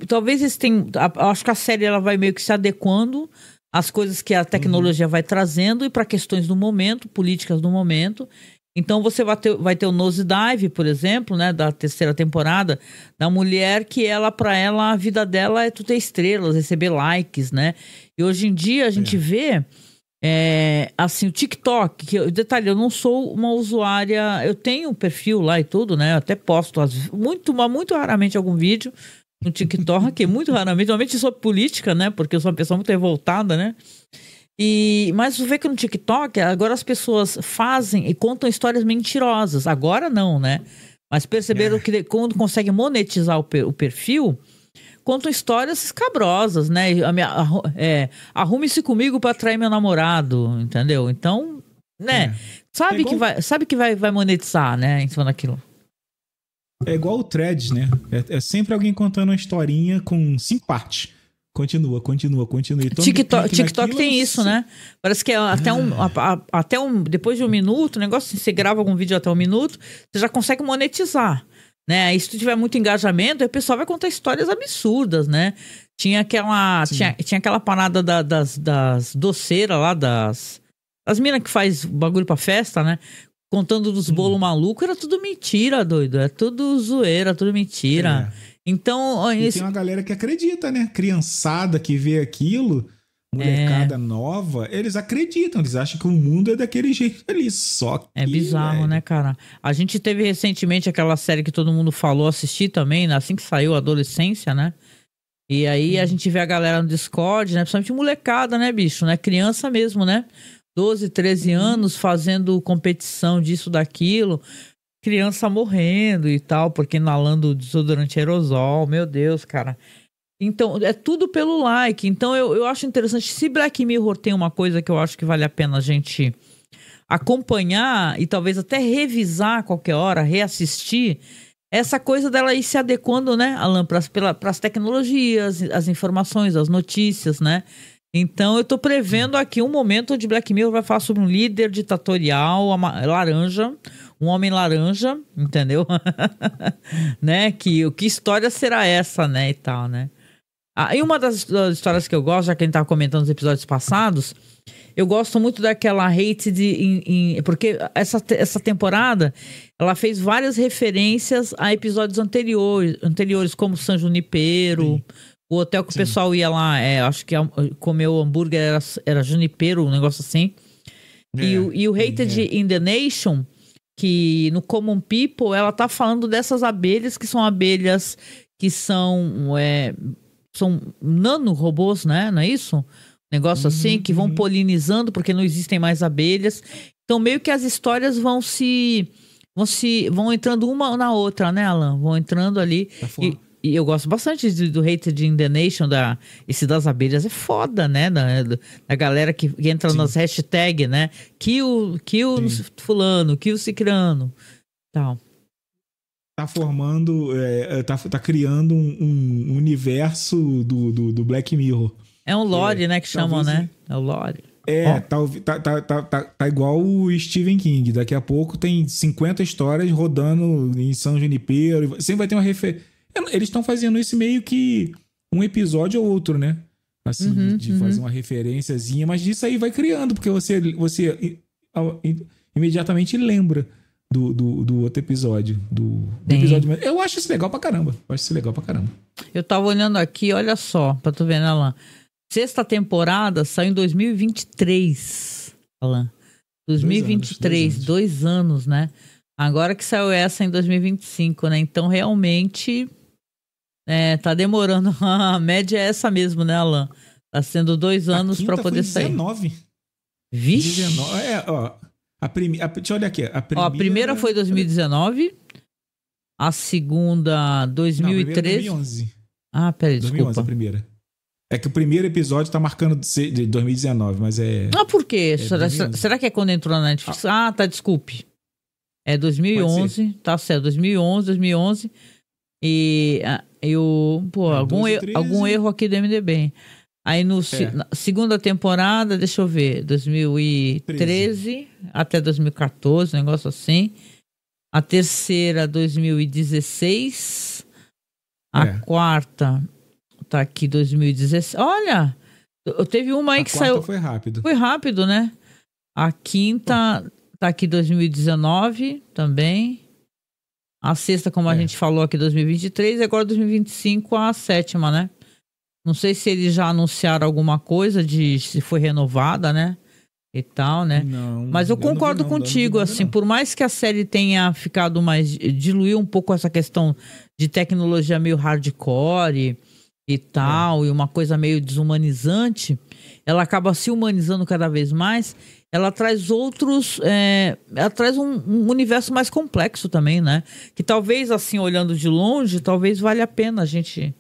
talvez eles tenham, acho que a série ela vai meio que se adequando às coisas que a tecnologia vai trazendo e para questões do momento, políticas do momento. Então você vai ter o Nosedive, por exemplo, né, da terceira temporada, da mulher que para ela a vida dela é tu ter estrelas, receber likes, né? E hoje em dia a gente vê assim, o TikTok, detalhe, eu não sou uma usuária, eu tenho um perfil lá e tudo, né? Eu até posto muito raramente algum vídeo no TikTok, muito raramente, normalmente sobre política, né? Porque eu sou uma pessoa muito revoltada, né? Mas você vê que no TikTok, agora as pessoas fazem e contam histórias mentirosas. Agora não, né? Mas perceberam que quando conseguem monetizar o perfil, contam histórias escabrosas, né? Arrume-se comigo para atrair meu namorado, entendeu? Então, né? Sabe que vai monetizar, né? Em cima daquilo. É igual o Threads, né? É sempre alguém contando uma historinha com 5 partes. Continua. TikTok tem isso, né? Parece que depois de 1 minuto, o negócio, você grava algum vídeo até 1 minuto, você já consegue monetizar. né? Aí se tu tiver muito engajamento, aí o pessoal vai contar histórias absurdas, né? Tinha aquela parada das doceiras lá, das minas que faz bagulho pra festa, né? Contando dos bolos malucos, era tudo mentira, doido. É tudo zoeira, tudo mentira. Então... E tem uma galera que acredita, né? Criançada que vê aquilo, molecada nova, eles acreditam, eles acham que o mundo é daquele jeito ali, só que... É bizarro, né, cara? A gente teve recentemente aquela série que todo mundo falou, assistir também, assim que saiu, Adolescência, né? E aí a gente vê a galera no Discord, né? Principalmente molecada, né, bicho? Né? Criança mesmo, né? 12, 13 anos fazendo competição disso, daquilo. Criança morrendo e tal, porque inalando desodorante aerosol. Meu Deus, cara. Então, é tudo pelo like. Então, eu acho interessante. Se Black Mirror tem uma coisa que eu acho que vale a pena a gente acompanhar e talvez até revisar a qualquer hora, reassistir, essa coisa dela ir se adequando, né, Alan, para as tecnologias, as informações, as notícias, né? Então, eu tô prevendo aqui um momento onde Black Mirror vai falar sobre um líder ditatorial laranja, um homem laranja, entendeu? Né? Que história será essa, né, e tal, né? E uma das histórias que eu gosto, já que a gente tava comentando nos episódios passados, eu gosto muito daquela Hated porque essa temporada ela fez várias referências a episódios anteriores como San Junipero, o hotel que o pessoal ia lá, acho que comer o hambúrguer era Junipero, um negócio assim. E o Hated in the Nation, que no Common People, ela tá falando dessas abelhas que são abelhas que são nanorobôs, né? Não é isso? Negócio assim, que vão polinizando porque não existem mais abelhas. Então, meio que as histórias vão entrando uma na outra, né, Alan? Vão entrando ali. E eu gosto bastante do Hated in the Nation, esse das abelhas é foda, né? Da galera que entra nas hashtags, né? Kill fulano, kill cicrano, tal. Tá formando, tá criando um universo do Black Mirror. É um lore, né, que chamam, né? É o lore. Tá igual o Stephen King. Daqui a pouco tem 50 histórias rodando em São Junipero. Sempre vai ter uma referência. Eles estão fazendo isso meio que um episódio ou outro, né? Assim, de fazer uma referenciazinha. Mas disso aí vai criando, porque você imediatamente lembra do outro episódio. Do episódio. Eu acho isso legal pra caramba. Eu tava olhando aqui, olha só, pra tu ver, né, Alan? Sexta temporada saiu em 2023, Alan. 2023, 2 anos, né? Agora que saiu essa em 2025, né? Então, realmente, tá demorando. A média é essa mesmo, né, Alan? Tá sendo 2 anos pra poder sair. 19. Vixe! 19. Deixa eu olhar aqui. A primeira foi 2019. A segunda, 2013. Não, a primeira 2011. Peraí, desculpa. 2011 a primeira. É que o primeiro episódio tá marcando de 2019, mas é... por quê? Será que é quando entrou na Netflix? Tá, desculpe. É 2011, tá certo, 2011. E algum erro aqui do MDB. Aí na segunda temporada, deixa eu ver, 2013 até 2014, um negócio assim. A terceira, 2016. A quarta... Tá aqui 2016. Olha! Teve uma aí que saiu. Foi rápido. Foi rápido, né? A quinta tá aqui 2019 também. A sexta, como a gente falou aqui, 2023. E agora 2025, a sétima, né? Não sei se eles já anunciaram alguma coisa de se foi renovada, né? E tal, né? Não, mas eu concordo contigo, assim, por mais que a série tenha ficado mais... Diluiu um pouco essa questão de tecnologia meio hardcore e tal, e uma coisa meio desumanizante, ela acaba se humanizando cada vez mais, ela traz outros... ela traz um universo mais complexo também, né? Que talvez, assim, olhando de longe, talvez valha a pena a gente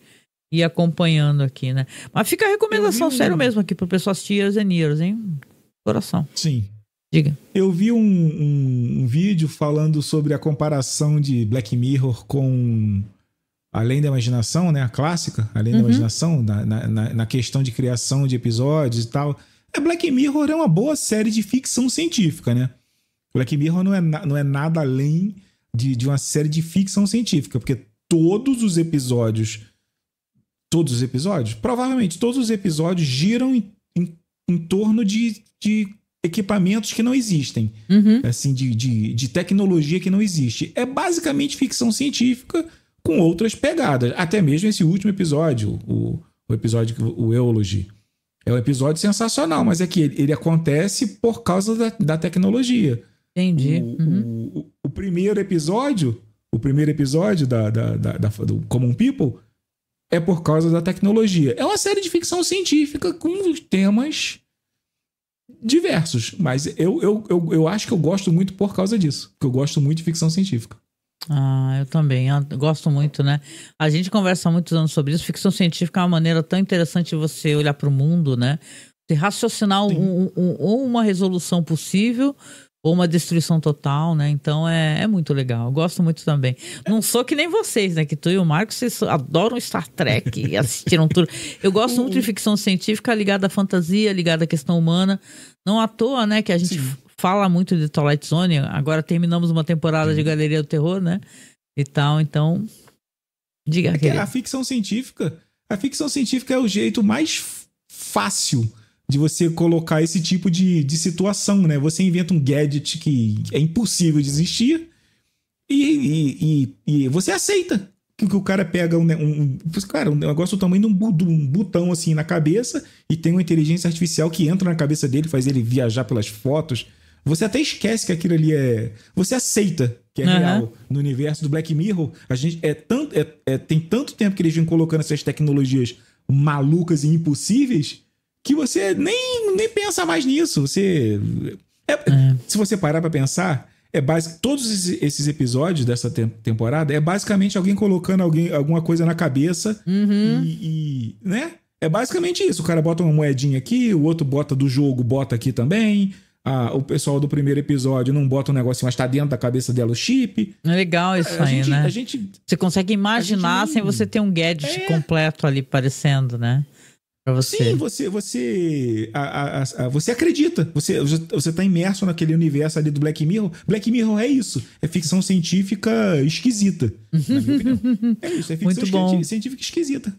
ir acompanhando aqui, né? Mas fica a recomendação sério mesmo aqui pro pessoal assistir Years and Years, hein? Coração. Sim. Diga. Eu vi um vídeo falando sobre a comparação de Black Mirror com Além da Imaginação, né? A clássica, Além da Imaginação, na questão de criação de episódios e tal. Black Mirror é uma boa série de ficção científica, né? Black Mirror não é nada além de uma série de ficção científica, porque todos os episódios, provavelmente todos os episódios giram em torno de equipamentos que não existem, assim, de tecnologia que não existe. É basicamente ficção científica com outras pegadas. Até mesmo esse último episódio, o episódio, o Eulogy, é um episódio sensacional, mas é que ele acontece por causa da tecnologia. Entendi. O primeiro episódio do Common People é por causa da tecnologia. É uma série de ficção científica com temas diversos, mas eu acho que eu gosto muito por causa disso, porque eu gosto muito de ficção científica. Eu também, eu gosto muito, né? A gente conversa há muitos anos sobre isso. Ficção científica é uma maneira tão interessante de você olhar para o mundo, né? Você raciocinar ou uma resolução possível ou uma destruição total, né? Então é muito legal. Eu gosto muito também. Não sou que nem vocês, né? Que tu e o Marcos, vocês adoram Star Trek e assistiram tudo. Eu gosto muito de ficção científica ligada à fantasia, ligada à questão humana. Não à toa, né? Que a gente fala muito de Twilight Zone. Agora terminamos uma temporada de Galeria do Terror, né? E tal, então... Diga, a ficção científica é o jeito mais fácil de você colocar esse tipo de situação, né? Você inventa um gadget que é impossível de existir e você aceita que o cara pega um negócio do tamanho de um botão assim na cabeça e tem uma inteligência artificial que entra na cabeça dele, faz ele viajar pelas fotos. Você até esquece que aquilo ali você aceita que é real. No universo do Black Mirror, a gente tem tanto tempo que eles vêm colocando essas tecnologias malucas e impossíveis que você nem pensa mais nisso. Se você parar pra pensar, todos esses episódios dessa temporada é basicamente alguém colocando alguma coisa na cabeça né? É basicamente isso. O cara bota uma moedinha aqui, o outro bota do jogo, bota aqui também. O pessoal do primeiro episódio não bota um negocinho, mas tá dentro da cabeça dela o chip. É legal isso aí, né? Você consegue imaginar sem você ter um gadget completo ali parecendo, né? Pra você. Sim, você acredita. Você tá imerso naquele universo ali do Black Mirror. Black Mirror é isso. É ficção científica esquisita. Na minha opinião. É isso, é ficção científica esquisita.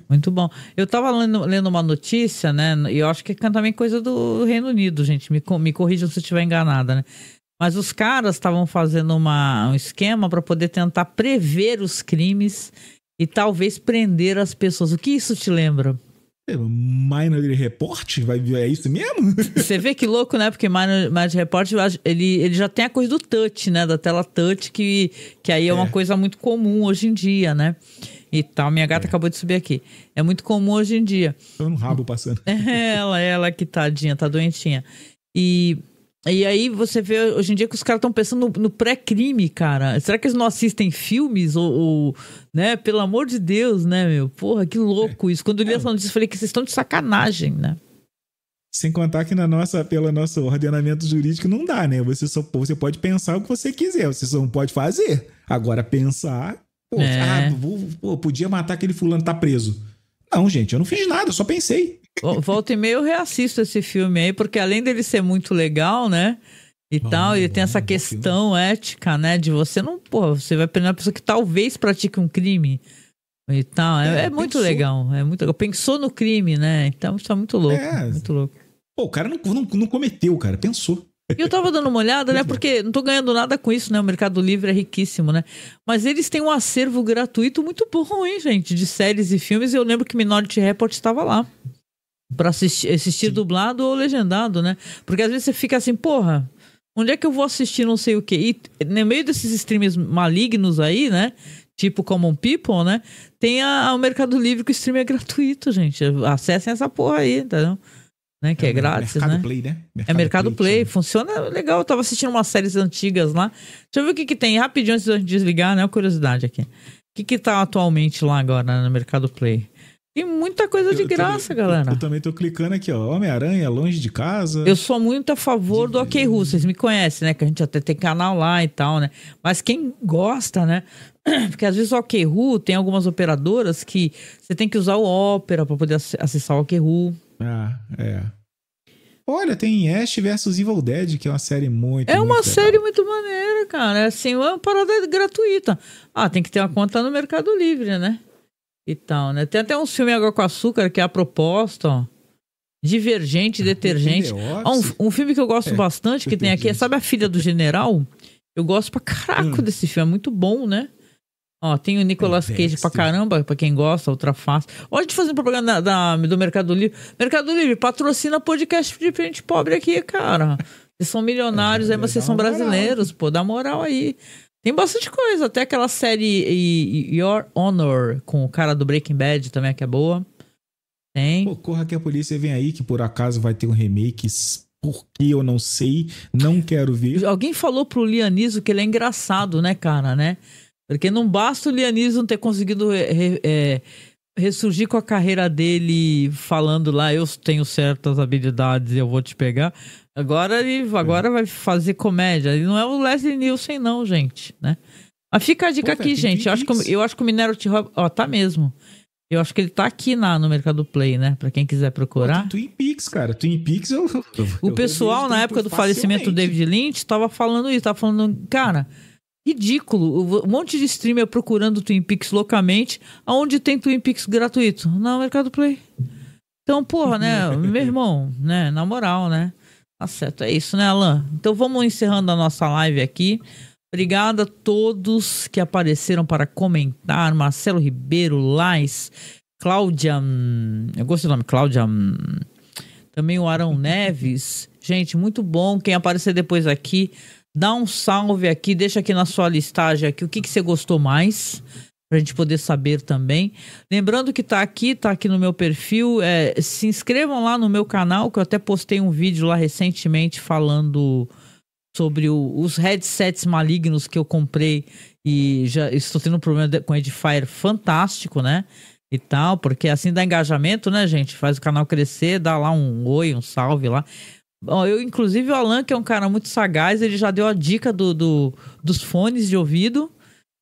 Muito bom. Eu tava lendo uma notícia, né? E eu acho que é também coisa do Reino Unido, gente. Me corrijam se eu estiver enganada, né? Mas os caras estavam fazendo um esquema para poder tentar prever os crimes e talvez prender as pessoas. O que isso te lembra? Minority Report? É isso mesmo? Você vê que louco, né? Porque Minority Report, ele já tem a coisa do touch, né? Da tela touch, que aí é uma coisa muito comum hoje em dia, né? E tal, minha gata acabou de subir aqui. É muito comum hoje em dia. Tô no rabo passando. Ela que tadinha, tá doentinha. E aí você vê hoje em dia que os caras estão pensando no pré-crime, cara. Será que eles não assistem filmes? Ou, né? Pelo amor de Deus, né, meu? Porra, que louco isso. Quando eu li essa notícia, eu falei que vocês estão de sacanagem, né? Sem contar que pelo nosso ordenamento jurídico não dá, né? Você pode pensar o que você quiser, você só não pode fazer. Agora, pensar... podia matar aquele fulano, tá preso. Não, gente, eu não fiz nada, eu só pensei. Volta e meia eu reassisto esse filme aí, porque além dele ser muito legal, né? E tal, ele tem essa questão ética, né? De você não, você vai prender uma pessoa que talvez pratique um crime e tal. É muito legal, é muito legal. Pensou no crime, né? Então isso é muito louco, muito louco. O cara não cometeu, cara, pensou. E eu tava dando uma olhada, né? Porque não tô ganhando nada com isso, né? O Mercado Livre é riquíssimo, né? Mas eles têm um acervo gratuito muito bom, hein, gente? De séries e filmes. Eu lembro que Minority Report estava lá. Pra assistir dublado ou legendado, né? Porque às vezes você fica assim, onde é que eu vou assistir não sei o quê? E no meio desses streams malignos aí, né? Tipo Common People, né? Tem o Mercado Livre que o stream é gratuito, gente. Acessem essa porra aí, entendeu? Né, que é grátis, Mercado né? Play, né? Mercado Play, funciona legal. Eu tava assistindo umas séries antigas lá. Deixa eu ver o que tem rapidinho antes de desligar, né? Curiosidade aqui. O que tá atualmente lá agora no Mercado Play? Tem muita coisa de graça, galera. Eu também tô clicando aqui, ó. Homem-Aranha, Longe de Casa. Eu sou muito a favor do OkRu. Vocês me conhecem, né? Que a gente até tem canal lá e tal, né? Mas quem gosta, né? Porque às vezes o OkRu tem algumas operadoras que você tem que usar o Opera para poder acessar o OkRu. Olha, tem Ash vs Evil Dead, que é uma série muito É uma muito série legal. muito maneira, cara. É assim, uma parada gratuita. Ah, tem que ter uma conta no Mercado Livre, né? E tal, né? Tem até um filme Água com Açúcar, que é a proposta, ó. Divergente, Detergente. Um filme que eu gosto bastante, que tem aqui, sabe A Filha do General? Eu gosto pra caraca desse filme, é muito bom, né? Ó, tem o Nicolas Cage pra caramba, pra quem gosta, Outra Face. Ó, a gente fazendo propaganda do Mercado Livre. Mercado Livre, patrocina podcast de gente pobre aqui, cara. Vocês são milionários, aí vocês são brasileiros, pô, dá moral aí. Tem bastante coisa, até aquela série Your Honor, com o cara do Breaking Bad também, que é boa. Tem. Pô, corra que a polícia vem aí, que por acaso vai ter um remake, porque eu não sei, não quero ver. Alguém falou pro Lianiso que ele é engraçado, né, cara, né? Porque não basta o Lianiso não ter conseguido ressurgir com a carreira dele falando lá, eu tenho certas habilidades e eu vou te pegar. Agora vai fazer comédia. Ele não é o Leslie Nielsen não, gente, né? Mas fica a dica aqui, gente. Eu acho que o Minero T-Rob... Ó, tá mesmo. Eu acho que ele tá aqui no Mercado Play, né? Pra quem quiser procurar. Pô, Twin Peaks, cara. Twin Peaks o pessoal, na época do falecimento do David Lynch, tava falando isso. Tava falando, cara, ridículo. Um monte de streamer procurando Twin Peaks loucamente. Aonde tem Twin Peaks gratuito? No Mercado Play. Então, porra, né? Meu irmão, né? Na moral, né? Tá certo. É isso, né, Alan? Então vamos encerrando a nossa live aqui. Obrigado a todos que apareceram para comentar. Marcelo Ribeiro, Lais, Cláudia, eu gostei do nome, Cláudia, também o Arão Neves. Gente, muito bom. Quem aparecer depois aqui, dá um salve aqui, deixa aqui na sua listagem aqui o que você gostou mais, pra gente poder saber também. Lembrando que tá aqui no meu perfil. Se inscrevam lá no meu canal, que eu até postei um vídeo lá recentemente falando sobre os headsets malignos que eu comprei e já estou tendo um problema com o Edifier fantástico, né? E tal, porque assim dá engajamento, né, gente? Faz o canal crescer, dá lá um oi, um salve lá. Bom, inclusive o Alan, que é um cara muito sagaz, ele já deu a dica dos fones de ouvido.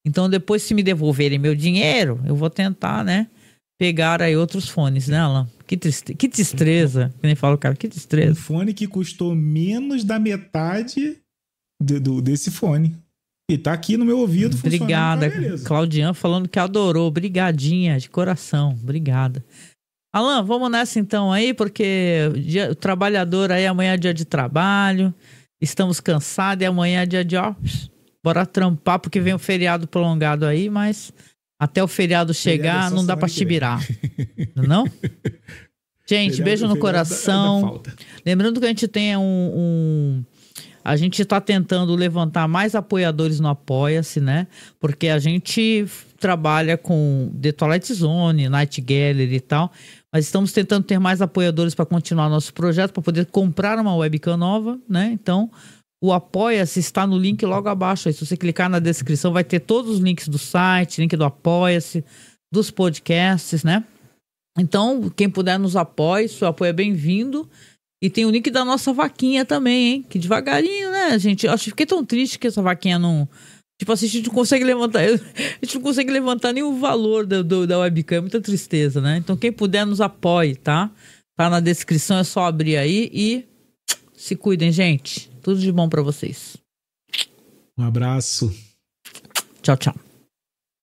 Então depois, se me devolverem meu dinheiro, eu vou tentar, né, pegar aí outros fones, né, Alan? Que destreza, que nem fala o cara, que destreza. Um fone que custou menos da metade desse fone. E tá aqui no meu ouvido funcionando. Obrigada, Claudian falando que adorou. Obrigadinha, de coração. Obrigada. Alan, vamos nessa então aí, porque o trabalhador aí, amanhã é dia de trabalho. Estamos cansados e amanhã é dia de bora trampar, porque vem um feriado prolongado aí, mas até o feriado chegar não dá pra chibirar. Não? Gente, beijo no coração. Lembrando que a gente tem a gente está tentando levantar mais apoiadores no Apoia-se, né? Porque a gente trabalha com The Twilight Zone, Night Gallery e tal, mas estamos tentando ter mais apoiadores para continuar nosso projeto, para poder comprar uma webcam nova, né? Então, o Apoia-se está no link logo abaixo. Aí, se você clicar na descrição, vai ter todos os links do site, link do Apoia-se, dos podcasts, né? Então, quem puder nos apoie, seu apoio é bem-vindo. E tem o link da nossa vaquinha também, hein? Que devagarinho, né, gente? Eu fiquei tão triste que essa vaquinha não... Tipo assim, a gente não consegue levantar... A gente não consegue levantar nenhum valor da webcam. É muita tristeza, né? Então, quem puder, nos apoie, tá? Tá na descrição, é só abrir aí e... Se cuidem, gente. Tudo de bom pra vocês. Um abraço. Tchau, tchau.